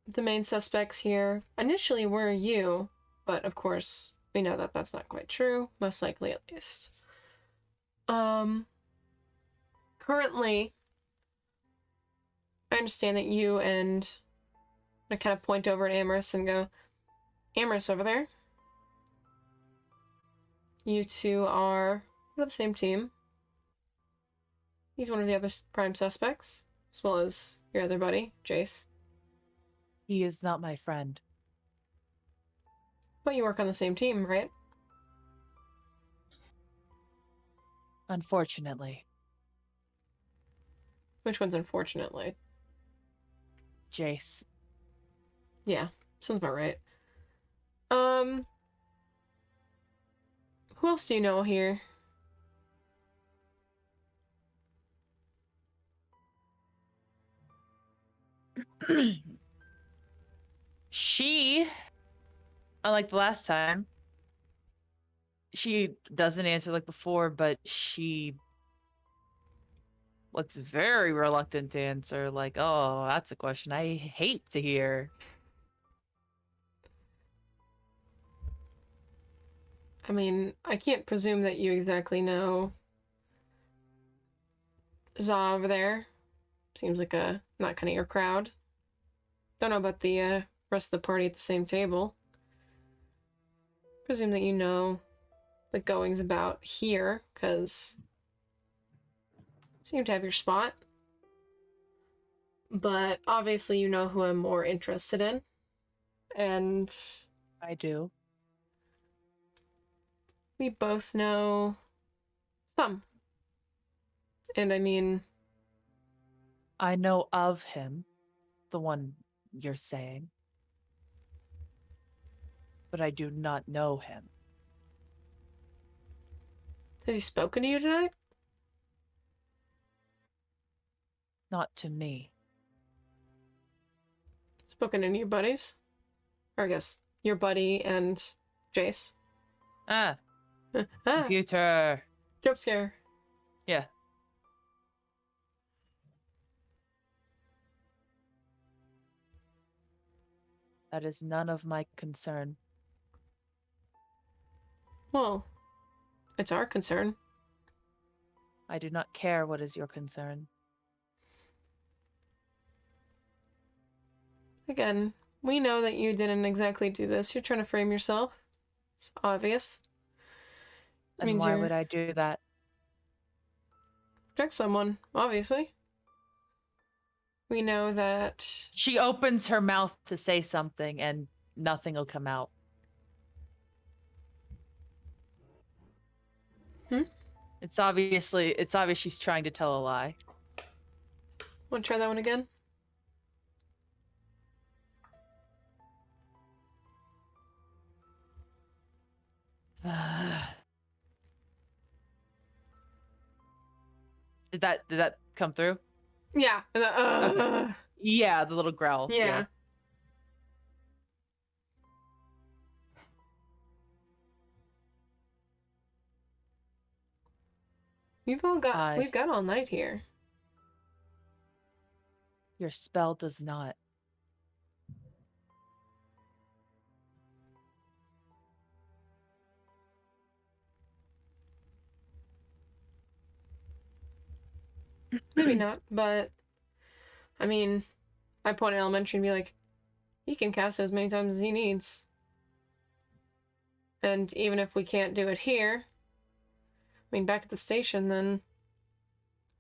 The main suspects here initially were you, but of course, we know that that's not quite true, most likely at least. Currently, I understand that you and I kind of point over at Amorous and go, Amorous over there. You two are on the same team. He's one of the other prime suspects, as well as your other buddy, Jace. He is not my friend. But you work on the same team, right? Unfortunately, Which one's unfortunately? Jace. Yeah, sounds about right. Who else do you know here? She, unlike the last time, she doesn't answer like before, but she looks very reluctant to answer. Like, oh, that's a question I hate to hear. I mean, I can't presume that you exactly know Za over there. Seems like not kind of your crowd. Don't know about the rest of the party at the same table. Presume that you know the goings about here, because seem to have your spot. But obviously you know who I'm more interested in. And I do. we both know some. And I mean, I know of him, the one you're saying, but I do not know him. has he spoken to you tonight? Not to me. Spoken to any of your buddies? Or I guess your buddy and Jace. Ah, Ah, computer. jump scare. Yeah. That is none of my concern. Well, it's our concern. I do not care what is your concern. Again, we know that you didn't exactly do this. You're trying to frame yourself. It's obvious. And Means why you're- would I do that? Protect someone, obviously. We know that. She opens her mouth to say something and nothing will come out. It's obvious she's trying to tell a lie. Want to try that one again? Did that come through? Yeah. Okay. Yeah, the little growl. Yeah. We've got all night here. Your spell does not. Maybe not, but I mean, I point at elementary and be like, he can cast it as many times as he needs. And even if we can't do it here, I mean, back at the station, then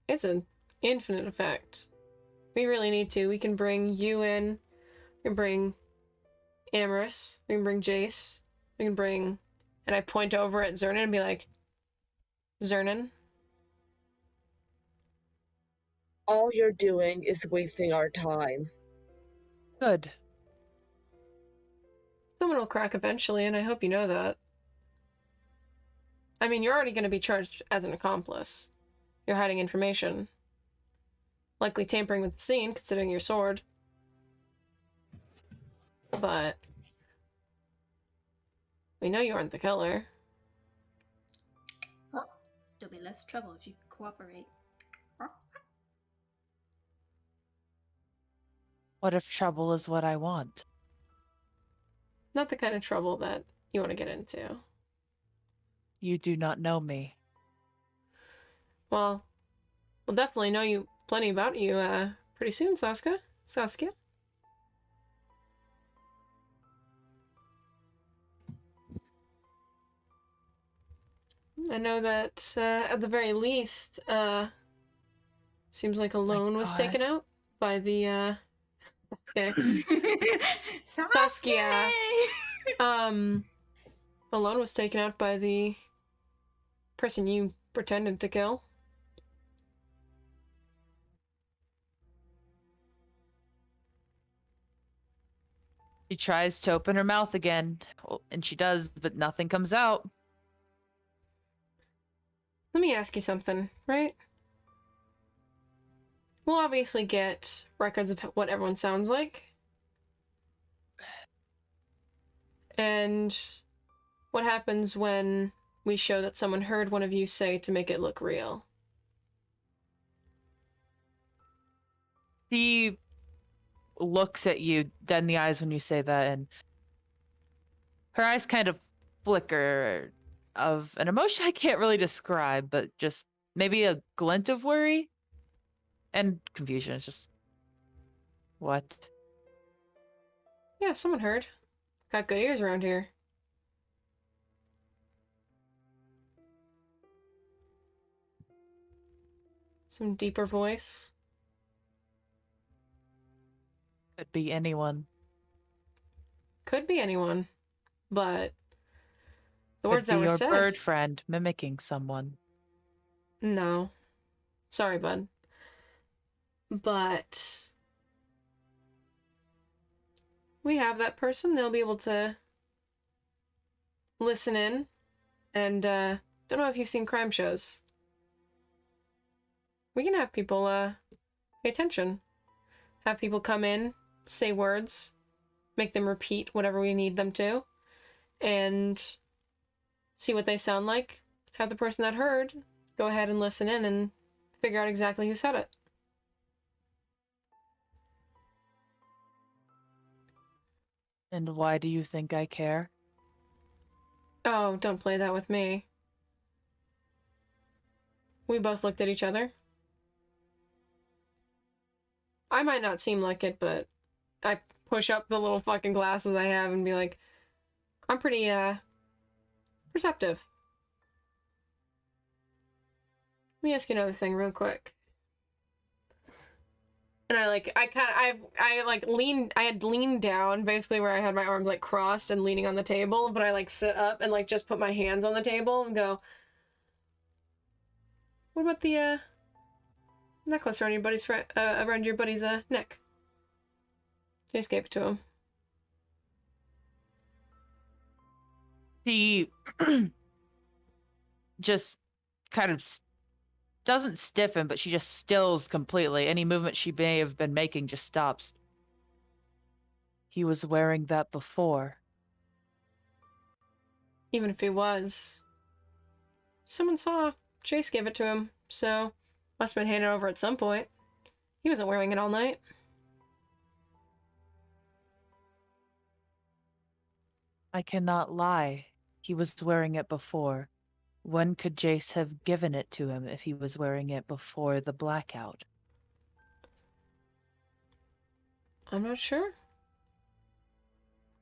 it's an infinite effect. We really need to. We can bring you in. We can bring Amorous. We can bring Jace. We can bring... And I point over at Zernan and be like, Zernan, All you're doing is wasting our time. Good. someone will crack eventually, and I hope you know that. I mean, you're already going to be charged as an accomplice. You're hiding information. Likely tampering with the scene, considering your sword. But we know you aren't the killer. Well, there'll be less trouble if you cooperate. What if trouble is what I want? Not the kind of trouble that you want to get into. You do not know me. Well, we'll definitely know you plenty about you pretty soon, Saskia. I know that at the very least, seems like a loan was taken out by the okay. Saskia. Alone was taken out by the person you pretended to kill. She tries to open her mouth again, and she does, but nothing comes out. Let me ask you something, right? We'll obviously get records of what everyone sounds like. And what happens when we show that someone heard one of you say to make it look real? She looks at you dead in the eyes when you say that, and her eyes kind of flicker of an emotion I can't really describe, but just maybe a glint of worry and confusion. It's just, what? Yeah, someone heard. Got good ears around here. Some deeper voice. Could be anyone. Could be anyone. But the Could words be that were your said. bird friend mimicking someone. No. Sorry, bud. But we have that person. They'll be able to listen in. And don't know if you've seen crime shows. We can have people pay attention. Have people come in, say words, make them repeat whatever we need them to, and see what they sound like. Have the person that heard go ahead and listen in and figure out exactly who said it. And why do you think I care? Oh, don't play that with me. We both looked at each other. I might not seem like it, but I push up the little fucking glasses I have and be like, I'm pretty, perceptive. Let me ask you another thing real quick. And I had leaned down, basically where I had my arms, like, crossed and leaning on the table, but I, like, sit up and, like, just put my hands on the table and go, what about the, necklace around your buddy's neck? Just gave it to him. She just kind of doesn't stiffen, but she just stills completely. Any movement she may have been making just stops. He was wearing that before. Even if he was. Someone saw Chase give it to him, so must have been handed over at some point. He wasn't wearing it all night. I cannot lie. He was wearing it before. When could Jace have given it to him if he was wearing it before the blackout? I'm not sure.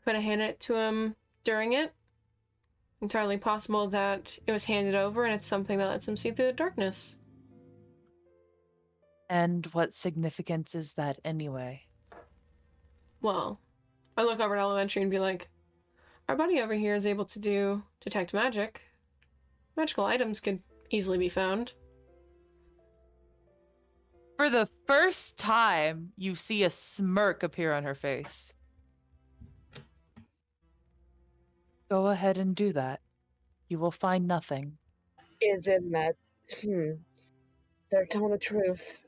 Could have handed it to him during it. Entirely possible that it was handed over and it's something that lets him see through the darkness. And what significance is that anyway? Well, I look over at Elementary and be like, our buddy over here is able to do detect magic. Magical items could easily be found. For the first time, you see a smirk appear on her face. Go ahead and do that. You will find nothing. Is it met? They're telling the truth.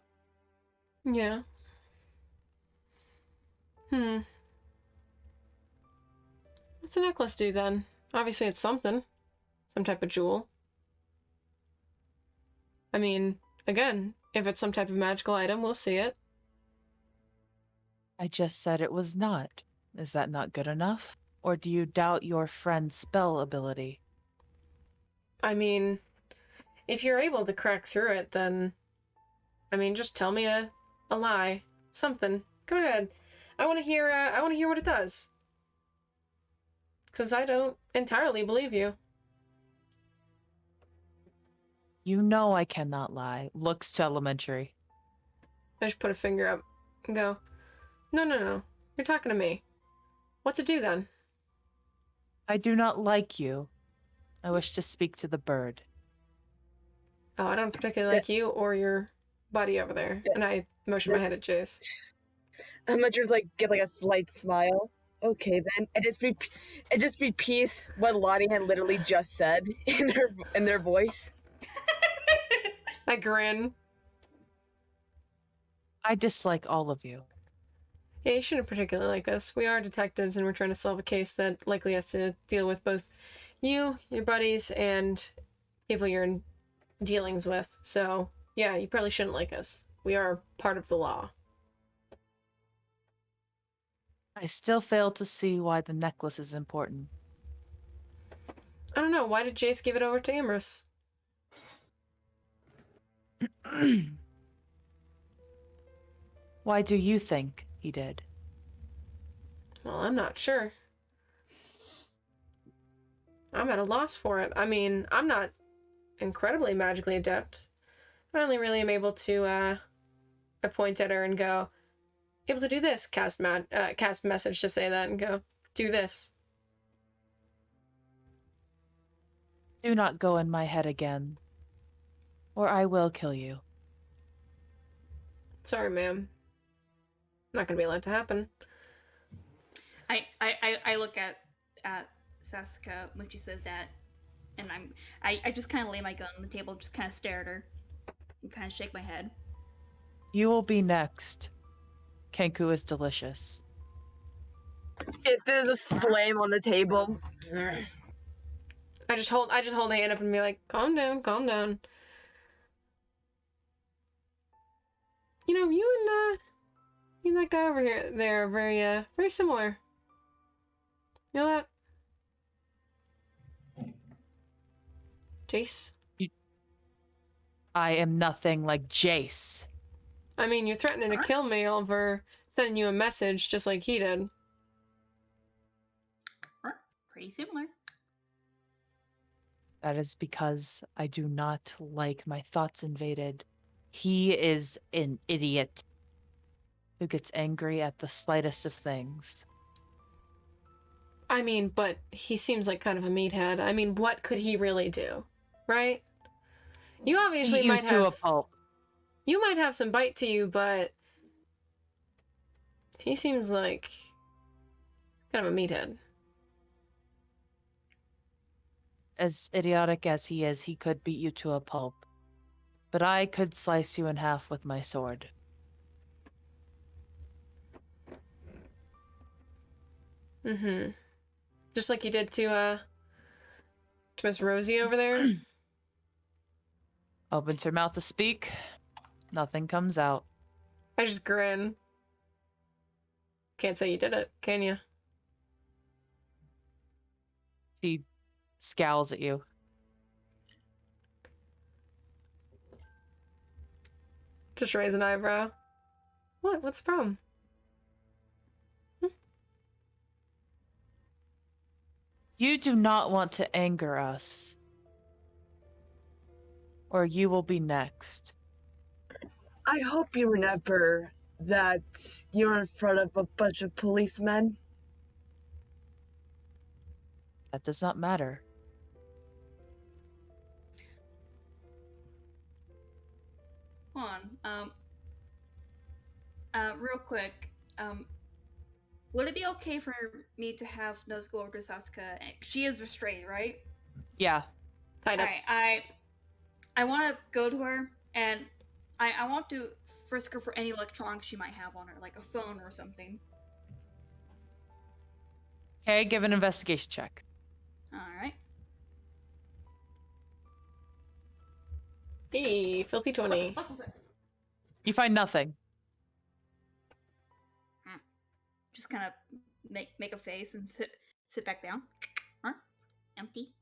Yeah. What's a necklace do then? Obviously it's something. Some type of jewel. I mean, again, if it's some type of magical item, we'll see it. I just said it was not. Is that not good enough? Or do you doubt your friend's spell ability? I mean, if you're able to crack through it, then... I mean, just tell me a lie. Something. Go ahead. I want to hear what it does. Because I don't entirely believe you. You know I cannot lie. Looks to Elementary. I just put a finger up and go, no. You're talking to me. What's it do then? I do not like you. I wish to speak to the bird. Oh, I don't particularly like you or your buddy over there. And I motion my head at Jace. Amateurs like give like a slight smile. Okay then, and just repeats what Lani had literally just said in their voice. I grin. I dislike all of you. Yeah, you shouldn't particularly like us. We are detectives and we're trying to solve a case that likely has to deal with both you, your buddies, and people you're in dealings with. So, yeah, you probably shouldn't like us. We are part of the law. I still fail to see why the necklace is important. I don't know, why did Jace give it over to Amorous? Why do you think he did? Well, I'm not sure. I'm at a loss for it. I mean, I'm not incredibly magically adept. I only really am able to, I point at her and go, able to do this, cast message to say that and go, do this. Do not go in my head again, or I will kill you. Sorry, ma'am. Not gonna be allowed to happen. I look at Sasuke when she says that, and I just kind of lay my gun on the table, just kind of stare at her, and kind of shake my head. You will be next. Kenku is delicious. If there's a flame on the table, I just hold the hand up and be like, calm down, calm down. You know, you and that guy over here, they're very similar. You know that? Jace? I am nothing like Jace. I mean, you're threatening to kill me over sending you a message just like he did. Pretty similar. That is because I do not like my thoughts invaded. He is an idiot who gets angry at the slightest of things. I mean, but he seems like kind of a meathead. I mean, what could he really do? Right? You obviously Beat you might to a have... pulp. You might have some bite to you, but... he seems like... kind of a meathead. As idiotic as he is, he could beat you to a pulp. But I could slice you in half with my sword. Mm-hmm. Just like you did to Miss Rosie over there. Opens her mouth to speak. Nothing comes out. I just grin. Can't say you did it, can you? She scowls at you. Just raise an eyebrow. What? What's the problem? You do not want to anger us. Or you will be next. I hope you remember that you're in front of a bunch of policemen. That does not matter. Hold on. Real quick. Would it be okay for me to have Nose go over to Sasuke? She is restrained, right? Yeah. Tied up. Alright, I want to go to her, and I want to frisk her for any electronics she might have on her, like a phone or something. Okay, give an investigation check. Alright. Hey, filthy 20. What was it? You find nothing. Just kind of make a face and sit back down. Huh? Empty.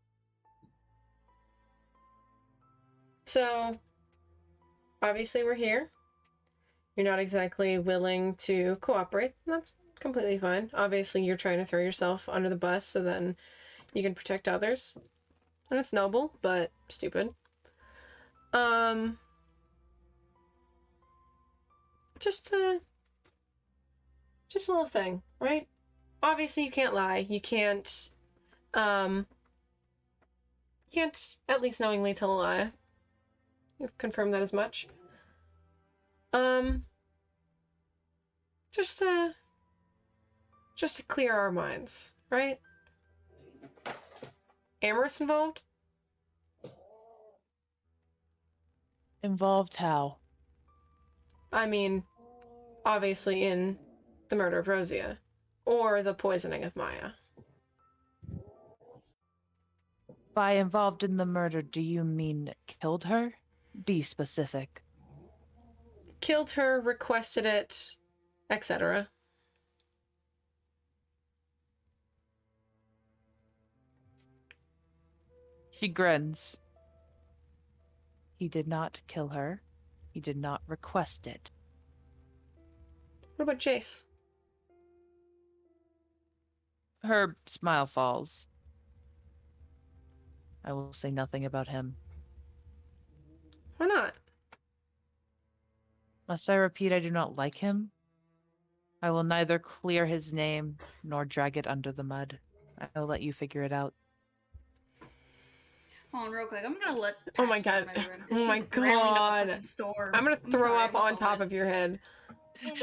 So, obviously we're here. You're not exactly willing to cooperate. That's completely fine. Obviously you're trying to throw yourself under the bus so then you can protect others. And it's noble, but stupid. Just a little thing, right? Obviously you can't lie. You can't Can't at least knowingly tell a lie. You've confirmed that as much. Just to clear our minds, right? Amorous involved? Involved how? I mean, obviously in the murder of Roesia. Or the poisoning of Maiya. By involved in the murder, do you mean killed her? Be specific. Killed her, requested it, etc. She grins. He did not kill her. He did not request it. What about Jace? Her smile falls. I will say nothing about him. Why not? Must I repeat I do not like him? I will neither clear his name nor drag it under the mud. I will let you figure it out. Hold on, real quick. I'm gonna let. Oh my Pax god. run over and Oh my she's growling up a god. fucking storm. I'm gonna throw sorry, up on hold top of your head. You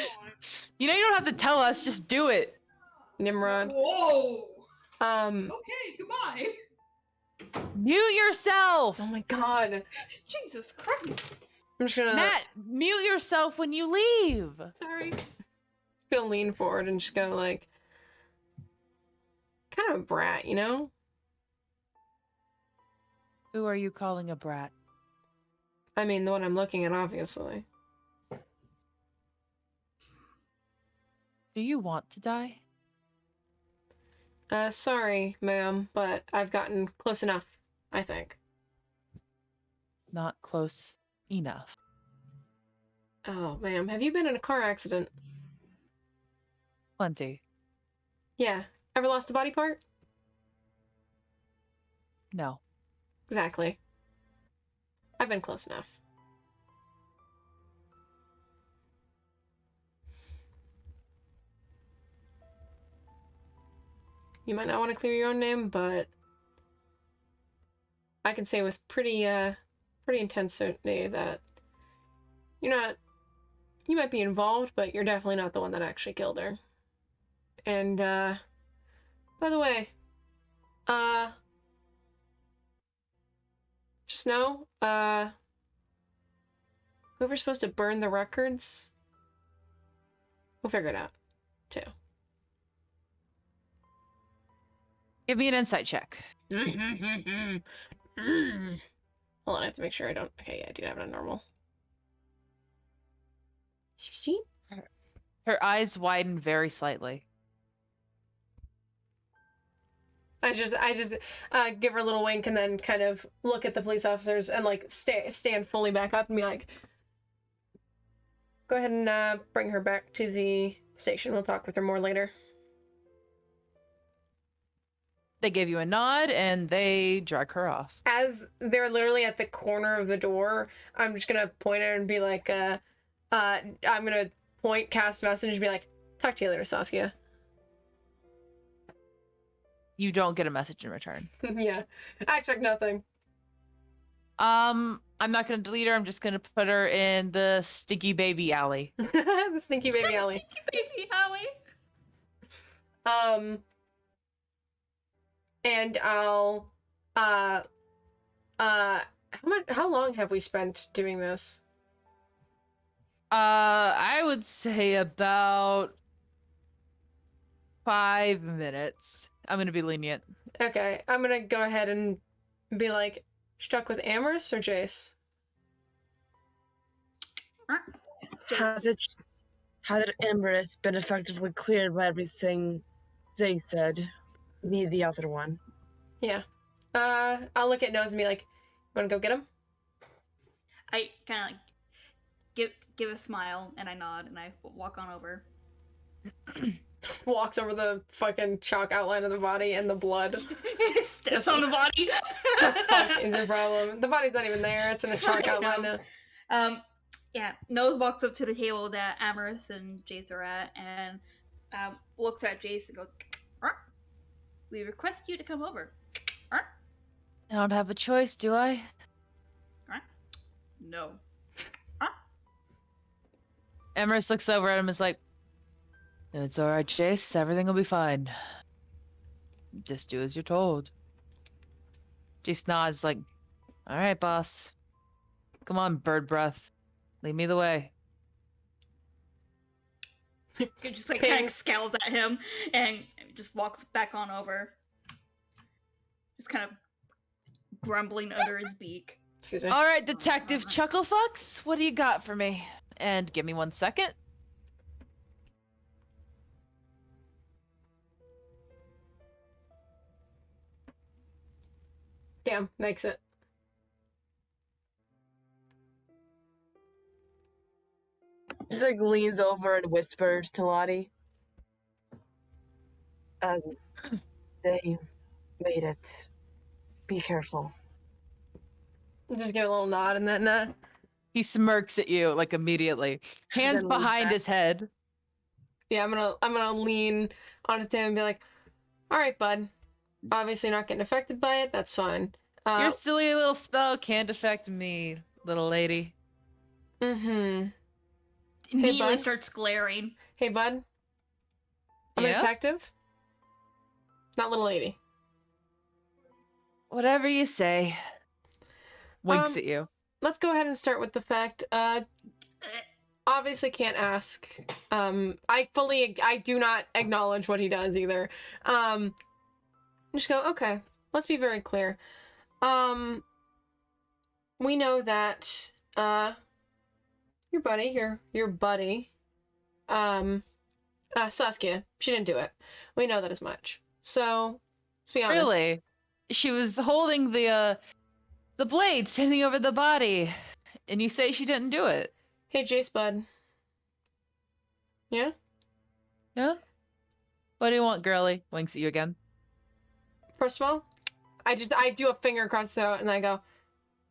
know you don't have to tell us, just do it. Nimrod. Whoa. Um, Okay, goodbye. Mute yourself! oh my god. Jesus Christ. I'm just gonna, Nat, mute yourself when you leave. Sorry. gonna lean forward and just go like, kind of a brat, you know? Who are you calling a brat? I mean, the one I'm looking at, obviously. Do you want to die? Sorry, ma'am, but I've gotten close enough, I think. Not close enough. Oh, ma'am, have you been in a car accident? Plenty. Yeah. Ever lost a body part? No. Exactly. I've been close enough. You might not want to clear your own name, but I can say with pretty intense certainty that you're not, you might be involved, but you're definitely not the one that actually killed her. And, by the way, just know, whoever's supposed to burn the records, we'll figure it out, too. Give me an insight check. Hold on, I have to make sure I don't... Okay, yeah, I do have it on normal. 16? Her eyes widen very slightly. I just give her a little wink and then kind of look at the police officers and like stand fully back up and be like, go ahead and bring her back to the station. We'll talk with her more later. They give you a nod and they drag her off. As they're literally at the corner of the door, I'm just gonna point at her and be like, I'm gonna point, cast message, and be like, talk to you later, Saskia. You don't get a message in return. Yeah, I expect nothing. I'm not gonna delete her. I'm just gonna put her in the stinky baby alley. The stinky baby alley. Stinky baby alley. And I'll, how long have we spent doing this? I would say about 5 minutes. I'm gonna be lenient. Okay, I'm gonna go ahead and be like, struck with Amorous or Jace? How did Amorous been effectively cleared by everything Jay said? Need the other one. Yeah. I'll look at Nose and be like, wanna go get him? I kind of like give a smile and I nod and I walk on over. Walks over the fucking chalk outline of the body and the blood. Steps on the body. The fuck is your problem? The body's not even there. It's in a chalk outline now. Yeah. Nose walks up to the table that Amorous and Jace are at and looks at Jace and goes, "Arr." We request you to come over. Huh? I don't have a choice, do I? Huh? No. Emerus looks over at him and is like, it's alright, Jace. Everything will be fine. Just do as you're told. Jace nods like, alright, boss. Come on, bird breath. Lead me the way. He just like Ping. kind of scowls at him and just walks back on over. Just kind of grumbling under his beak. Excuse me. Alright, Detective Chucklefucks, what do you got for me? And give me 1 second. Damn, makes it. Just like leans over and whispers to Lani. They made it. Be careful. Just give a little nod and then He smirks at you like immediately. Hands Then leans behind back. his head. yeah, I'm gonna lean on his hand and be like, all right, bud. Obviously not getting affected by it. That's fine. Your silly little spell can't affect me, little lady. Mm-hmm. Immediately bud. starts glaring. Hey, bud. I'm a Yeah? detective. Not little lady. Whatever you say. Winks Um, at you. Let's go ahead and start with the fact. Obviously can't ask. I do not acknowledge what he does either. Just go, okay, let's be very clear. We know that, your buddy, Saskia, she didn't do it. We know that as much. So, let's be honest. Really? She was holding the blade standing over the body, and you say she didn't do it. Hey, Jace, bud. Yeah? Yeah? What do you want, girly? Winks at you again. First of all, I do a finger across the throat and I go,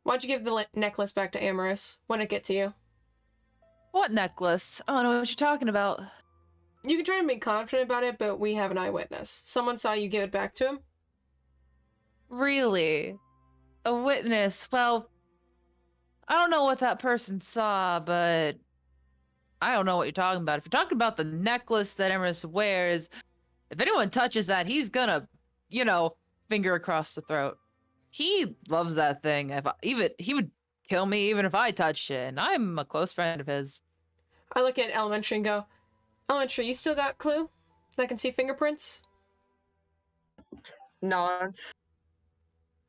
why'd you give the necklace back to Amorous? When it get to you? What necklace? I don't know what you're talking about. You can try and be confident about it, but we have an eyewitness. Someone saw you give it back to him. Really? A witness? Well, I don't know what that person saw, but I don't know what you're talking about. If you're talking about the necklace that Emerus wears, if anyone touches that, he's gonna, finger across the throat. He loves that thing. He would kill me even if I touched it, and I'm a close friend of his. I look at Elementary and go, Elementary, you still got clue? That can see fingerprints? Nods.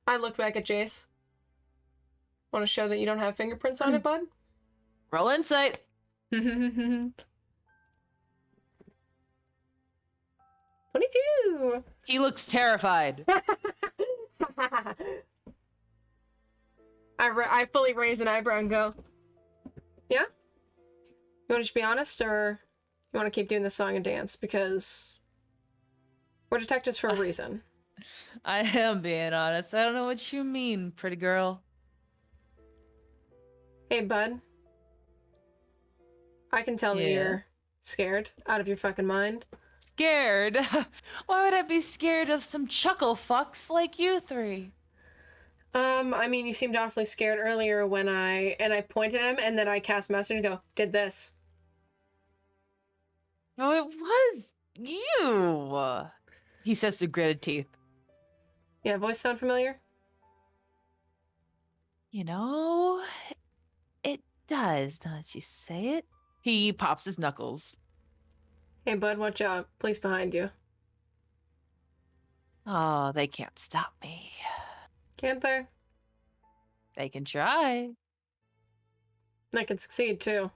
I look back at Jace. Want to show that you don't have fingerprints on it, bud? Roll insight. 22! He looks terrified. I fully raise an eyebrow and go, yeah? You want to just be honest, or you want to keep doing the song and dance? Because we're detectives for a reason. I am being honest. I don't know what you mean, pretty girl. Hey, bud. I can tell that Yeah? you're scared out of your fucking mind. Scared? Why would I be scared of some chuckle fucks like you three? I mean, you seemed awfully scared earlier when I pointed at him, and then I cast message and go, did this. Oh, it was you. He says through gritted teeth. Yeah, voice sound familiar? It does, now that you say it. He pops his knuckles. Hey, bud, watch out. Police behind you. Oh, they can't stop me. Can't they? They can try. They can succeed, too.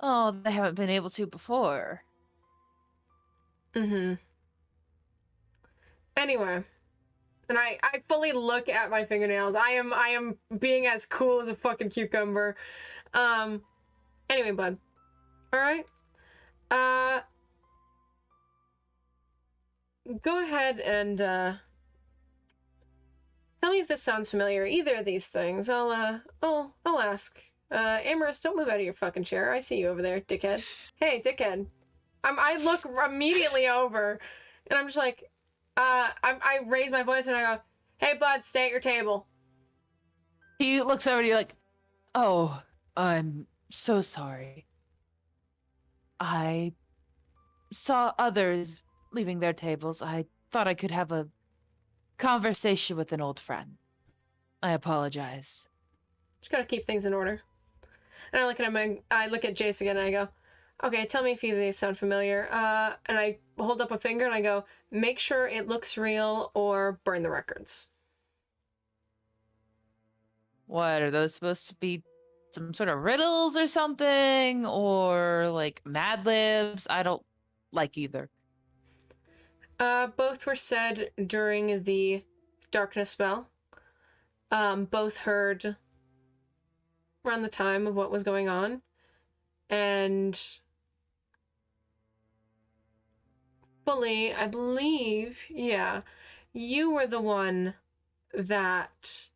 Oh, they haven't been able to before. Mm-hmm. Anyway. And I fully look at my fingernails. I am being as cool as a fucking cucumber. Anyway, bud. Alright? Go ahead and, tell me if this sounds familiar. Either of these things. I'll ask. Amorous, don't move out of your fucking chair. I see you over there, dickhead. Hey, dickhead. I look immediately over And I'm just like, I raise my voice and I go, "Hey, bud, stay at your table." He looks over at you like, "Oh, I'm so sorry. I saw others leaving their tables. I thought I could have a conversation with an old friend. I apologize." Just gotta keep things in order. And I look at him and I look at Jace again and I go, "Okay, tell me if either of these sound familiar." And I hold up a finger and I go, "Make sure it looks real or burn the records." What are those supposed to be? Some sort of riddles or something? Or like Mad Libs? I don't like either. Both were said during the darkness spell. Both heard around the time of what was going on. And fully, I believe, yeah, you were the one that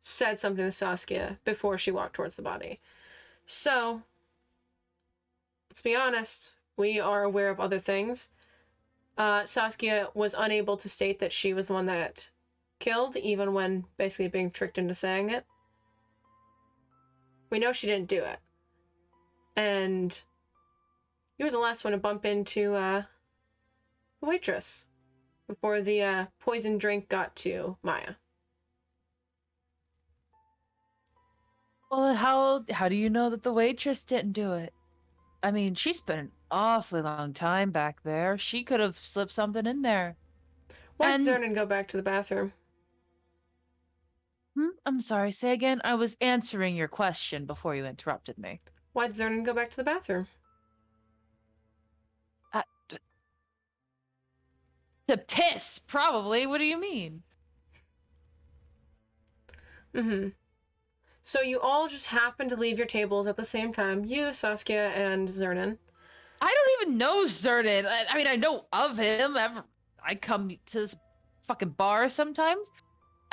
said something to Saskia before she walked towards the body. So, let's be honest, we are aware of other things. Saskia was unable to state that she was the one that killed, even when basically being tricked into saying it. We know she didn't do it. And you were the last one to bump into the waitress before the poison drink got to Maiya. Well, how do you know that the waitress didn't do it? I mean, she spent an awfully long time back there. She could have slipped something in there. Why'd And- Zernan go back to the bathroom? I'm sorry, say again? I was answering your question before you interrupted me. Why'd Zernan go back to the bathroom? To piss, probably. What do you mean? Mm-hmm. So you all just happened to leave your tables at the same time. You, Saskia, and Zernan. I don't even know Zernan. I mean, I know of him. I come to this fucking bar sometimes.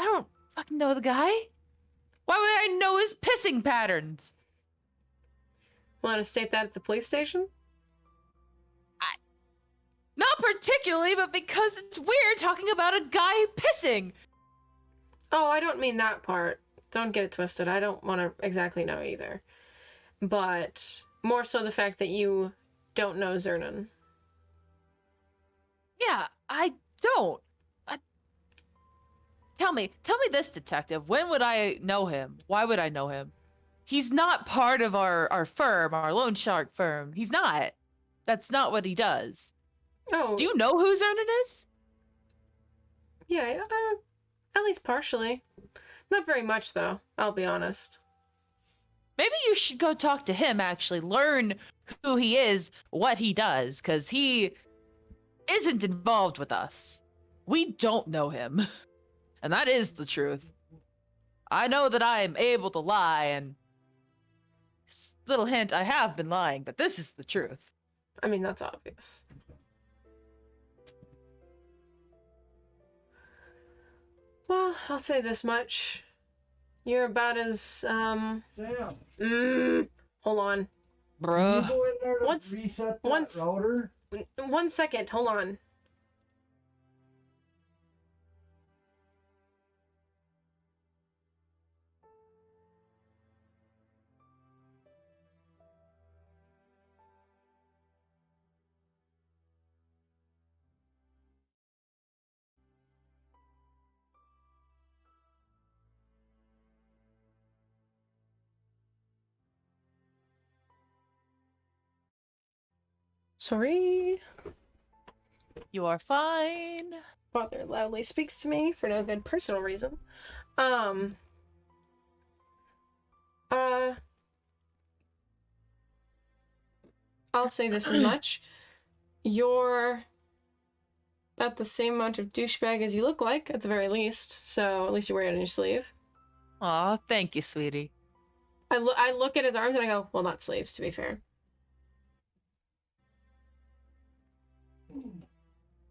I don't fucking know the guy. Why would I know his pissing patterns? Want to state that at the police station? Not particularly, but because it's weird talking about a guy pissing. Oh, I don't mean that part. Don't get it twisted. I don't want to exactly know either. But more so the fact that you don't know Zernan. Yeah, I don't. Tell me this, detective. When would I know him? Why would I know him? He's not part of our firm, our loan shark firm. He's not. That's not what he does. Oh, Do you know who Zernan is? yeah, at least partially. Not very much, though, I'll be honest. Maybe you should go talk to him, actually. Learn who he is, what he does, because he isn't involved with us. We don't know him. And that is the truth. I know that I am able to lie, and little hint, I have been lying, but this is the truth. I mean, that's obvious. Well, I'll say this much. You're about as, Sam, hold on. can you Bruh. go in there to Once- reset that once- router? 1 second, hold on. Sorry. You are fine. Father loudly speaks to me for no good personal reason. I'll say this as much. You're about the same amount of douchebag as you look like, at the very least. So at least you wear it on your sleeve. Aw, thank you, sweetie. I look at his arms and I go, well, not sleeves, to be fair.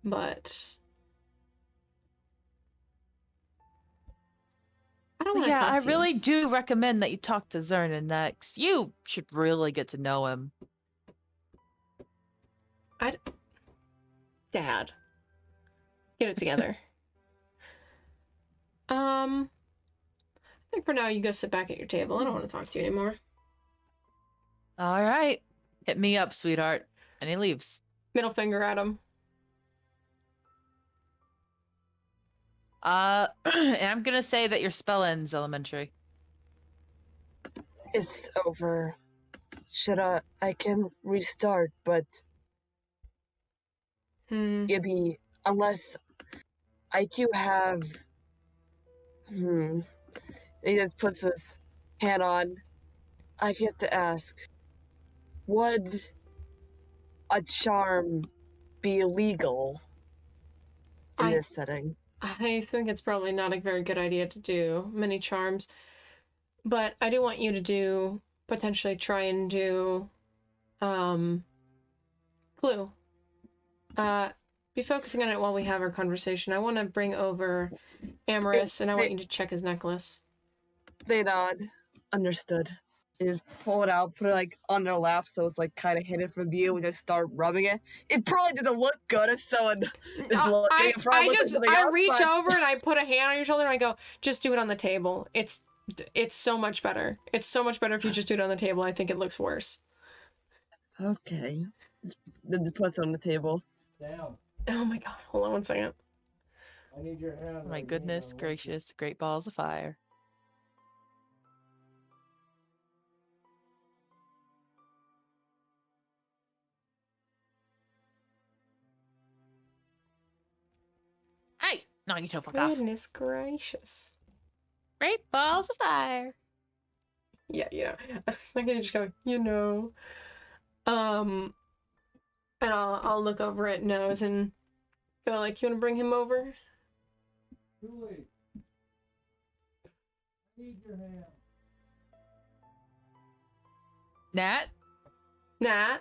But I don't want to Yeah, talk I to you. really do recommend that you talk to Zernan next. You should really get to know him. Dad. Get it together. I think for now you go sit back at your table. I don't want to talk to you anymore. All right. Hit me up, sweetheart. And he leaves. Middle finger at him. And I'm gonna say that your spell ends elementary. It's over. I can restart, but Gibby, unless I do have he just puts his hand on. I've yet to ask, would a charm be illegal in this setting? I think it's probably not a very good idea to do many charms, but I do want you to potentially try and do, clue. Be focusing on it while we have our conversation. I want to bring over Amorous, and I want you to check his necklace. They nod. Understood. They just pull it out, put it like on their lap so it's like kind of hidden from view, and just start rubbing it. It probably doesn't look good if someone is looking. I reach over and I put a hand on your shoulder and I go, just do it on the table. It's so much better. It's so much better if you just do it on the table. I think it looks worse. Okay. Then just puts it on the table. Down. Oh my god, hold on one second. I need your hand. My goodness gracious, great balls of fire. Hey! No, you don't fuck off. Goodness gracious. Great balls of fire. Yeah, I can just go, and I'll look over at Nose and go like, you want to bring him over? Julie. I need your hand. Nat? Nat?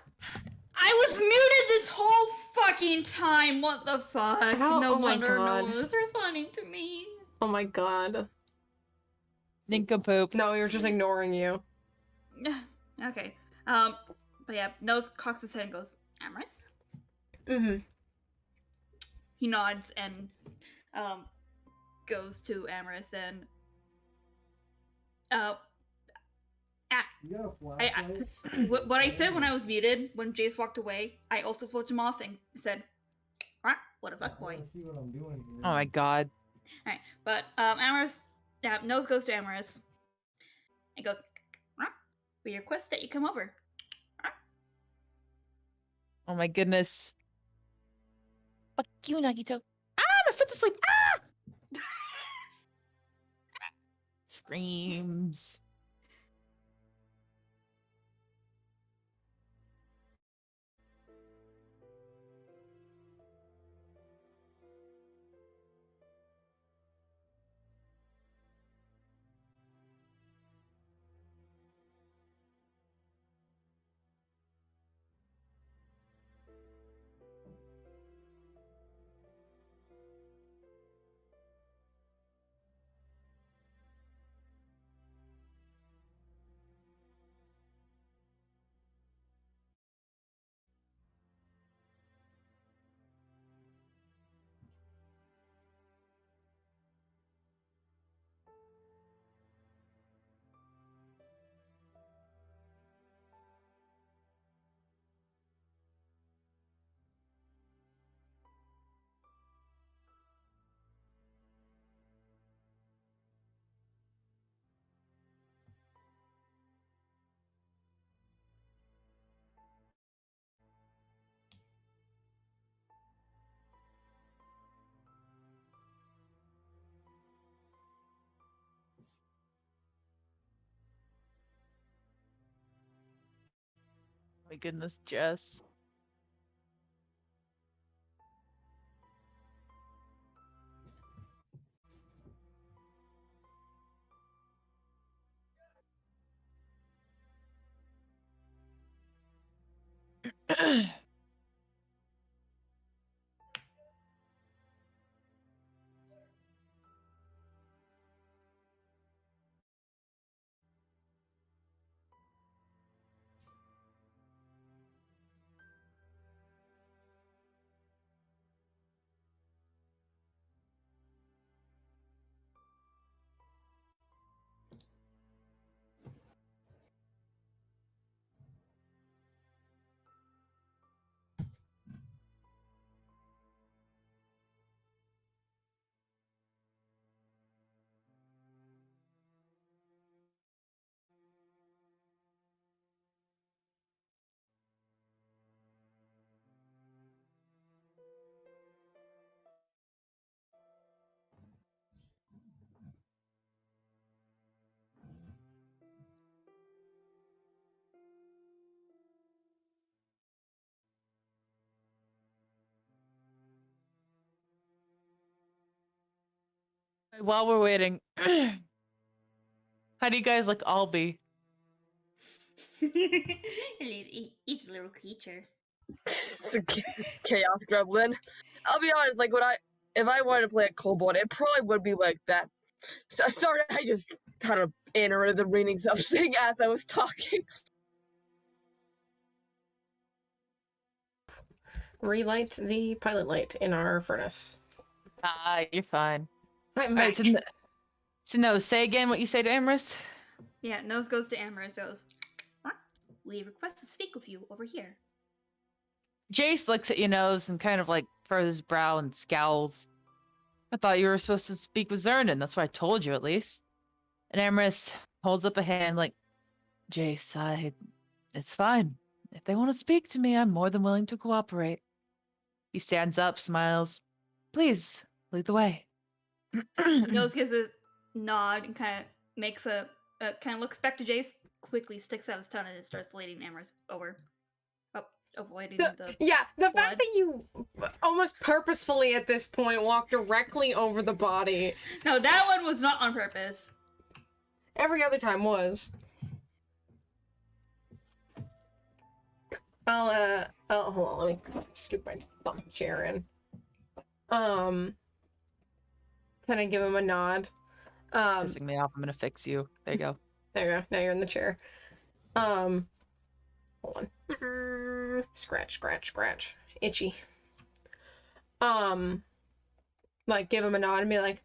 I was muted this whole fucking time. What the fuck? How? No Oh my wonder no God. one was responding to me. Oh my god. Nincompoop. No, you're just ignoring you. Okay. But yeah, Nose cocks his head and goes, Amorous? Mm-hmm. He nods and goes to Amorous and You got a flashlight? what I said when I was muted, when Jace walked away, I also flipped him off and said, "Ah, what a fuck I boy." wanna see what I'm doing here. Oh my god. Alright, but Amorous, Nose goes to Amorous and goes, "Ah, we request that you come over." Oh my goodness. Fuck you, Nagito. Ah, my foot's asleep. Ah! Screams. My goodness, Jess. While we're waiting, how do you guys like all be? He's a little creature. Chaos Gremlin. I'll be honest, like if I wanted to play a kobold, it probably would be like that. So, sorry, I just had an aneurysm reading something as I was talking. Relight the pilot light in our furnace. You're fine. I'm All back. right, so no, say again what you say to Amorous. Yeah, nose goes to Amorous, goes, "What? We request to speak with you over here." Jace looks at your nose and kind of like furrows his brow and scowls. I thought you were supposed to speak with Zernan. That's what I told you, at least. And Amorous holds up a hand like, Jace, it's fine. If they want to speak to me, I'm more than willing to cooperate. He stands up, smiles. Please, lead the way. Nose gives a nod and kind of makes kind of looks back to Jace, quickly sticks out his tongue and starts leading Amorous over, avoiding the. Yeah, the blood. fact that you almost purposefully at this point walk directly over the body. No, that one was not on purpose. Every other time was. Hold on, let me scoop my bum chair in. Kind of give him a nod. It's pissing me off. I'm gonna fix you. There you go. There you go. Now you're in the chair. Hold on. Scratch, scratch, scratch. Itchy. Like give him a nod and be like,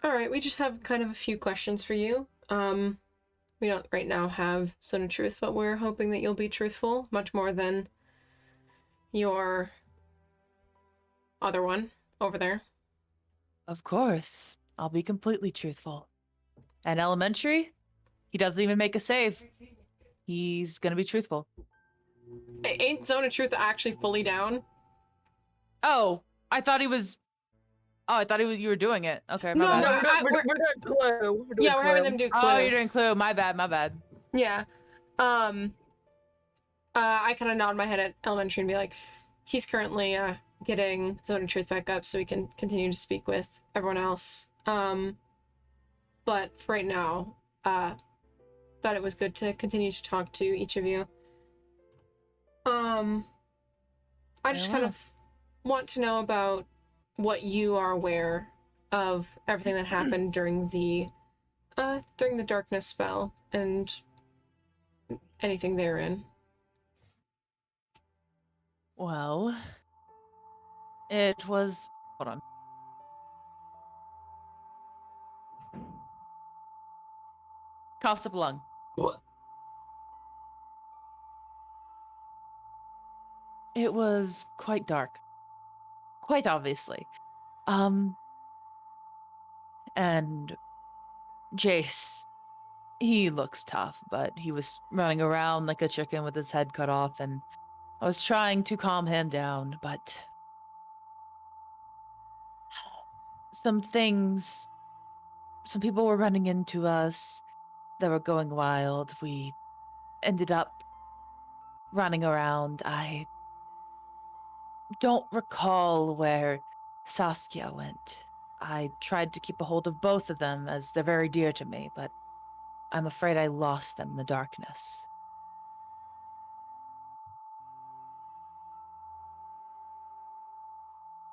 all right, we just have kind of a few questions for you. We don't right now have Son of Truth, but we're hoping that you'll be truthful, much more than your other one over there. Of course. I'll be completely truthful. And elementary, he doesn't even make a save. He's gonna be truthful. Ain't Zone of Truth actually fully down? Oh, I thought he was. Oh, I thought you were doing it. Okay, my No, bad. no, We're doing Clue. Yeah, we're having them do Clue. Oh, you're doing Clue. My bad, my bad. Yeah. I kind of nod my head at Elementary and be like, he's currently getting Zone of Truth back up so we can continue to speak with everyone else. But for right now, thought it was good to continue to talk to each of you. I just kind of want to know about what you are aware of everything that happened during the darkness spell and anything therein. Well, it was. Hold on. Coughs up a lung. What? It was quite dark. Quite obviously. And Jace, he looks tough, but he was running around like a chicken with his head cut off, and I was trying to calm him down, but some people were running into us. They were going wild. We ended up running around. I don't recall where Saskia went. I tried to keep a hold of both of them as they're very dear to me, but I'm afraid I lost them in the darkness.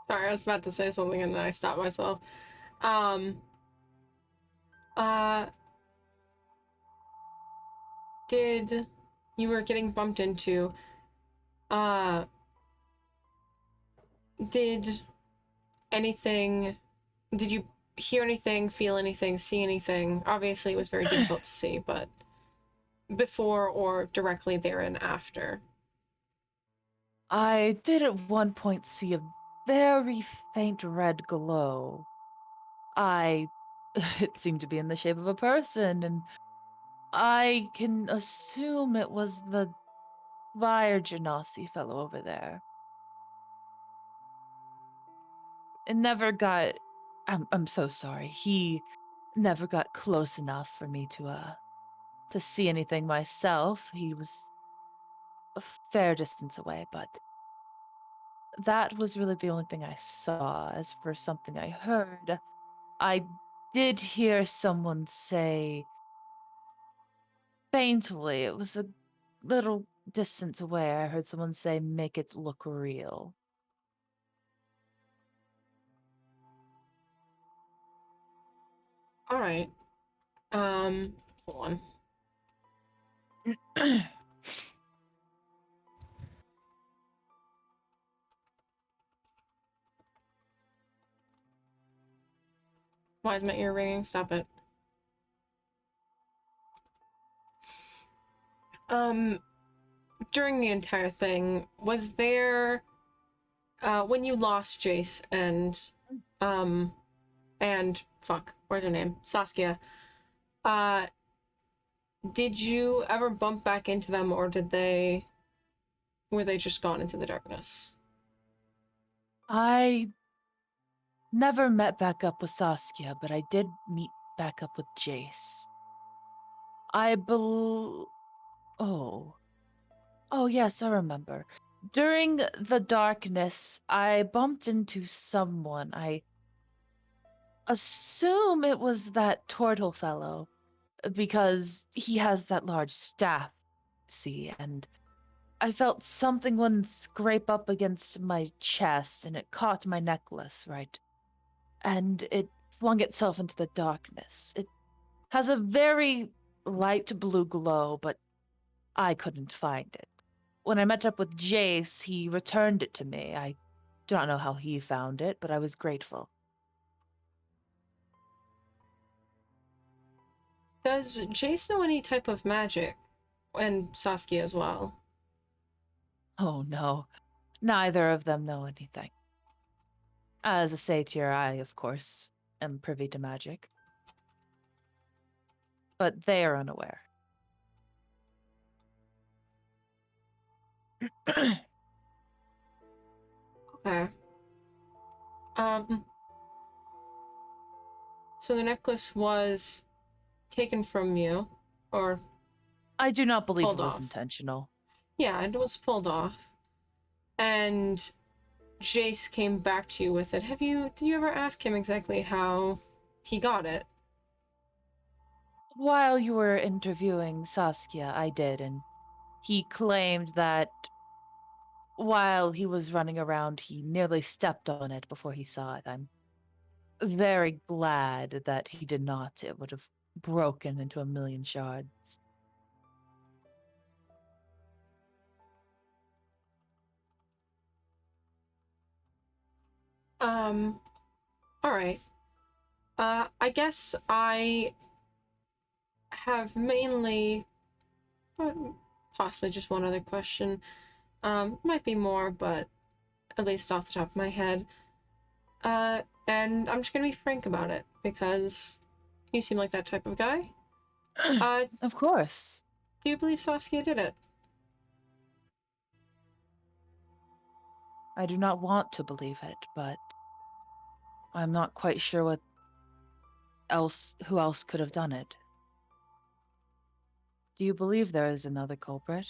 Sorry, I was about to say something and then I stopped myself. Did you were getting bumped into, did you hear anything, feel anything, see anything? Obviously it was very difficult to see, but before or directly there and after. I did at one point see a very faint red glow. It seemed to be in the shape of a person, and I can assume it was the Fire Genasi fellow over there. It never got. I'm so sorry. He never got close enough for me to see anything myself. He was a fair distance away, but that was really the only thing I saw. As for something I heard, I did hear someone say faintly, it was a little distance away, I heard someone say, make it look real. All right. Hold on. Why is my ear ringing? Stop it. During the entire thing, was there, when you lost Jace and fuck, where's her name? Saskia. Did you ever bump back into them, or were they just gone into the darkness? I never met back up with Saskia, but I did meet back up with Jace. Oh. Oh, yes, I remember. During the darkness, I bumped into someone. I assume it was that turtle fellow, because he has that large staff, see, and I felt something one scrape up against my chest, and it caught my necklace, right? And it flung itself into the darkness. It has a very light blue glow, but I couldn't find it. When I met up with Jace, he returned it to me. I do not know how he found it, but I was grateful. Does Jace know any type of magic? And Saskia as well. Oh no, neither of them know anything. As a satyr, I, of course, am privy to magic. But they are unaware. Okay. So the necklace was taken from you, or I do not believe pulled it was off. intentional. Yeah, it was pulled off. And Jace came back to you with it. Did you ever ask him exactly how he got it? While you were interviewing Saskia, I did, and he claimed that while he was running around, he nearly stepped on it before he saw it. I'm very glad that he did not. It would have broken into a million shards. Alright. I guess I have mainly, possibly just one other question. Might be more, but at least off the top of my head. And I'm just gonna be frank about it, because you seem like that type of guy. Of course. Do you believe Saskia did it? I do not want to believe it, but I'm not quite sure who else could have done it. Do you believe there is another culprit?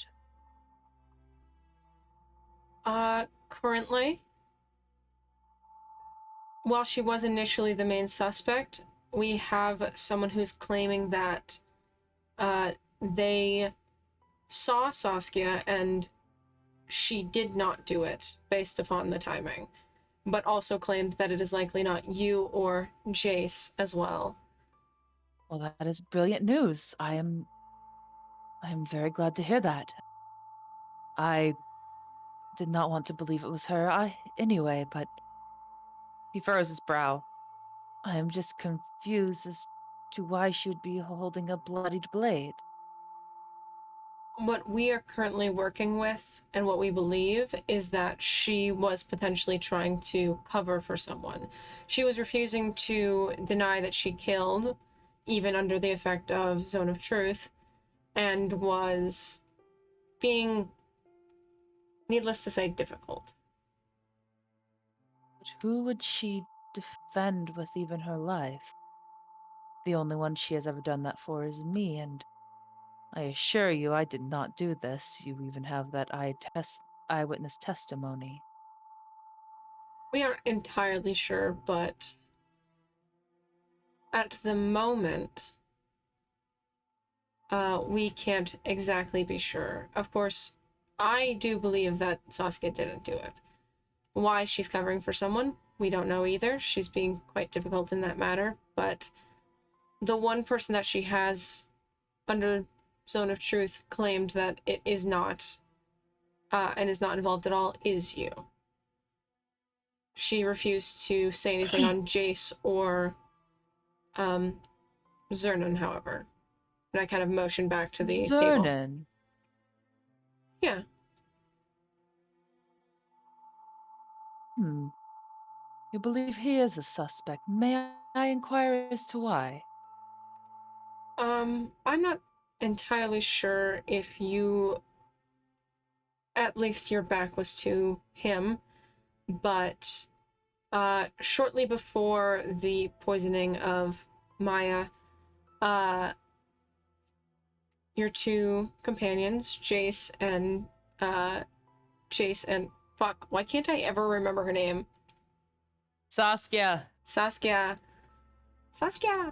Currently, while she was initially the main suspect, we have someone who's claiming that, they saw Saskia and she did not do it based upon the timing, but also claimed that it is likely not you or Jace as well. Well, that is brilliant news. I am very glad to hear that. I did not want to believe it was her anyway, but he furrows his brow. I am just confused as to why she would be holding a bloodied blade. What we are currently working with and what we believe is that she was potentially trying to cover for someone. She was refusing to deny that she killed, even under the effect of Zone of Truth, and was being, needless to say, difficult. But who would she defend with even her life? The only one she has ever done that for is me, and I assure you I did not do this. You even have that eyewitness testimony. We aren't entirely sure, but At the moment, we can't exactly be sure. Of course, I do believe that Saskia didn't do it. Why she's covering for someone, we don't know either. She's being quite difficult in that matter, but the one person that she has under Zone of Truth claimed that it is not, and is not involved at all, is you. She refused to say anything on Jace or Zernan, however. And I kind of motioned back to the table. Zernan. Yeah. You believe he is a suspect. May I inquire as to why? I'm not entirely sure if you, at least your back was to him, but shortly before the poisoning of Maiya, your two companions, Jace and fuck, why can't I ever remember her name? Saskia. Saskia.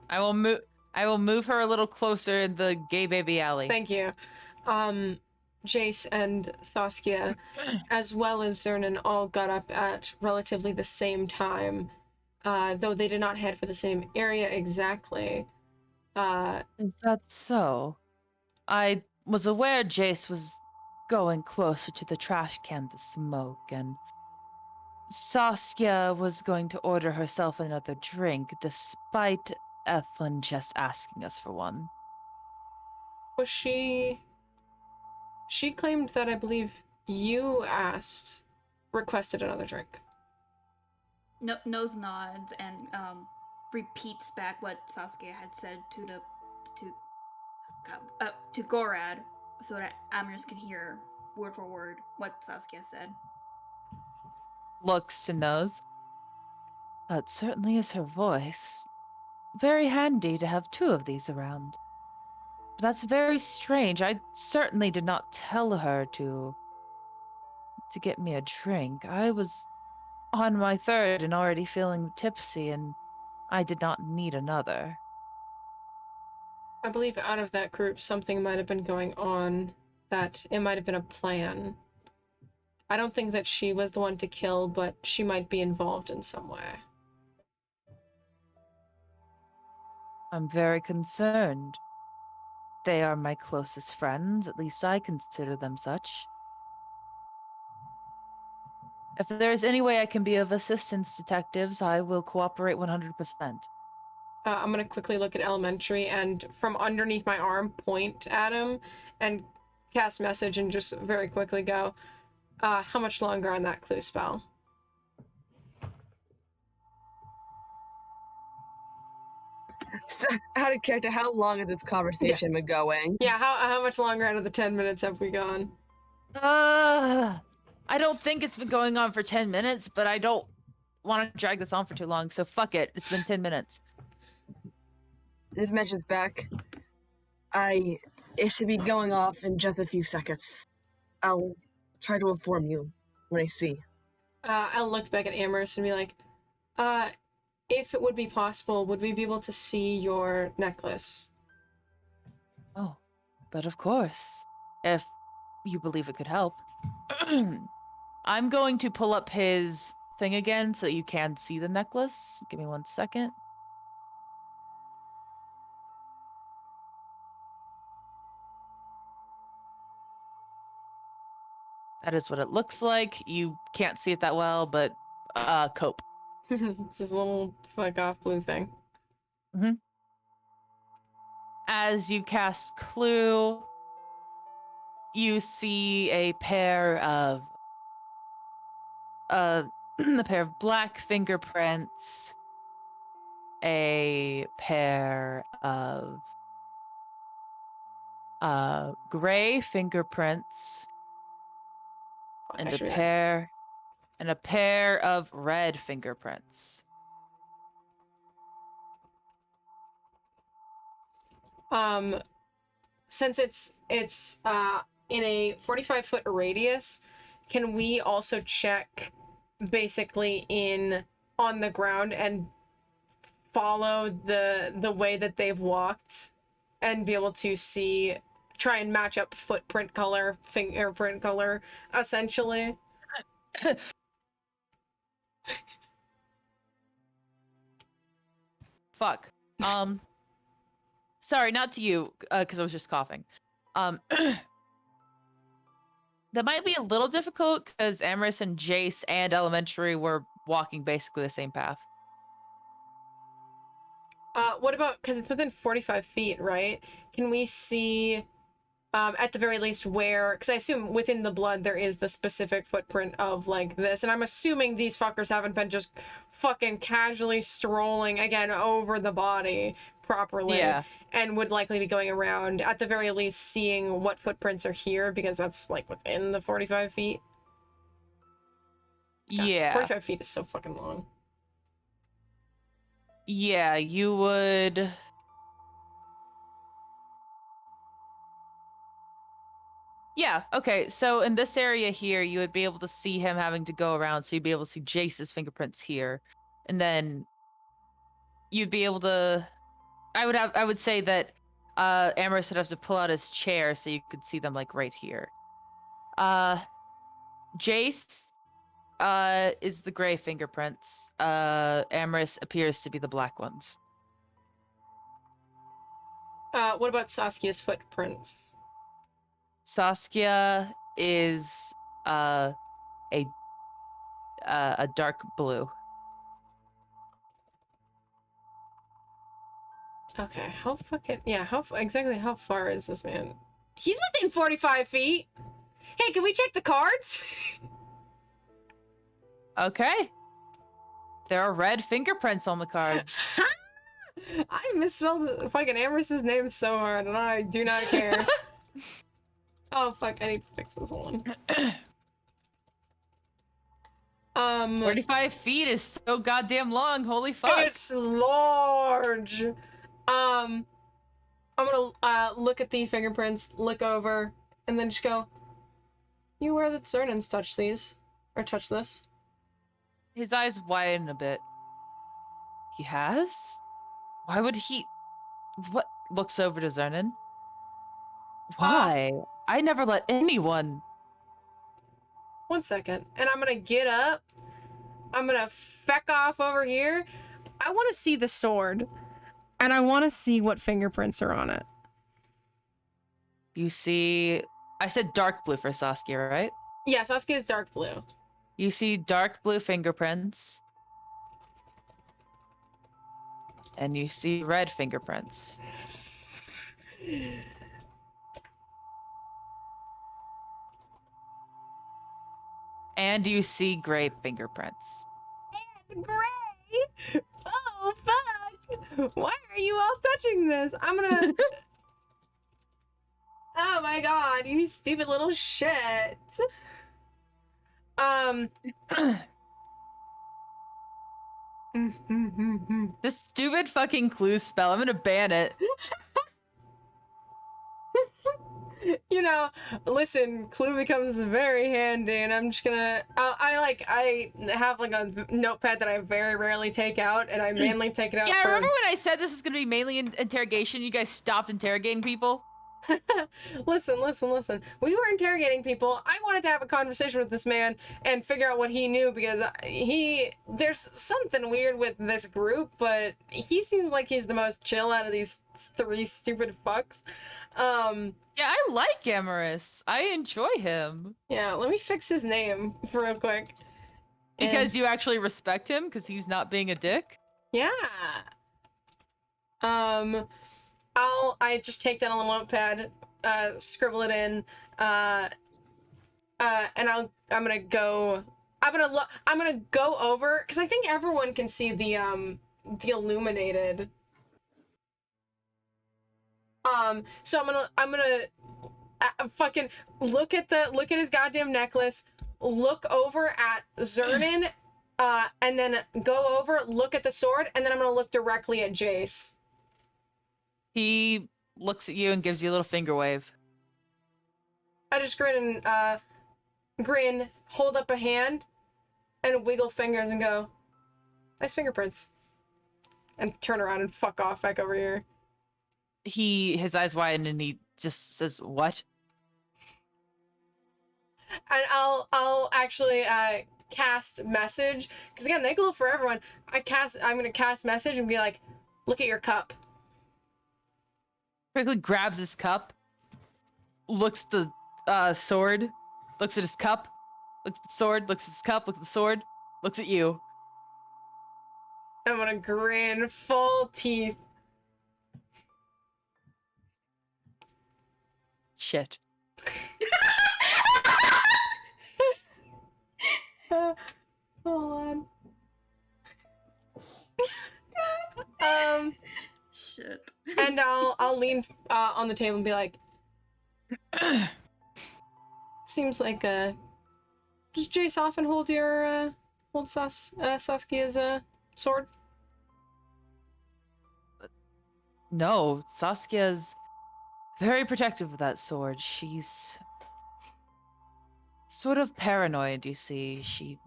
I will move her a little closer in the gay baby alley. Thank you. Jace and Saskia, as well as Zernan, all got up at relatively the same time, though they did not head for the same area exactly. Is that so? I was aware Jace was going closer to the trash can to smoke, and Saskia was going to order herself another drink, despite Ethlyn just asking us for one. Was she claimed that I believe you requested another drink. Nose nods and repeats back what Saskia had said to Gorad, so that Amers can hear word for word what Saskia said. Looks to nose. That certainly is her voice. Very handy to have two of these around. But that's very strange. I certainly did not tell her to get me a drink. I was on my third and already feeling tipsy, and I did not need another. I believe out of that group, something might have been going on, that it might have been a plan. I don't think that she was the one to kill, but she might be involved in some way. I'm very concerned. They are my closest friends, at least I consider them such. If there is any way I can be of assistance, detectives, I will cooperate 100%. I'm gonna quickly look at Elementary and from underneath my arm point at him and cast message and just very quickly go, how much longer on that clue spell? Out of character, how long has this conversation been going? Yeah, how much longer out of the 10 minutes have we gone? I don't think it's been going on for 10 minutes, but I don't want to drag this on for too long, so fuck it. It's been 10 minutes. This message back. It should be going off in just a few seconds. I'll try to inform you when I see. I'll look back at Amherst and be like, if it would be possible, would we be able to see your necklace? Oh, but of course. If you believe it could help. I'm going to pull up his thing again so that you can see the necklace. Give me 1 second. That is what it looks like. You can't see it that well, but cope. It's this little fuck off blue thing. Mm-hmm. As you cast Clue, you see a pair of a pair of black fingerprints, a pair of gray fingerprints, and a pair of red fingerprints. Since it's in a 45-foot radius, can we also check basically on the ground and follow the way that they've walked and be able to see, try and match up footprint color, fingerprint color, essentially. Fuck. Sorry, not to you, because I was just coughing. That might be a little difficult because Amorous and Jace and Elementary were walking basically the same path. What about, because it's within 45 feet, right? Can we see, at the very least where, because I assume within the blood there is the specific footprint of, like, this, and I'm assuming these fuckers haven't been just fucking casually strolling, again, over the body properly. Yeah. And would likely be going around, at the very least, seeing what footprints are here, because that's, like, within the 45 feet. God, Yeah. 45 feet is so fucking long. Yeah, you would... Yeah, okay, so in this area here, you would be able to see him having to go around, so you'd be able to see Jace's fingerprints here. And then you'd be able to... I would say that Amorous would have to pull out his chair so you could see them, like, right here. Jace is the gray fingerprints. Amorous appears to be the black ones. What about Saskia's footprints? Saskia is a dark blue. Okay, how fucking... Yeah, exactly how far is this man? He's within 45 feet! Hey, can we check the cards? Okay. There are red fingerprints on the cards. I misspelled fucking Amorous's name so hard, and I do not care. Oh, fuck, I need to fix this one. 45 feet is so goddamn long, holy fuck. It's large! I'm gonna, look at the fingerprints, look over, and then just go, you aware that Zernon's touched these? Or touched this? His eyes widen a bit. He has? Why would he... What? Looks over to Zernan. Why? I never let anyone... 1 second. And I'm gonna get up. I'm gonna feck off over here. I want to see the sword. And I want to see what fingerprints are on it. You see... I said dark blue for Saskia, right? Yeah, Saskia's dark blue. You see dark blue fingerprints. And you see red fingerprints. And you see gray fingerprints. And gray? Oh, fuck! Why are you all touching this? I'm gonna... Oh my god, you stupid little shit. This stupid fucking clue spell. I'm gonna ban it. You know, listen, clue becomes very handy, and I'm just gonna... I have, like, a notepad that I very rarely take out, and I mainly take it out Yeah, for... remember when I said this is gonna be mainly interrogation? You guys stopped interrogating people? Listen. We were interrogating people. I wanted to have a conversation with this man and figure out what he knew, because there's something weird with this group, but he seems like he's the most chill out of these three stupid fucks. Yeah, I like Amorous. I enjoy him. Yeah, let me fix his name real quick. Because you actually respect him, because he's not being a dick? Yeah. I just take down a little notepad, scribble it in, and I'm gonna go over, because I think everyone can see the illuminated. So I'm gonna fucking look at his goddamn necklace, look over at Zernan, and then go over, look at the sword, and then I'm gonna look directly at Jace. He looks at you and gives you a little finger wave. I just grin and hold up a hand, and wiggle fingers and go, nice fingerprints. and turn around and fuck off back over here. His eyes widen and he just says, "What?" And I'll actually cast message, because again, they glow for everyone. I'm gonna cast message and be like, look at your cup. Quickly grabs his cup, looks at the sword, looks at his cup, looks at the sword, looks at his cup, looks at the sword, looks at you. I'm gonna grin full teeth. Shit. Hold on. Shit. And I'll lean on the table and be like, seems like does Jace often hold your Saskia's sword? No, Saskia's very protective of that sword. She's sort of paranoid, you see.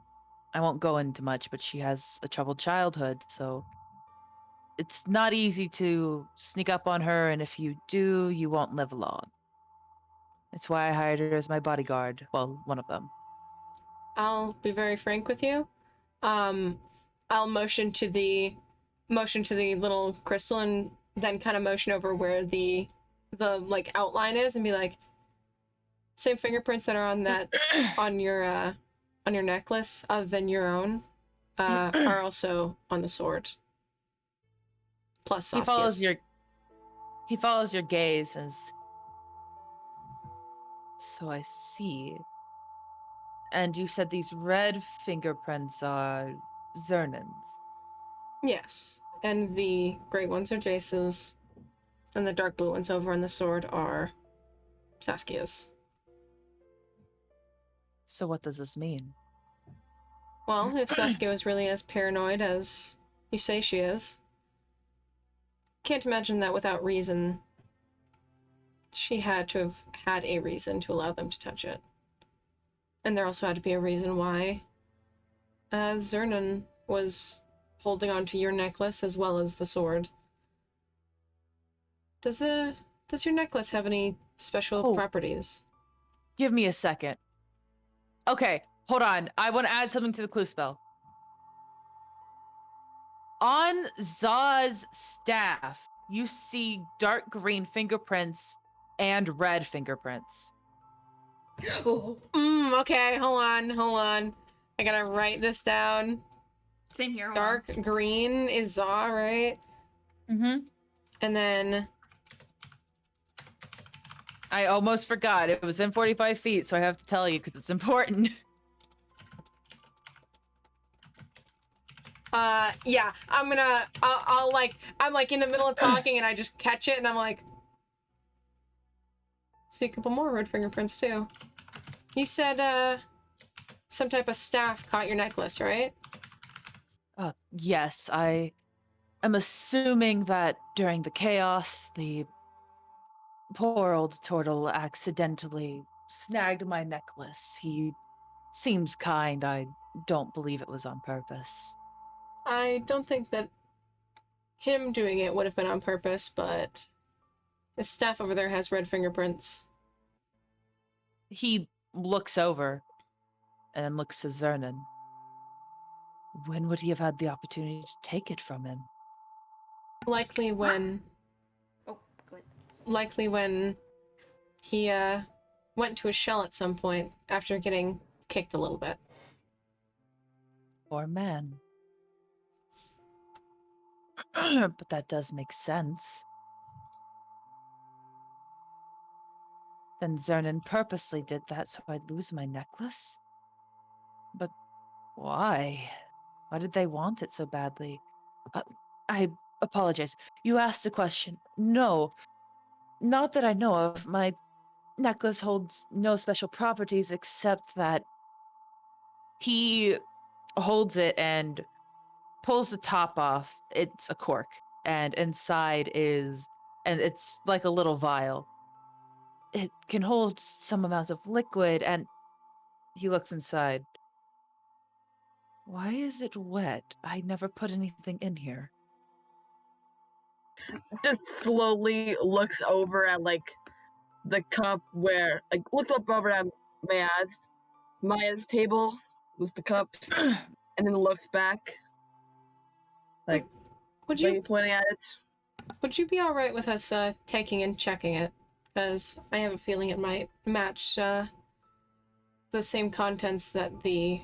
I won't go into much, but she has a troubled childhood, so it's not easy to sneak up on her, and if you do, you won't live long. It's why I hired her as my bodyguard. Well, one of them. I'll be very frank with you. I'll motion to the little crystal and then kind of motion over where the like outline is and be like, same fingerprints that are on that on your necklace, other than your own, are also on the sword. Plus Saskia's. He follows your gaze as, so I see. And you said these red fingerprints are Zernan's. Yes, and the gray ones are Jace's, and the dark blue ones over on the sword are Saskia's. So what does this mean? Well, if Saskia was really as paranoid as you say she is, can't imagine that without reason she had to have had a reason to allow them to touch it. And there also had to be a reason why Zernan was holding on to your necklace as well as the sword. Does your necklace have any special properties? Give me a second. Okay, hold on. I want to add something to the clue spell. On Zaw's staff, you see dark green fingerprints and red fingerprints. Okay, hold on. I gotta write this down. Same here. Dark green is Zaw, right? Mm-hmm. And then... I almost forgot. It was in 45 feet, so I have to tell you because it's important. Yeah, I'm like in the middle of talking and I just catch it and I'm like, see a couple more red fingerprints too. You said, some type of staff caught your necklace, right? Yes, I am assuming that during the chaos, the poor old turtle accidentally snagged my necklace. He seems kind. I don't believe it was on purpose. I don't think that him doing it would have been on purpose, but the staff over there has red fingerprints. He looks over and then looks to Zernan. When would he have had the opportunity to take it from him? Likely when... Oh, go ahead. Likely when he, went to his shell at some point after getting kicked a little bit. Poor man. But that does make sense. Then Zernan purposely did that so I'd lose my necklace? But why? Why did they want it so badly? I apologize. You asked a question. No, not that I know of. My necklace holds no special properties except that he holds it and pulls the top off. It's a cork, and inside is, and it's like a little vial. It can hold some amount of liquid, and he looks inside. Why is it wet? I never put anything in here. just slowly looks over at like the cup where like looks up over at Maya's table with the cups, and then looks back. Like, Would are you you pointing at it? would you be all right with us taking and checking it? Because I have a feeling it might match the same contents that the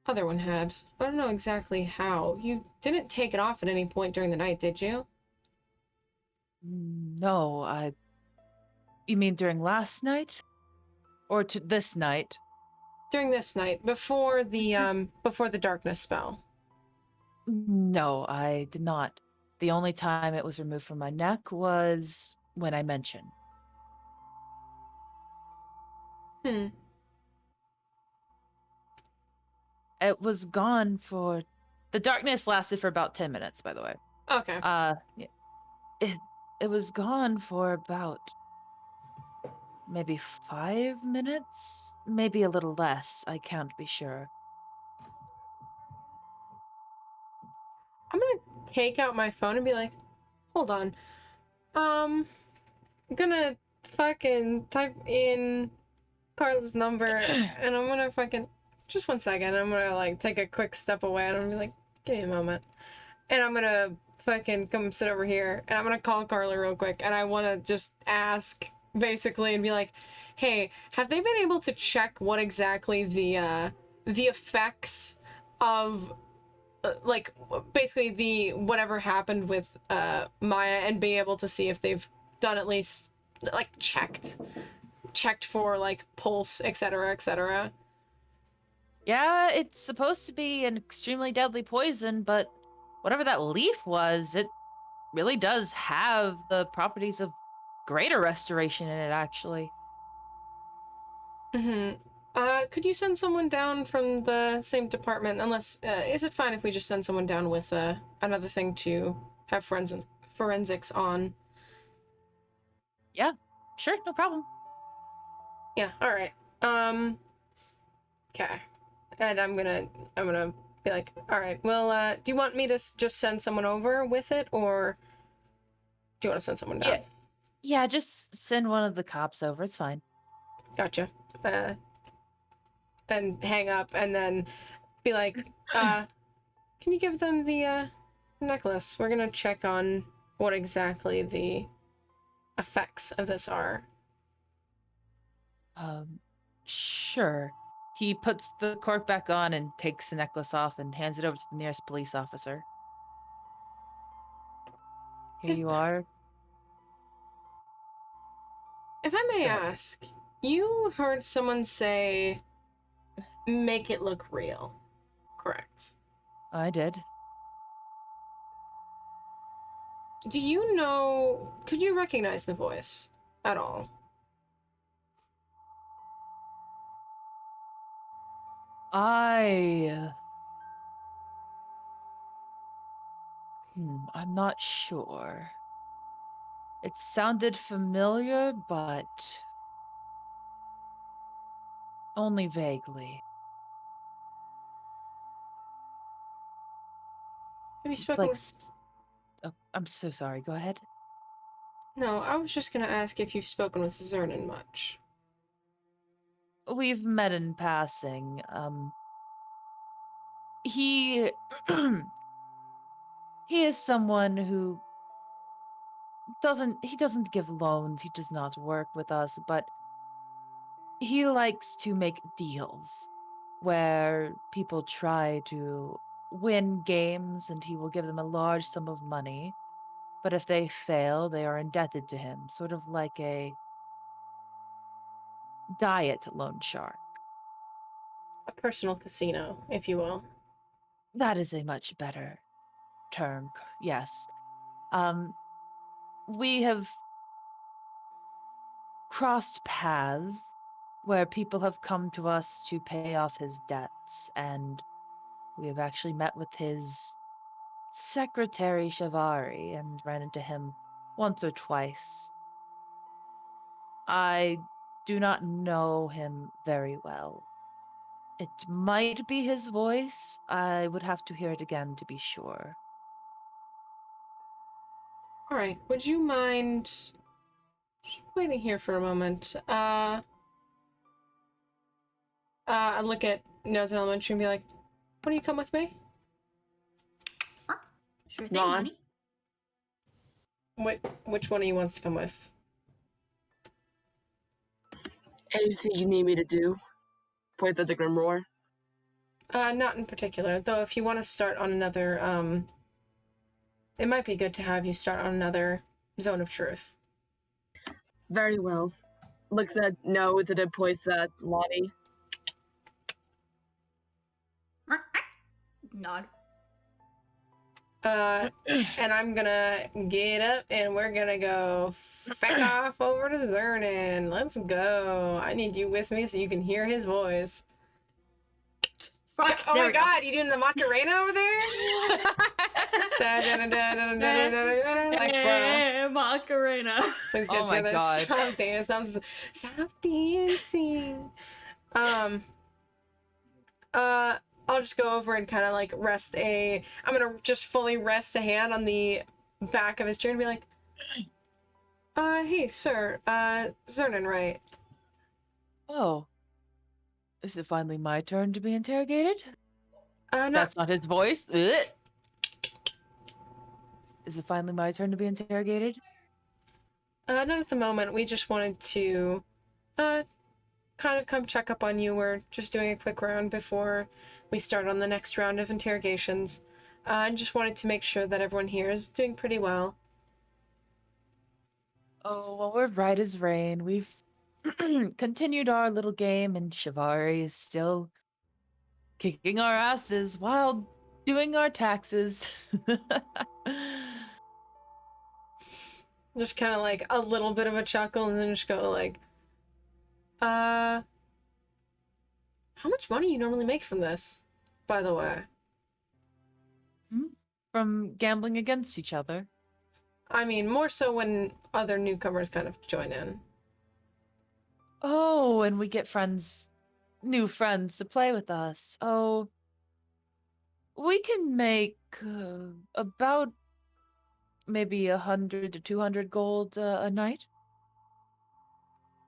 other one had. I don't know exactly how. You didn't take it off at any point during the night, did you? No, you mean during last night? Or to this night? During this night, before the darkness spell. No, I did not. The only time it was removed from my neck was when I mentioned. Hmm. It was gone for... The darkness lasted for about 10 minutes, by the way. Okay. Yeah, it was gone for about maybe 5 minutes? Maybe a little less, I can't be sure. I'm gonna take out my phone and be like, hold on. I'm gonna fucking type in Carla's number and I'm gonna fucking just 1 second. I'm gonna like take a quick step away and I'm gonna be like, give me a moment. And I'm gonna fucking come sit over here and I'm gonna call Carla real quick and I wanna just ask basically and be like, hey, have they been able to check what exactly the effects of like basically the whatever happened with Maya and be able to see if they've done at least like checked for like pulse, etc., etc. Yeah, it's supposed to be an extremely deadly poison, but whatever that leaf was, it really does have the properties of greater restoration in it, actually. Mm-hmm. Could you send someone down from the same department? Unless, is it fine if we just send someone down with another thing to have forensics on? Yeah, sure, no problem. Yeah. All right. Okay. And I'm gonna be like, all right. Well, do you want me to just send someone over with it, or do you want to send someone down? Yeah, just send one of the cops over, it's fine. Gotcha. And hang up, and then be like, can you give them the necklace? We're gonna check on what exactly the effects of this are. Sure. He puts the cork back on and takes the necklace off and hands it over to the nearest police officer. Here you are. If I may Go ahead. ask, you heard someone say, make it look real, correct? I did. Do you know, could you recognize the voice at all? I'm not sure. It sounded familiar, but only vaguely. Have you spoken Like, with... oh, I'm so sorry. Go ahead. No, I was just gonna ask if you've spoken with Zernan much. We've met in passing. He he is someone who doesn't give loans. He does not work with us, but he likes to make deals where people try to win games and he will give them a large sum of money. But if they fail, they are indebted to him, sort of like a diet loan shark. A personal casino, if you will. That is a much better term, yes. We have crossed paths where people have come to us to pay off his debts, and we have actually met with his secretary, Shavari, and ran into him once or twice. I do not know him very well. It might be his voice. I would have to hear it again to be sure. All right. Would you mind just waiting here for a moment? I look at Nose and Elementary and be like, "Why don't you come with me?" Sure thing, Ron. honey. Which one of you wants to come with? Anything you need me to do? Point at the Grimoire. Not in particular. Though, if you want to start on another, it might be good to have you start on another zone of truth. Very well. Looks at nose and then points at Lani. Nod. And I'm gonna get up and we're gonna go feck off over to Zernan. Let's go. I need you with me so you can hear his voice. Fuck! Oh there my we go. god, you doing the Macarena over there? Like, bro, Macarena. please get Oh my to this. God. Stop dancing. Stop dancing. I'll just go over and kind of like I'm gonna just fully rest a hand on the back of his chair and be like, hey, sir, Zernan, right? Oh. Is it finally my turn to be interrogated? Not, That's not his voice. Ugh. Is it finally my turn to be interrogated? not at the moment. We just wanted to, kind of come check up on you. We're just doing a quick round before we start on the next round of interrogations. And just wanted to make sure that everyone here is doing pretty well. Oh, well, we're right as rain. We've continued our little game, and Shivari is still kicking our asses while doing our taxes. Just kind of like a little bit of a chuckle and then just go like, how much money you normally make from this, by the way? From gambling against each other. I mean, more so when other newcomers kind of join in. Oh, and we get new friends to play with us. Oh, we can make about maybe 100 to 200 gold a night.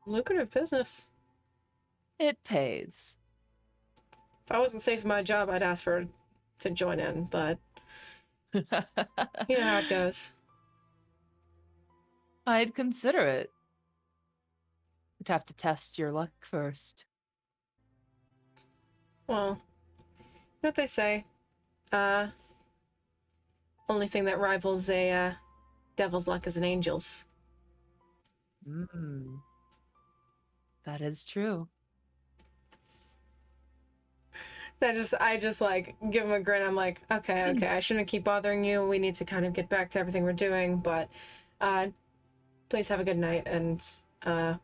Lucrative business. It pays. If I wasn't safe in my job, I'd ask to join in, but you know how it goes. I'd consider it. We'd have to test your luck first. Well, you know what they say? Only thing that rivals a devil's luck is an angel's. That is true. I just like give him a grin. I'm like, okay, I shouldn't keep bothering you. We need to kind of get back to everything we're doing, but please have a good night, and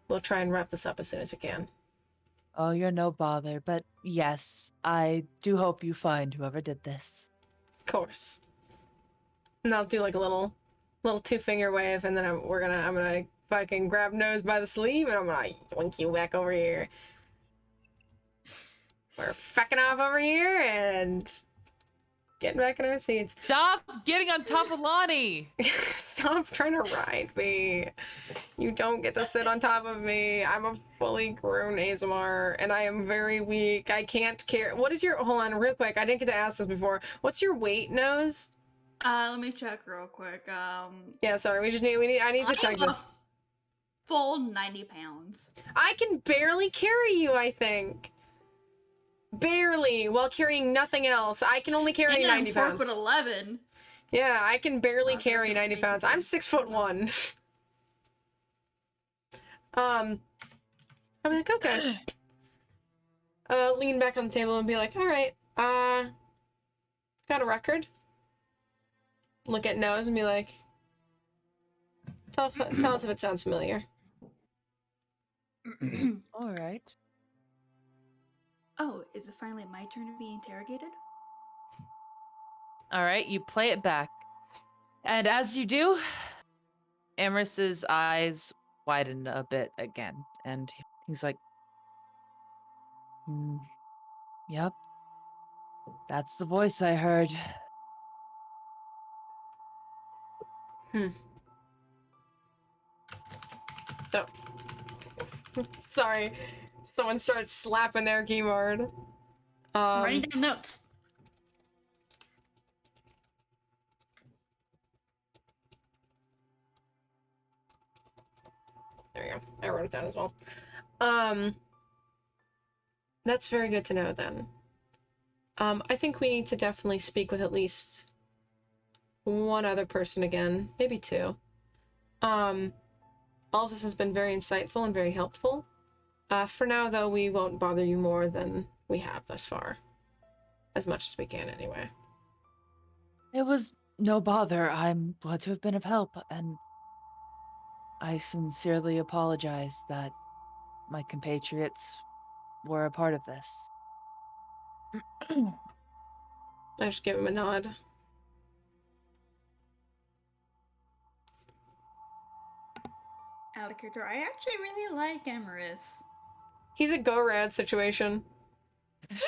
we'll try and wrap this up as soon as we can. Oh, you're no bother, but yes, I do hope you find whoever did this. Of course. And I'll do like a little 2-finger wave, and then I'm gonna fucking grab Nose by the sleeve, and I'm gonna yoink you back over here. We're fucking off over here and getting back in our seats. Stop getting on top of Lani! Stop trying to ride me. You don't get to sit on top of me. I'm a fully grown Aasimar, and I am very weak. I can't carry. What is your? Hold on, real quick. I didn't get to ask this before. What's your weight, Nose? Let me check real quick. Yeah, sorry. I need to check I'm this. a full 90 pounds. I can barely carry you, I think. Barely, while carrying nothing else. I can only carry And 90 I'm pounds. 4'11". Yeah, I can barely Wow, carry that 90 doesn't pounds. make I'm sense. 6'1". I'm like, okay. Lean back on the table and be like, all right, got a record? Look at Nose and be like, tell us if it sounds familiar. All right. Oh, is it finally my turn to be interrogated? All right, you play it back. And as you do, Amris's eyes widen a bit again. And he's like, yep. That's the voice I heard. Oh. Sorry. Someone started slapping their keyboard. Writing down notes. There we go. I wrote it down as well. That's very good to know then. I think we need to definitely speak with at least one other person again, maybe two. All of this has been very insightful and very helpful. For now, though, we won't bother you more than we have thus far. As much as we can, anyway. It was no bother. I'm glad to have been of help, and I sincerely apologize that my compatriots were a part of this. I just give him a nod. Out of character, I actually really like Emerus. He's a go-rad situation.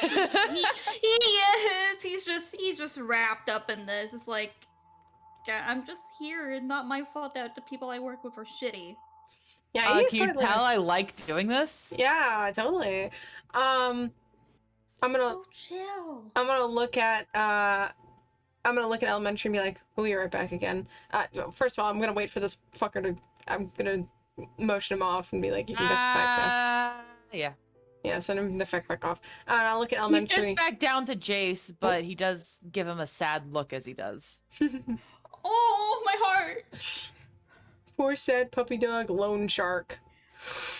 He is. He's just wrapped up in this. It's like, yeah, I'm just here. It's not my fault that the people I work with are shitty. Yeah, he's can you quite like tell I like doing this? Yeah, totally. I'm gonna So chill. I'm gonna look at Elementary and be like, we'll be right back again. First of all, I'm gonna wait for this fucker to I'm gonna motion him off and be like, you can just back. Yeah. Yeah, send him the fuck back off. And I'll look at He Elementary. sits back down to Jace, but he does give him a sad look as he does. Oh, my heart. Poor sad puppy dog lone shark.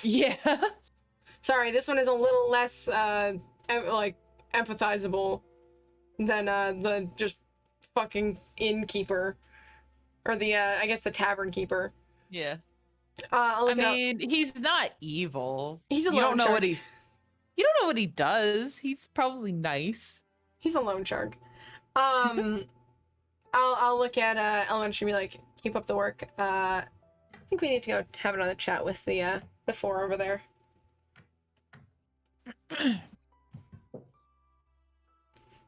Yeah. Sorry, this one is a little less empathizable than the just fucking innkeeper, or the I guess the tavern keeper. Yeah. I'll I look it up. mean, he's not evil. He's a You don't lone know shark. what he. You don't know what he does. He's probably nice. He's a lone shark. I'll look at Elementary and be like, keep up the work. I think we need to go have another chat with the four over there.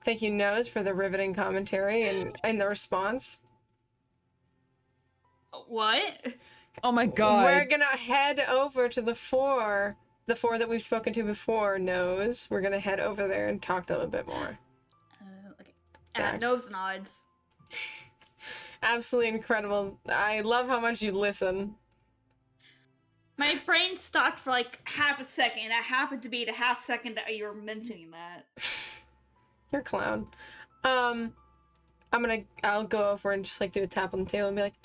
Thank you, Nose, for the riveting commentary and the response. What? Oh my god. We're gonna head over to the four that we've spoken to before, Nose. We're gonna head over there and talk to them a bit more. Okay. Back. Nose nods. Absolutely incredible. I love how much you listen. My brain stopped for like half a second. That happened to be the half second that you were mentioning that. You're a clown. I'll go over and just like do a tap on the table and be like,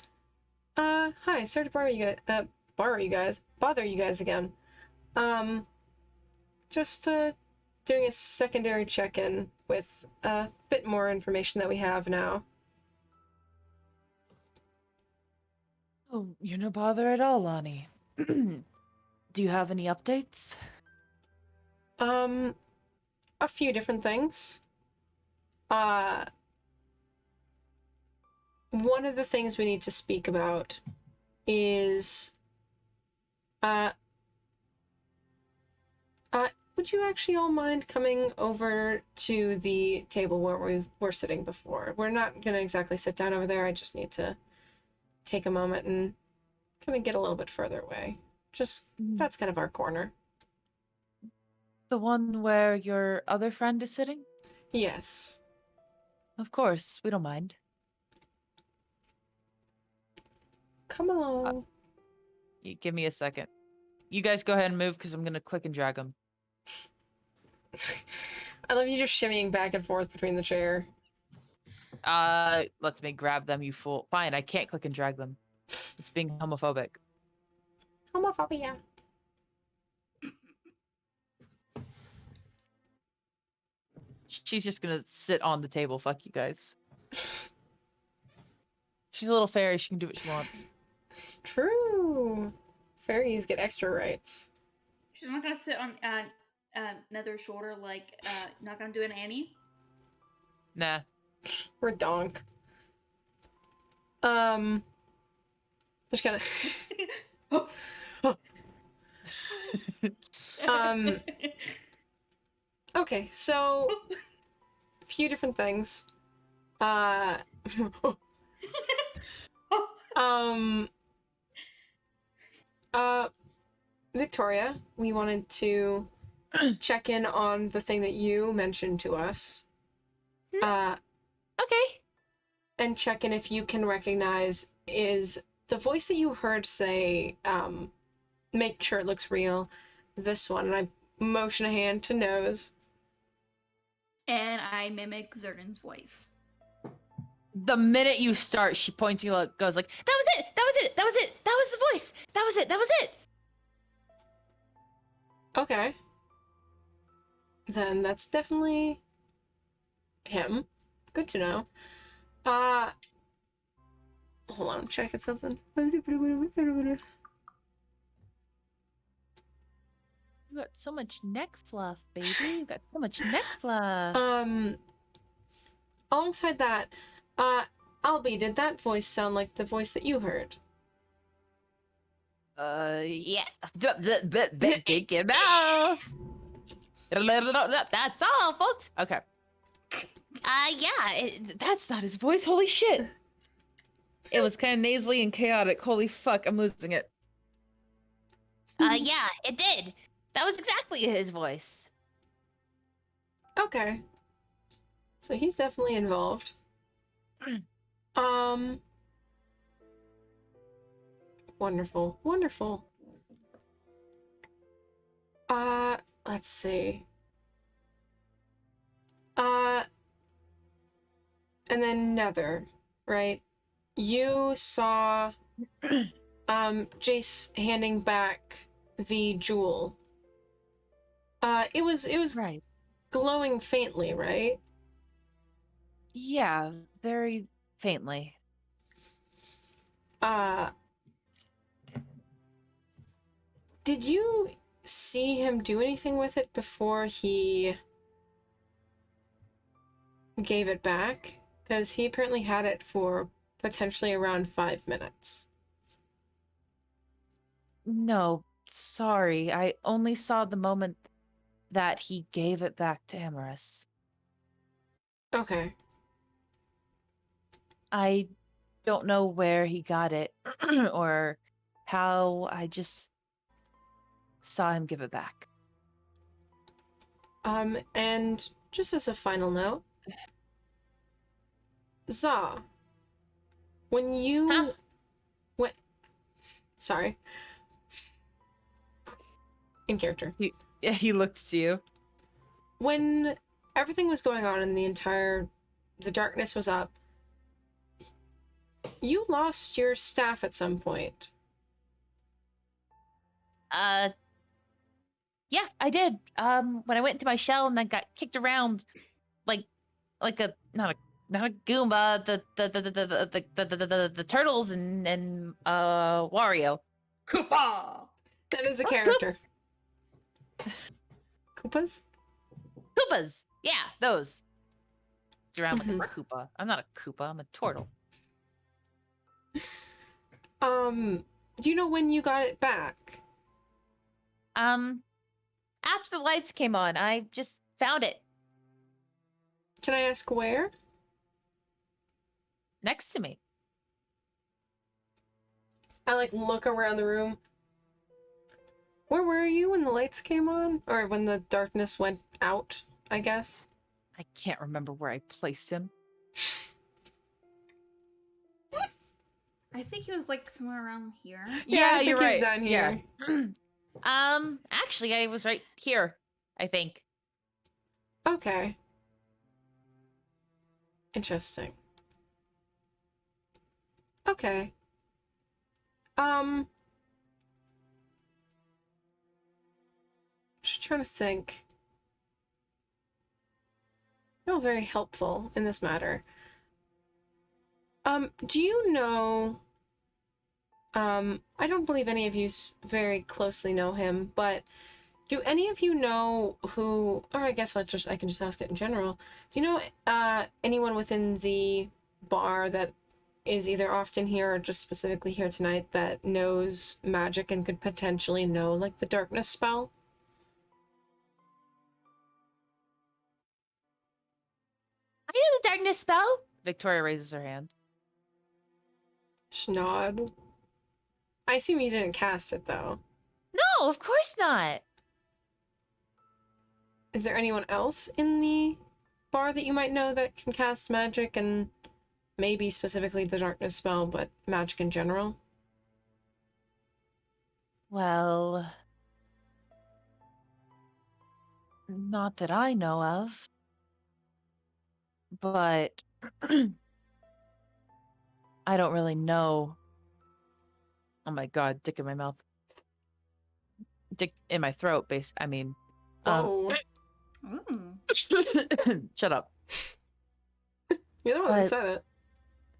hi, sorry to bother you guys again. Just doing a secondary check-in with a bit more information that we have now. Oh, you're no bother at all, Lani. Do you have any updates? A few different things. One of the things we need to speak about is, would you actually all mind coming over to the table where we were sitting before? We're not gonna exactly sit down over there. I just need to take a moment and kind of get a little bit further away. Just, that's kind of our corner. The one where your other friend is sitting? Yes. Of course, we don't mind. Come along. Give me a second. You guys go ahead and move because I'm going to click and drag them. I love you just shimmying back and forth between the chair. Let me grab them, you fool. Fine, I can't click and drag them. It's being homophobic. Homophobia. She's just gonna sit on the table. Fuck you guys. She's a little fairy. She can do what she wants. True. Fairies get extra rights. She's not gonna sit on Nether's shoulder like not gonna do an Annie. Nah. We're donk. Just kind of. Okay, so a few different things. Victoria, we wanted to check in on the thing that you mentioned to us. Okay. And check in if you can recognize is the voice that you heard say, make sure it looks real, this one. And I motion a hand to nose. And I mimic Zerdan's voice. The minute you start, she points you up, goes like, that was it! That was it! That was it! That was the voice! That was it! That was it! Okay. Then that's definitely him. Good to know. Hold on, I'm checking something. You got so much neck fluff, baby. You got so much neck fluff. Alongside that, Albie, did that voice sound like the voice that you heard? Yeah. Big mouth. That's all, folks. Okay. Yeah, that's not his voice. Holy shit. It was kind of nasally and chaotic. Holy fuck, I'm losing it. Yeah, it did. That was exactly his voice. Okay. So he's definitely involved. Wonderful. Wonderful. Let's see. And then Nether, right? You saw, Jace handing back the jewel. It was Right. glowing faintly, right? Yeah, very faintly. Did you see him do anything with it before he gave it back? Because he apparently had it for potentially around 5 minutes. No, sorry. I only saw the moment that he gave it back to Amaris. Okay. I don't know where he got it or how. I just saw him give it back. And just as a final note, Za, when you Huh? sorry. In character. He looked to you. When everything was going on and the darkness was up, you lost your staff at some point. Yeah, I did. When I went into my shell and then got kicked around like a not a Goomba, the turtles and Wario. Koopa! That is a character. Koopas? Koopas. Yeah, those. Around like a Koopa. I'm not a Koopa, I'm a turtle. Do you know when you got it back? After the lights came on, I just found it Can I ask where? next to me. I look around the room. Where were you when the lights came on? Or when the darkness went out, I guess? I can't remember where I placed him. I think he was somewhere around here. Yeah, I think you're he's right. down here. Yeah. Actually, I was right here, I think. Okay. Interesting. Okay. Just trying to think. You're all very helpful in this matter. Do you know... I don't believe any of you very closely know him, but do any of you know who... Or I guess I can just ask it in general. Do you know anyone within the bar that is either often here or just specifically here tonight that knows magic and could potentially know, the darkness spell? I know the darkness spell. Victoria raises her hand. Just nod. I assume you didn't cast it, though. No, of course not. Is there anyone else in the bar that you might know that can cast magic, and maybe specifically the darkness spell, but magic in general? Well, not that I know of. But I don't really know. Oh my god, dick in my mouth. Dick in my throat, I mean. Oh, Shut up. you're the one that But said it.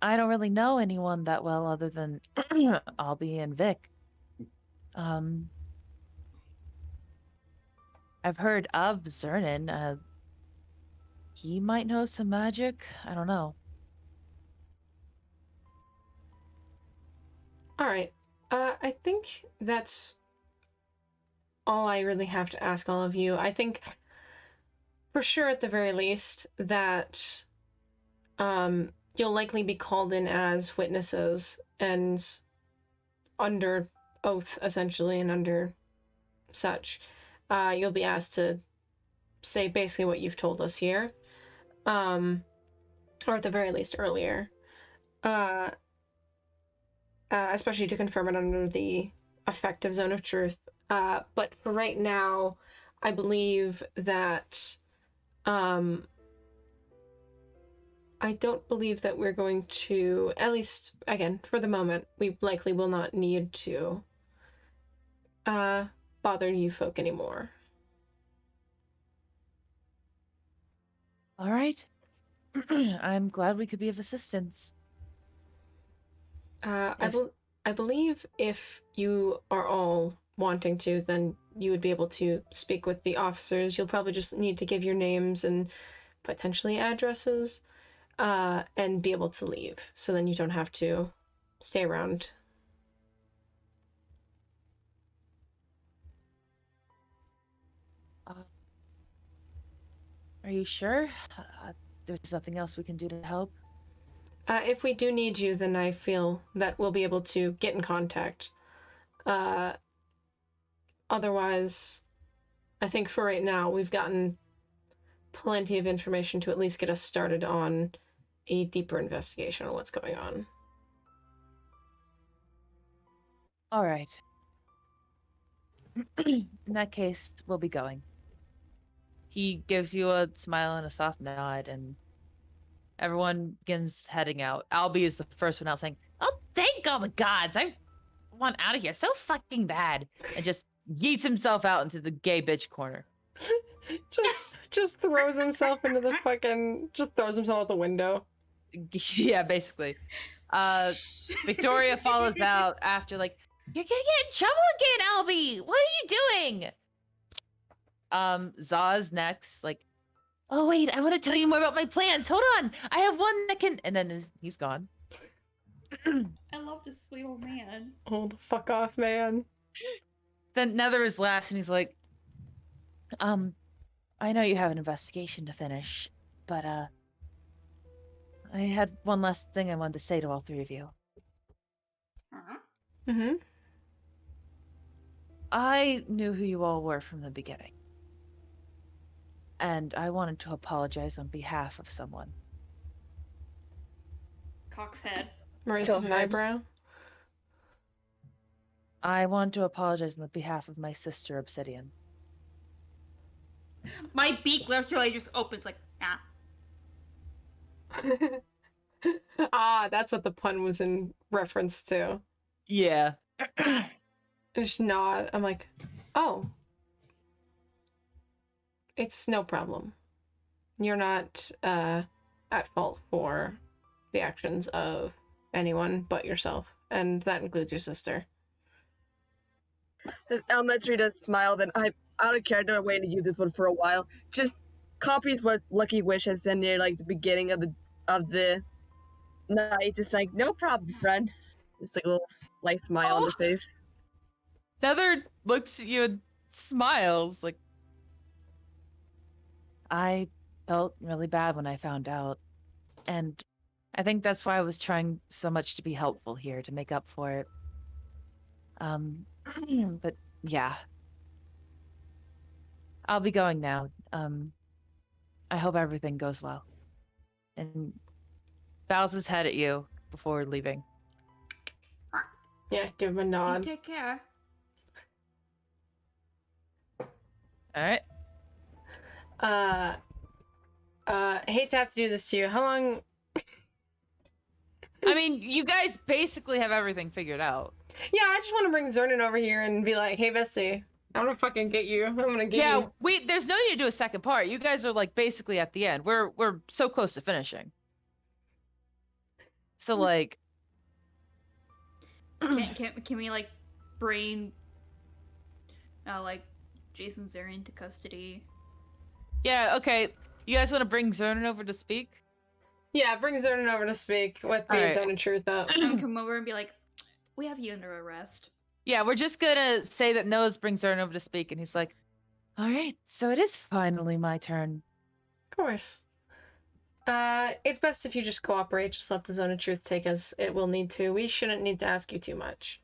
I don't really know anyone that well other than Albie and Vic. I've heard of Zernan. He might know some magic. I don't know. All right. I think that's all I really have to ask all of you. I think, for sure, at the very least, that you'll likely be called in as witnesses and under oath, essentially, and under such. You'll be asked to say basically what you've told us here, or at the very least earlier. Especially to confirm it under the effective zone of truth. But for right now, I believe that I don't believe that we're going to, at least, again, for the moment, we likely will not need to bother you folk anymore. All right. I'm glad we could be of assistance. I believe if you are all wanting to, then you would be able to speak with the officers. You'll probably just need to give your names and potentially addresses, and be able to leave. So then you don't have to stay around. Are you sure? There's nothing else we can do to help? If we do need you, then I feel that we'll be able to get in contact. Otherwise, I think for right now, we've gotten plenty of information to at least get us started on a deeper investigation on what's going on. All right. In that case, we'll be going. He gives you a smile and a soft nod, and everyone begins heading out. Albie is the first one out saying, "Oh, thank all the gods! I want out of here so fucking bad," and just yeets himself out into the gay bitch corner. just throws himself into the fucking, just throws himself out the window. Yeah, basically. Victoria follows out after, like, "You're gonna get in trouble again, Albie! What are you doing?" Zaz next, like, "Oh wait, I want to tell you more about my plans. Hold on, I have one that can," and then he's gone. I love this sweet old man. Hold the fuck off, man. Then Nether is last, and he's like, I know you have an investigation to finish, but I had one last thing I wanted to say to all three of you. Mm-hmm. I knew who you all were from the beginning. And I wanted to apologize on behalf of someone. Cock's head. Raises an eyebrow. I want to apologize on behalf of my sister, Obsidian. My beak literally just opens like, Ah, that's what the pun was in reference to. Yeah. Just nod. I'm like, oh. It's no problem. You're not at fault for the actions of anyone but yourself, and that includes your sister. Elementary does smile, then I don't care, I've been waiting to use this one for a while. Just copies what Lucky Wish has said near like the beginning of the night, just like, no problem, friend. Just like a little like smile on the face. Nether looks at you and smiles, like, I felt really bad when I found out. And I think that's why I was trying so much to be helpful here, to make up for it. But Yeah. I'll be going now. I hope everything goes well. And bows his head at you before leaving. Yeah, give him a You nod. take care. All right. I hate to have to do this to you. How long? I mean, you guys basically have everything figured out. Yeah, I just want to bring Zernan over here and be like, hey, Bessie, I'm gonna fucking get you. I'm gonna get Yeah, you. there's no need to do a second part. You guys are like basically at the end. We're so close to finishing. So like Can we like bring like Jason Zarian to custody? yeah, okay. You guys want to bring Zernan over to speak? Yeah, bring Zernan over to speak with the Alright. Zone of Truth up. And come over and be like, we have you under arrest. Yeah, we're just gonna say that Nose brings Zernan over to speak, and he's like, all right, so it is finally my turn. Of course. It's best if you just cooperate. Just let the Zone of Truth take as it will need to. We shouldn't need to ask you too much.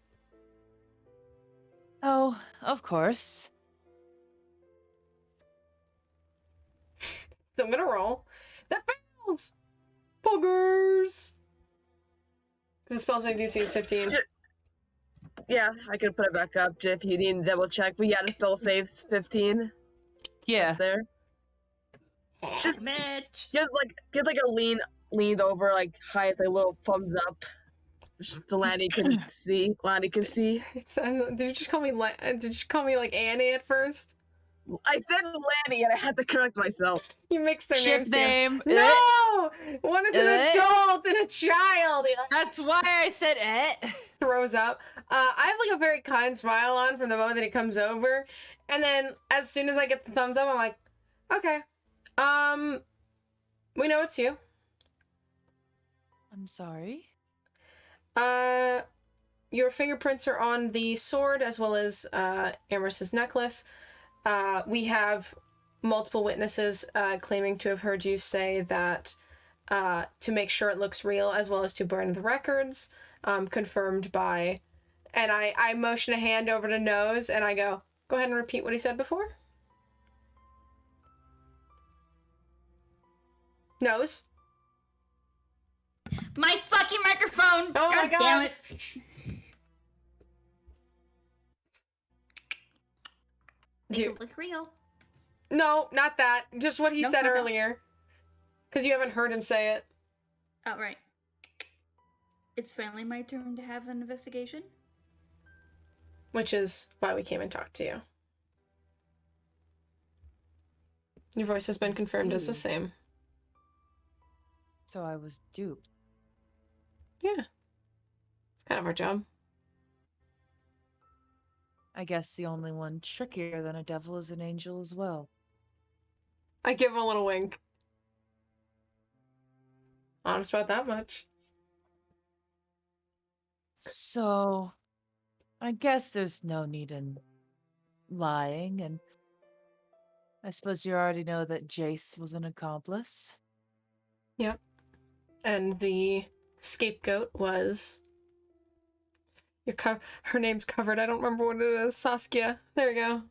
Oh, of course. So I'm gonna roll. That fails! Buggers! The spell save DC is 15. Yeah, I could put it back up if you need to double check. But yeah, the spell saves 15 Yeah. there. Just Mitch. get like a leaned over, like height, a little thumbs up. So Lani can see. Lani can see. So, did you just call me did you call me like Annie at first? I said Lani and I had to correct myself. You mixed their Ship names together. name. No! One is an adult and a child! He, like, That's why I said it. throws up. I have like a very kind smile on from the moment that he comes over. And then as soon as I get the thumbs up, I'm like, okay. We know it's you. I'm sorry. Your fingerprints are on the sword as well as Amorous' necklace. We have multiple witnesses claiming to have heard you say that to make sure it looks real as well as to burn the records, confirmed by... And I motion a hand over to Nose and I go ahead and repeat what he said before. Nose? My fucking microphone! Oh my God. Damn it! Make Dude. it look real. No, not that. Just what he No, said not that. earlier. Because you haven't heard him say it. Oh, right. It's finally my turn to have an investigation. Which is why we came and talked to you. Your voice has been I confirmed as the see. same. So I was duped. Yeah. It's kind of our job. I guess the only one trickier than a devil is an angel as well. I give him a little wink. Honest about that much. So, I guess there's no need in lying, and I suppose you already know that Jace was an accomplice. Yep. And the scapegoat was... Her name's covered. I don't remember what it is. Saskia. There we go.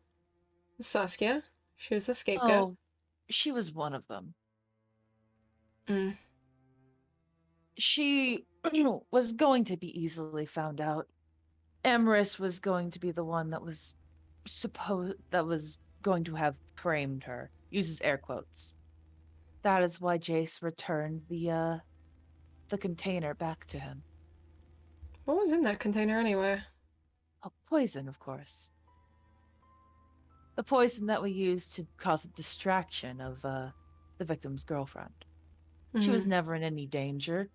Saskia. She was the scapegoat. Oh, she was one of them. Mm. She was going to be easily found out. Emrys was going to be the one that was going to have framed her. Uses air quotes. That is why Jace returned the container back to him. What was in that container anyway? Oh, poison, of course. The poison that we used to cause a distraction of the victim's girlfriend. She was never in any danger.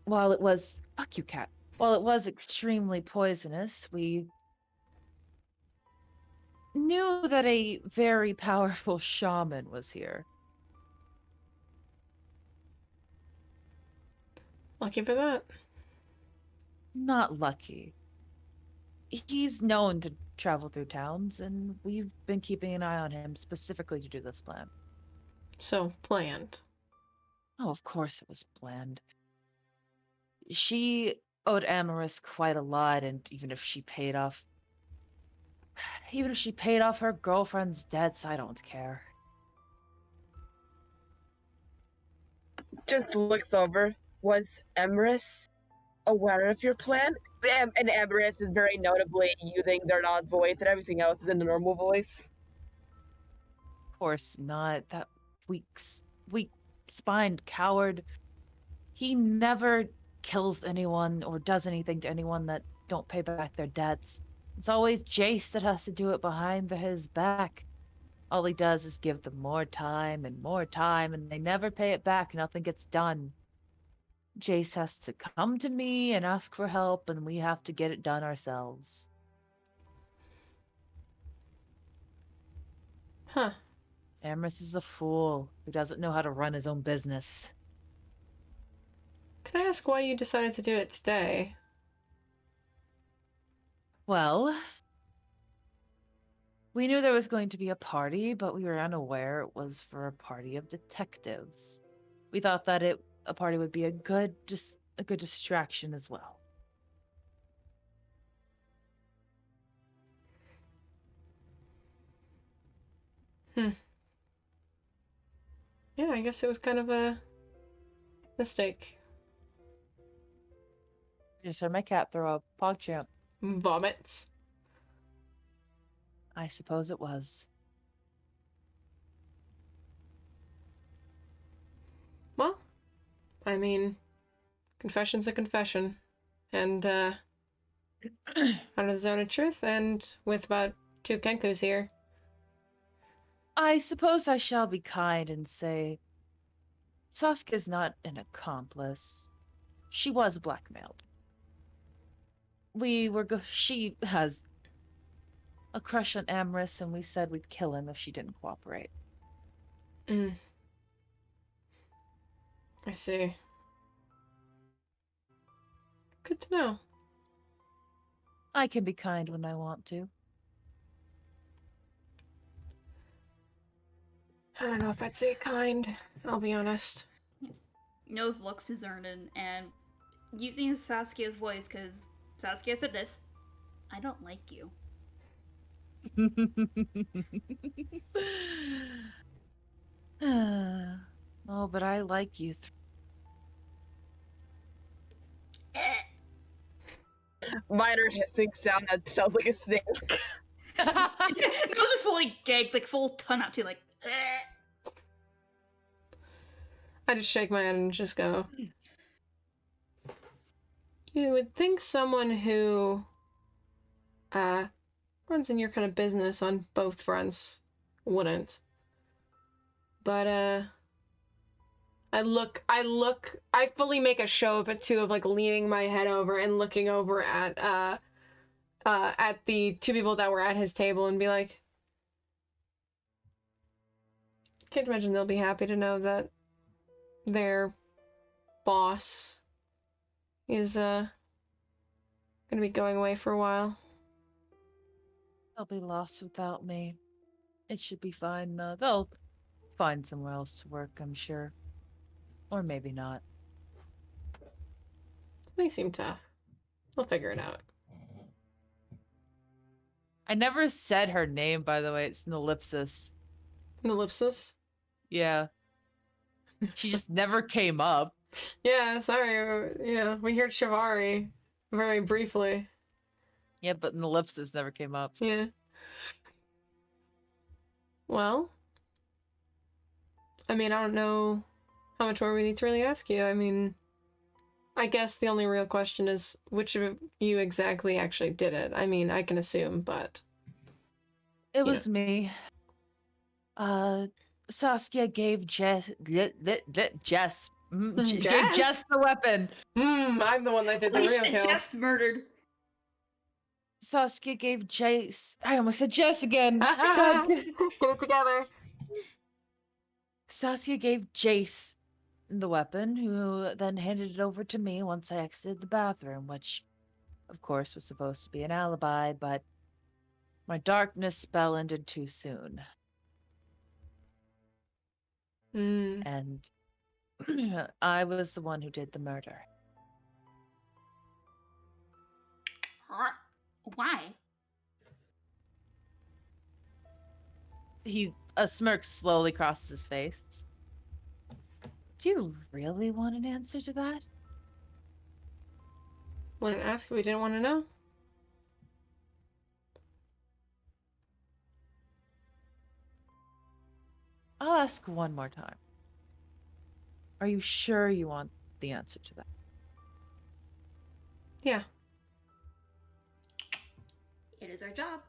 While it was... Fuck you, cat. While it was extremely poisonous, we knew that a very powerful shaman was here. Lucky for that. Not lucky. He's known to travel through towns, and we've been keeping an eye on him specifically to do this plan. So, planned. Oh, of course it was planned. She owed Amorous quite a lot, and even if she paid off Even if she paid off her girlfriend's debts, I don't care. Just looks over. Was Emrys aware of your plan? And Emrys is very notably using their non voice, and everything else is in the normal voice. Of course not. That weak-spined coward. He never kills anyone or does anything to anyone that don't pay back their debts. It's always Jace that has to do it behind his back. All he does is give them more time, and they never pay it back. Nothing gets done. Jace has to come to me and ask for help, and we have to get it done ourselves. Huh. Amorous is a fool who doesn't know how to run his own business. Can I ask why you decided to do it today? Well, we knew there was going to be a party, but we were unaware it was for a party of detectives. We thought that a party would be a good distraction as well. Yeah, I guess it was kind of a mistake. Just heard my cat throw a PogChamp. Vomits. I suppose it was. Well, I mean, confession's a confession. And, under the zone of truth, and with about 2 Kenkus here. I suppose I shall be kind and say Saskia's not an accomplice. She was blackmailed. She has a crush on Amorous, and we said we'd kill him if she didn't cooperate. I see. Good to know. I can be kind when I want to. I don't know if I'd say kind, I'll be honest. Nose looks to Zernan and using Saskia's voice, because Saskia said this, I don't like you. Oh, but I like you. Minor hissing sound that sounds like a snake. No, just fully gagged, like full tongue out too, like. I just shake my head and just go. You would think someone who runs in your kind of business on both fronts wouldn't. But I fully make a show of it too, of like leaning my head over and looking over at the 2 people that were at his table and be like, can't imagine they'll be happy to know that their boss is gonna be going away for a while. They'll be lost without me. It should be fine, though. They'll find somewhere else to work, I'm sure. Or maybe not. They seem tough. We'll figure it out. I never said her name, by the way. It's an ellipsis. An ellipsis? Yeah. She just never came up. Yeah, sorry. We heard Shivari very briefly. Yeah, but an ellipsis never came up. Yeah. Well, I mean, I don't know how much more we need to really ask you. I mean, I guess the only real question is which of you exactly actually did it. I mean, I can assume, but... It was me. Saskia gave Jess... Jess. Gave Jess the weapon. I'm the one that did the real kill. Just murdered. Saskia gave Jace... I almost said Jess again. God. Get it together. Saskia gave Jace the weapon, who then handed it over to me once I exited the bathroom, which, of course, was supposed to be an alibi, but my darkness spell ended too soon. And I was the one who did the murder. Why? A smirk slowly crosses his face. Do you really want an answer to that? Wouldn't ask if we didn't want to know. I'll ask one more time. Are you sure you want the answer to that? Yeah. It is our job.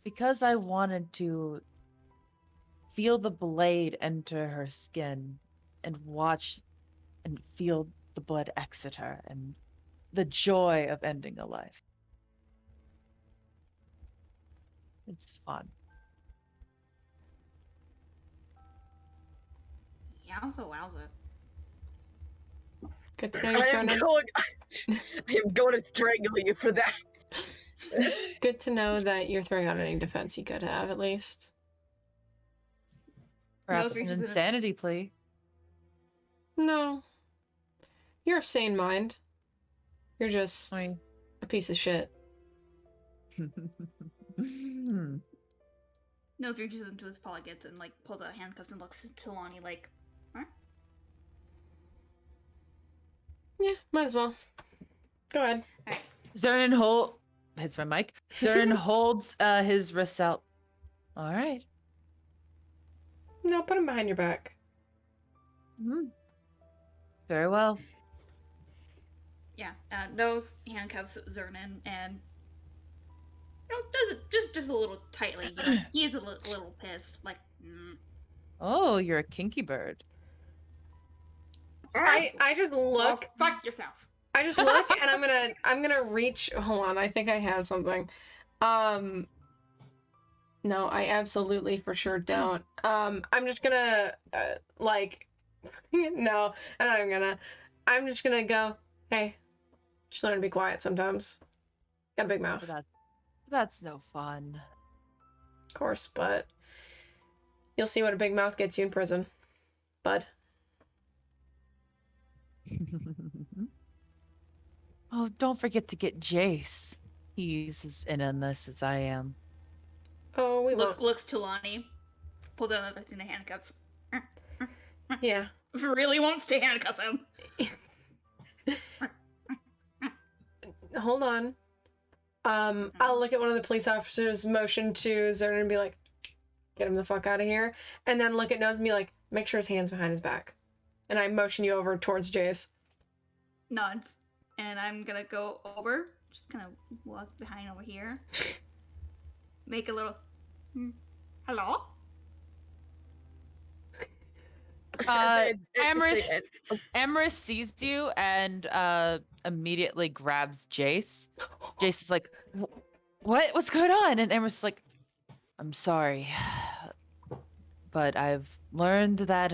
Because I wanted to feel the blade enter her skin and watch and feel the blood exit her and the joy of ending a life. It's fun. Yowza wowza. Good to know I you're am throwing going. I am going to strangle you for that. Good to know that you're throwing out any defense you could have, at least. Perhaps an reason- insanity plea. No. You're of sane mind. You're just I a piece of shit. mean, Nose reaches into his pockets and like pulls out handcuffs and looks to Lani like, huh? Yeah, might as well. Go ahead. Zernan hits my mic. Zernan holds his wrists out. All right. No, put him behind your back. Very well. Yeah, Nose handcuffs Zernan and does it just a little tightly. You know, he is a little pissed. Like, Oh, you're a kinky bird. I just look. fuck yourself. I just look and I'm gonna reach. Hold on, I think I have something. No, I absolutely for sure don't. I'm just gonna like, no, I'm just gonna go. Hey, just learn to be quiet sometimes. Got a big mouth, That's no fun. of course, but you'll see what a big mouth gets you in prison, bud. Oh, don't forget to get Jace. He's as in on this as I am. Oh, we won't. Looks to Lani, pulls out another thing of handcuffs. Yeah. Really wants to handcuff him. Hold on. I'll look at one of the police officers, motion to Zernan and be like, get him the fuck out of here. And then look at Nose and be like, make sure his hand's behind his back. And I motion you over towards Jace. Nods. And I'm gonna go over, just kind of walk behind over here. Make a little, hello? Emrys sees you and immediately grabs Jace. Jace is like, what? What's going on? And Emrys is like, I'm sorry, but I've learned that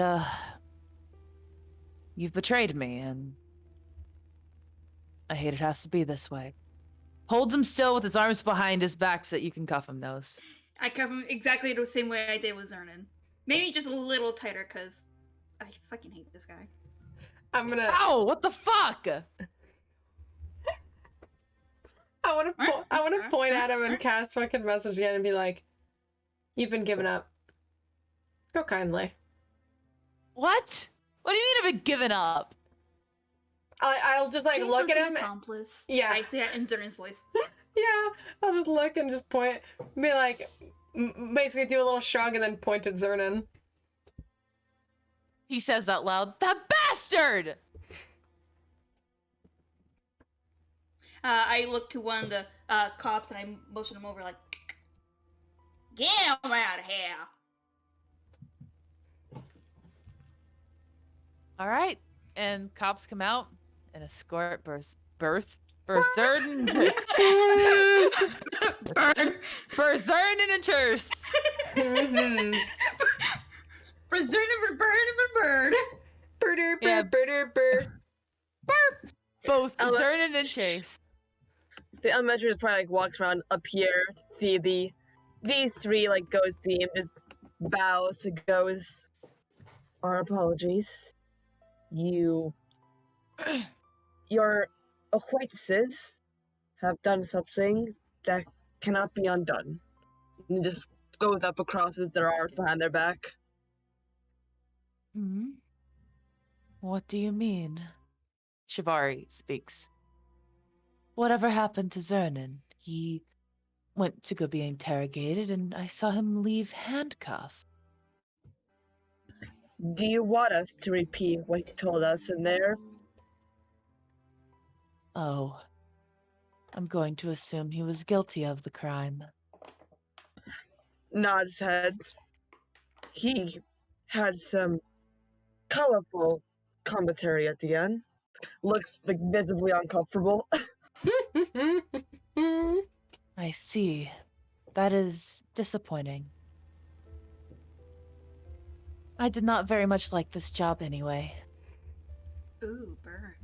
you've betrayed me, and I hate it has to be this way. Holds him still with his arms behind his back so that you can cuff him, Nose. I cuff him exactly the same way I did with Zernan. Maybe just a little tighter, because I fucking hate this guy. I'm gonna. Ow! What the fuck? I want to point at him and cast fucking message again and be like, "You've been given up. Go kindly." What? What do you mean I've been given up? I'll just like Jace look was at an him. accomplice. Yeah. I say that in Zernan's voice. Yeah, I'll just look and just point, be like, basically do a little shrug and then point at Zernan. He says out loud, that bastard! I look to one of the cops and I motion him over like, get him out of here. All right. And cops come out and escort Berzerden in a church. Bird. Yeah. Bird. Both I'll let- Zernan and Chase. The elementary just probably like walks around up here, see these three like go see him, just bows, goes. Our apologies. Your acquaintances have done something that cannot be undone. And just goes up and crosses their arms behind their back. Hmm? What do you mean? Shivari speaks. Whatever happened to Zernan? He went to go be interrogated, and I saw him leave handcuffed. Do you want us to repeat what he told us in there? Oh. I'm going to assume he was guilty of the crime. Nods his head. He had some colorful commentary at the end. Looks like visibly uncomfortable. I see. That is disappointing. I did not very much like this job anyway. Ooh, burn.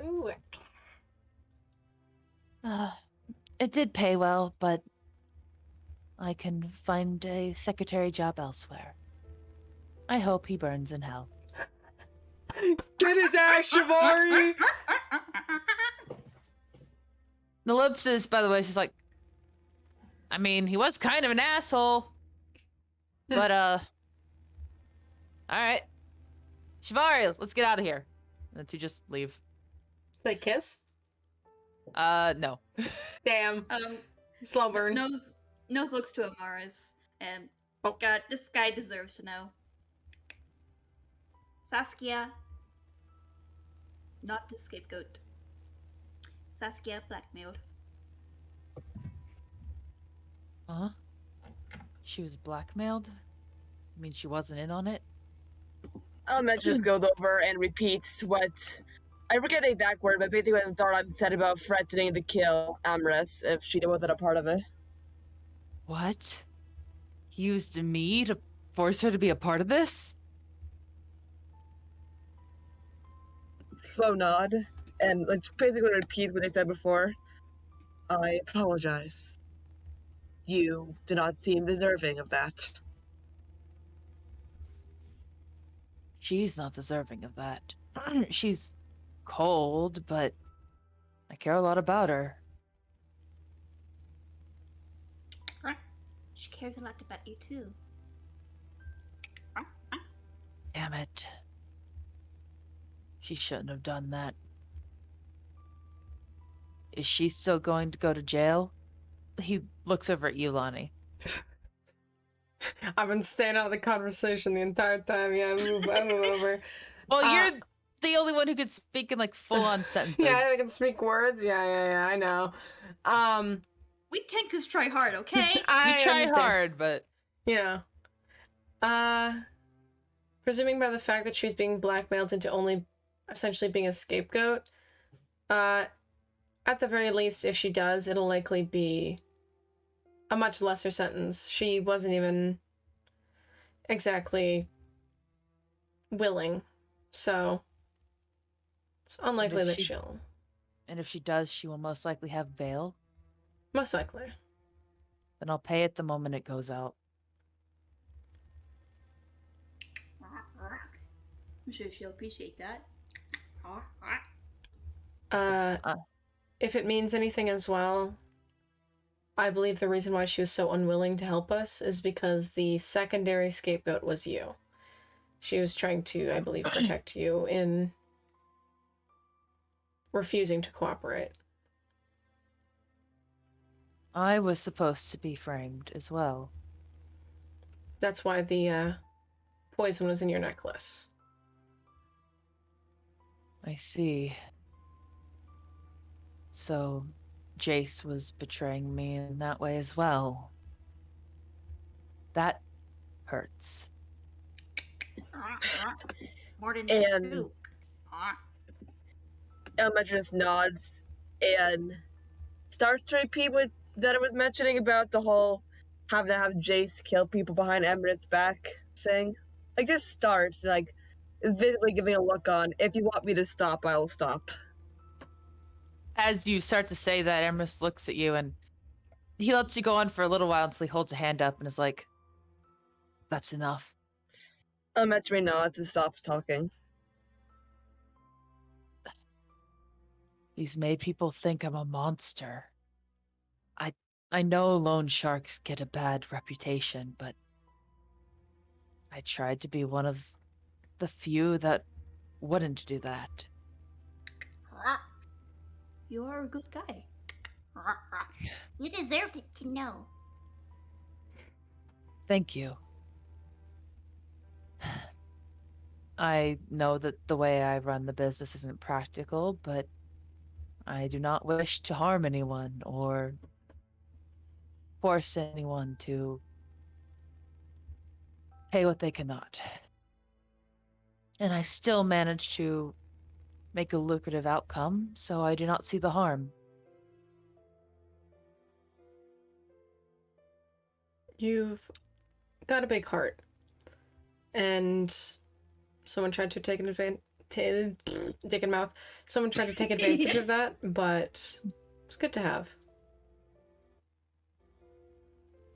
Ooh. It did pay well, but I can find a secretary job elsewhere. I hope he burns in hell. Get his ass, Shivari! The ellipsis, by the way, she's like, I mean, he was kind of an asshole. But, alright. Shivari, let's get out of here. And the two just leave. They kiss? No. Damn. Slow burn. Nose looks to Amaris, and Oh. God, this guy deserves to know. Saskia, not the scapegoat. Saskia blackmailed. Huh? She was blackmailed? I mean, she wasn't in on it? Just goes over and repeats what I forget the exact word, but basically what Thornton said about threatening to kill Amrys if she wasn't a part of it. What? He used me to force her to be a part of this? Slow nod, and like basically repeats what they said before. I apologize. You do not seem deserving of that. She's not deserving of that. She's cold, but I care a lot about her. She cares a lot about you too. Damn it. She shouldn't have done that. Is she still going to go to jail? He looks over at you, Lani. I've been staying out of the conversation the entire time. Yeah, I move over. Well, you're the only one who could speak in like full-on sentences. Yeah, I can speak words. Yeah, I know. We Kenkus try hard, okay? I You try understand. hard, but You know. Presuming by the fact that she's being blackmailed into only essentially being a scapegoat, at the very least, if she does, it'll likely be a much lesser sentence. She wasn't even exactly willing, so it's unlikely that she'll. and if she does, she will most likely have bail. Most likely. Then I'll pay it the moment it goes out. I'm sure she'll appreciate that. If it means anything as well, I believe the reason why she was so unwilling to help us is because the secondary scapegoat was you. She was trying to, I believe, protect you in refusing to cooperate. I was supposed to be framed as well. That's why the poison was in your necklace. I see. So, Jace was betraying me in that way as well. That hurts. More than And- two. Elma just nods and starts to repeat what that I was mentioning about the whole having to have Jace kill people behind Emrett's back thing. Like, just starts, like, is visibly giving a look on, if you want me to stop, I will stop. As you start to say that, Emrys looks at you and he lets you go on for a little while until he holds a hand up and is like, that's enough. Elementary nods and stops talking. He's made people think I'm a monster. I know loan sharks get a bad reputation, but I tried to be one of the few that wouldn't do that. You are a good guy. You deserved it to know. Thank you. I know that the way I run the business isn't practical, but I do not wish to harm anyone or force anyone to pay what they cannot. And I still manage to make a lucrative outcome, so I do not see the harm. You've got a big heart. And someone tried to take an advantage. Dick in mouth. Someone tried to take advantage of that, but it's good to have.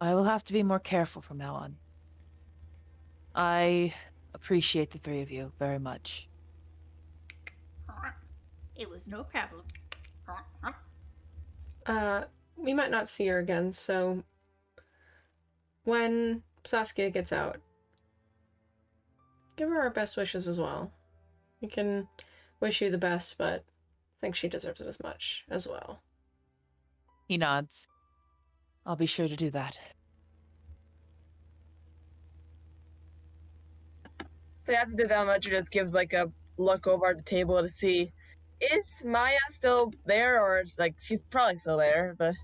I will have to be more careful from now on. I appreciate the three of you very much. It was no problem. We might not see her again, so when Saskia gets out, give her our best wishes as well. We can wish you the best, but I think she deserves it as much as well. He nods. I'll be sure to do that. So after the elementary just gives like a look over at the table to see, is Maiya still there, or it's like she's probably still there, but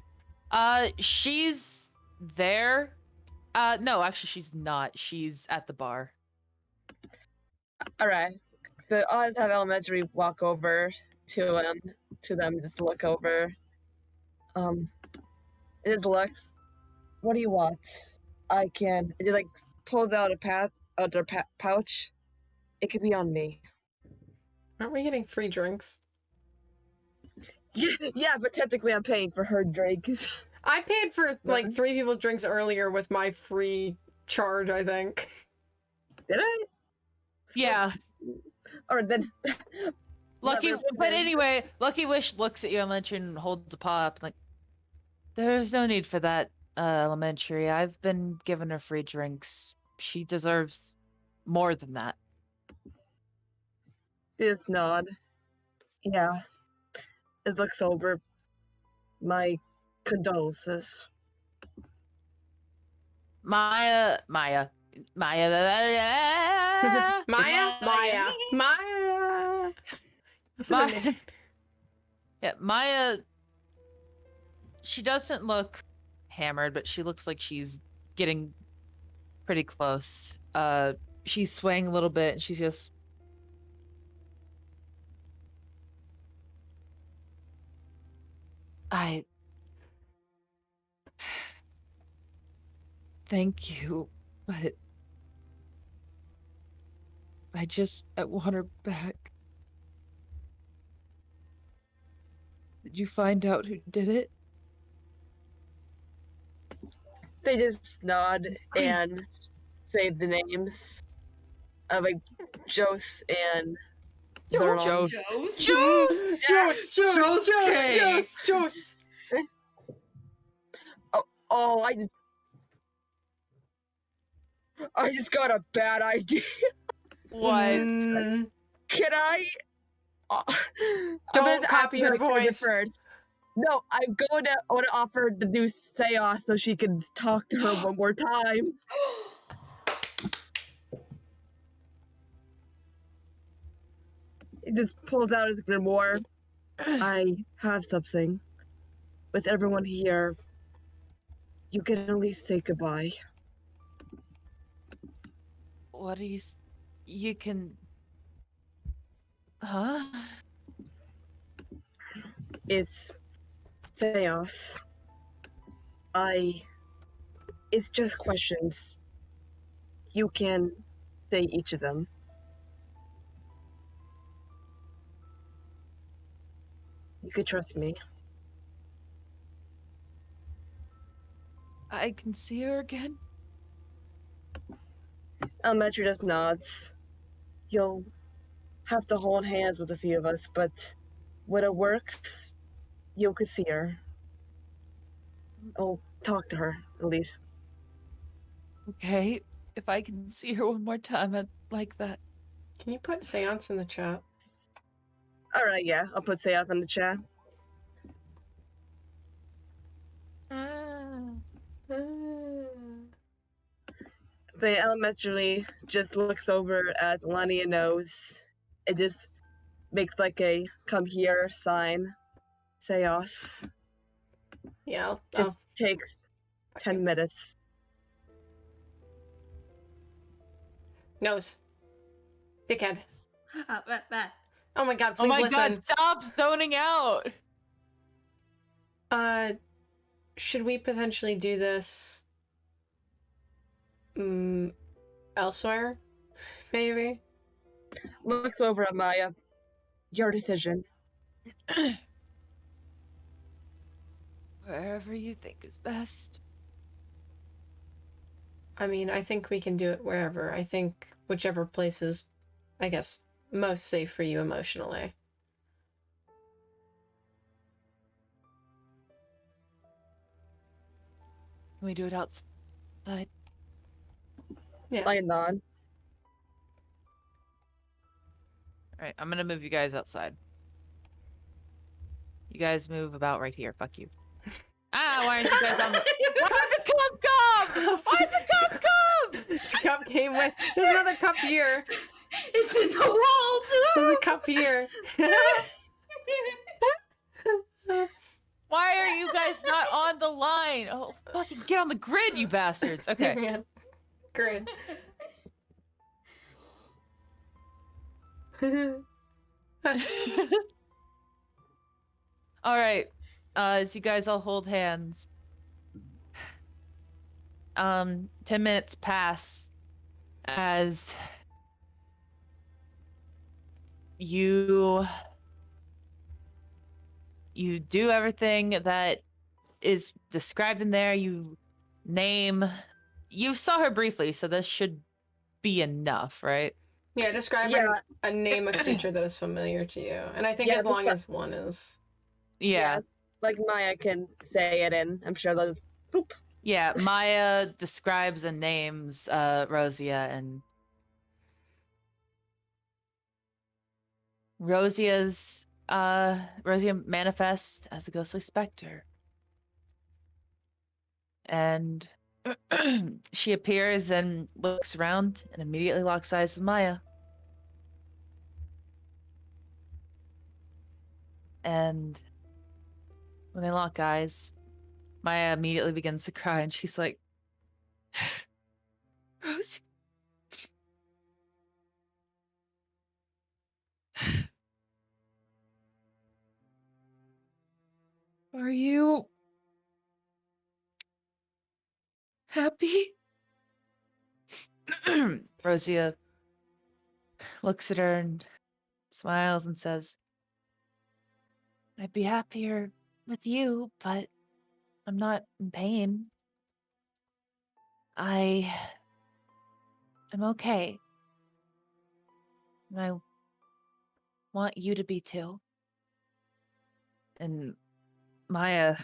She's there. No, actually she's not. She's at the bar. alright. So I'll just have elementary walk over to them, just look over. It just looks. What do you want? I can. It just like pulls out out their pouch. It could be on me. Aren't we getting free drinks? Yeah, but technically I'm paying for her drink. I paid for like 3 people's drinks earlier with my free charge, I think. Did I? Yeah. Or then. Lucky, Whatever. but anyway, Lucky Wish looks at you, Elementary, and holds a paw up, like, there's no need for that, Elementary. I've been giving her free drinks. She deserves more than that. Just nod. Yeah. It looks over. My condolences. Maiya. Maiya. What's the name? Yeah, Maiya, she doesn't look hammered, but she looks like she's getting pretty close. She's swaying a little bit, and she's just... Thank you, but I want her back. Did you find out who did it? They just nod and say the names of like Jose and Joe. Jose. Oh, I just got a bad idea. What? Can I? Don't copy her voice. First. No, I want to offer to do seance so she can talk to her one more time. It just pulls out his grimoire. I have something. With everyone here, you can at least say goodbye. What do you can... Huh? It's seance. It's just questions. You can say each of them. You could trust me. I can see her again? Elementary just nods. You'll have to hold hands with a few of us, but when it works, you could see her. I'll talk to her, at least. Okay, if I can see her one more time, I'd like that. Can you put seance in the chat? Alright, yeah, I'll put Seath in the chat. The elementary just looks over at Lani and knows. It just makes like a come here sign. Seos. Yeah, Just takes okay. 10 minutes. Nose. Dickhead. That. Oh my god, Oh please my listen. god, stop zoning out! Should we potentially do this elsewhere? Maybe? Looks over at Maiya. Your decision. Wherever you think is best. I mean, I think we can do it wherever. I think whichever place is, I guess, most safe for you emotionally. Can we do it outside? Yeah. I nod. Alright, I'm gonna move you guys outside. You guys move about right here. Fuck you. Why aren't you guys on the... Why did the cup come? Why did the cup come? The cup came with... There's another cup here. It's in the walls! There's a cup here. Why are you guys not on the line? Oh, fucking get on the grid, you bastards. Okay. Man. Grid. All right. As you guys all hold hands. 10 minutes pass as you do everything that is described in there. You saw her briefly, so this should be enough, right? Yeah, describe a name, a creature that is familiar to you. And I think as long as one is. Yeah. Like Maiya can say it, and I'm sure that's boop. Yeah, Maiya describes and names Roesia, and Roesia manifests as a ghostly specter. And she appears and looks around and immediately locks eyes with Maiya. And when they lock eyes, Maiya immediately begins to cry, and she's like, Rosie. Are you happy? Roesia looks at her and smiles and says, I'd be happier with you, but I'm not in pain. I'm okay. And I want you to be too. And Maiya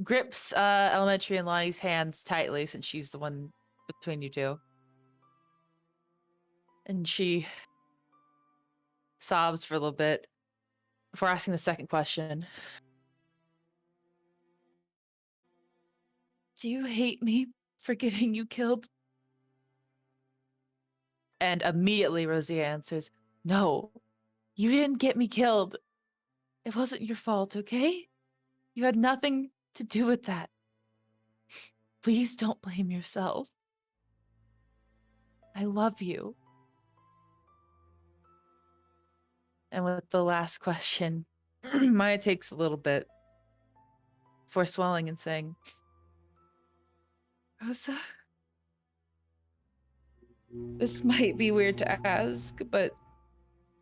grips Elementary and Lani's hands tightly since she's the one between you two. And she sobs for a little bit before asking the second question. Do you hate me for getting you killed? And immediately Roesia answers, no, you didn't get me killed. It wasn't your fault, okay? You had nothing to do with that. Please don't blame yourself. I love you. And with the last question, Maiya takes a little bit before swelling and saying, Rosa, this might be weird to ask, but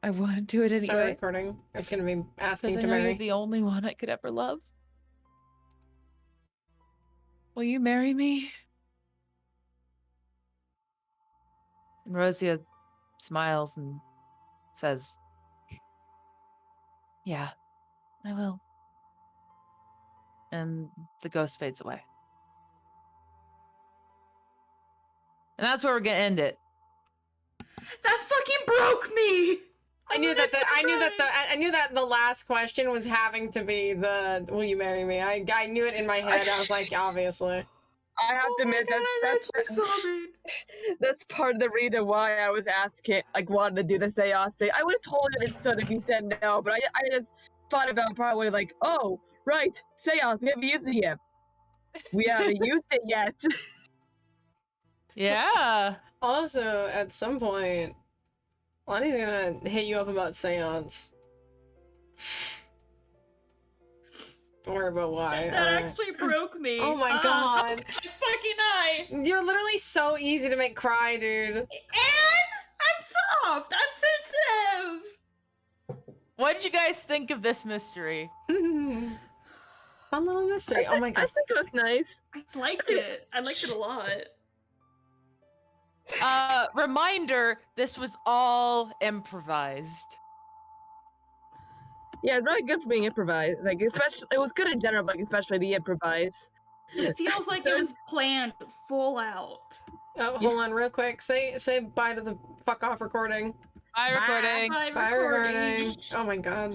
I want to do it Start anyway. recording. It's gonna be asking Because I to know you're marry. the only one I could ever love. Will you marry me? And Roesia smiles and says, yeah, I will. and the ghost fades away. And that's where we're gonna end it. That fucking broke me. I knew that the last question was having to be the "Will you marry me?" I knew it in my head. I was like, obviously. I have to admit that's part of the reason why I was asking, like, wanted to do the seance thing. I would have totally understood if you said no, but I just thought about probably like, oh, right, seance, we haven't used it yet. We haven't used it yet. Yeah. Also, at some point, Lani's gonna hit you up about seance. Don't worry about why. That actually broke me. Oh my god. My fucking eye. You're literally so easy to make cry, dude. And I'm soft. I'm sensitive. What did you guys think of this mystery? Fun little mystery. Oh my god. I think it was nice. I liked it. I liked it a lot. Reminder, this was all improvised. Yeah, it's really good for being improvised. Like, especially, it was good in general, but especially the improvise. It feels like it was planned full out. Oh, hold on real quick. Say bye to the fuck off recording. Bye, recording. Bye, Bye recording. Oh my god.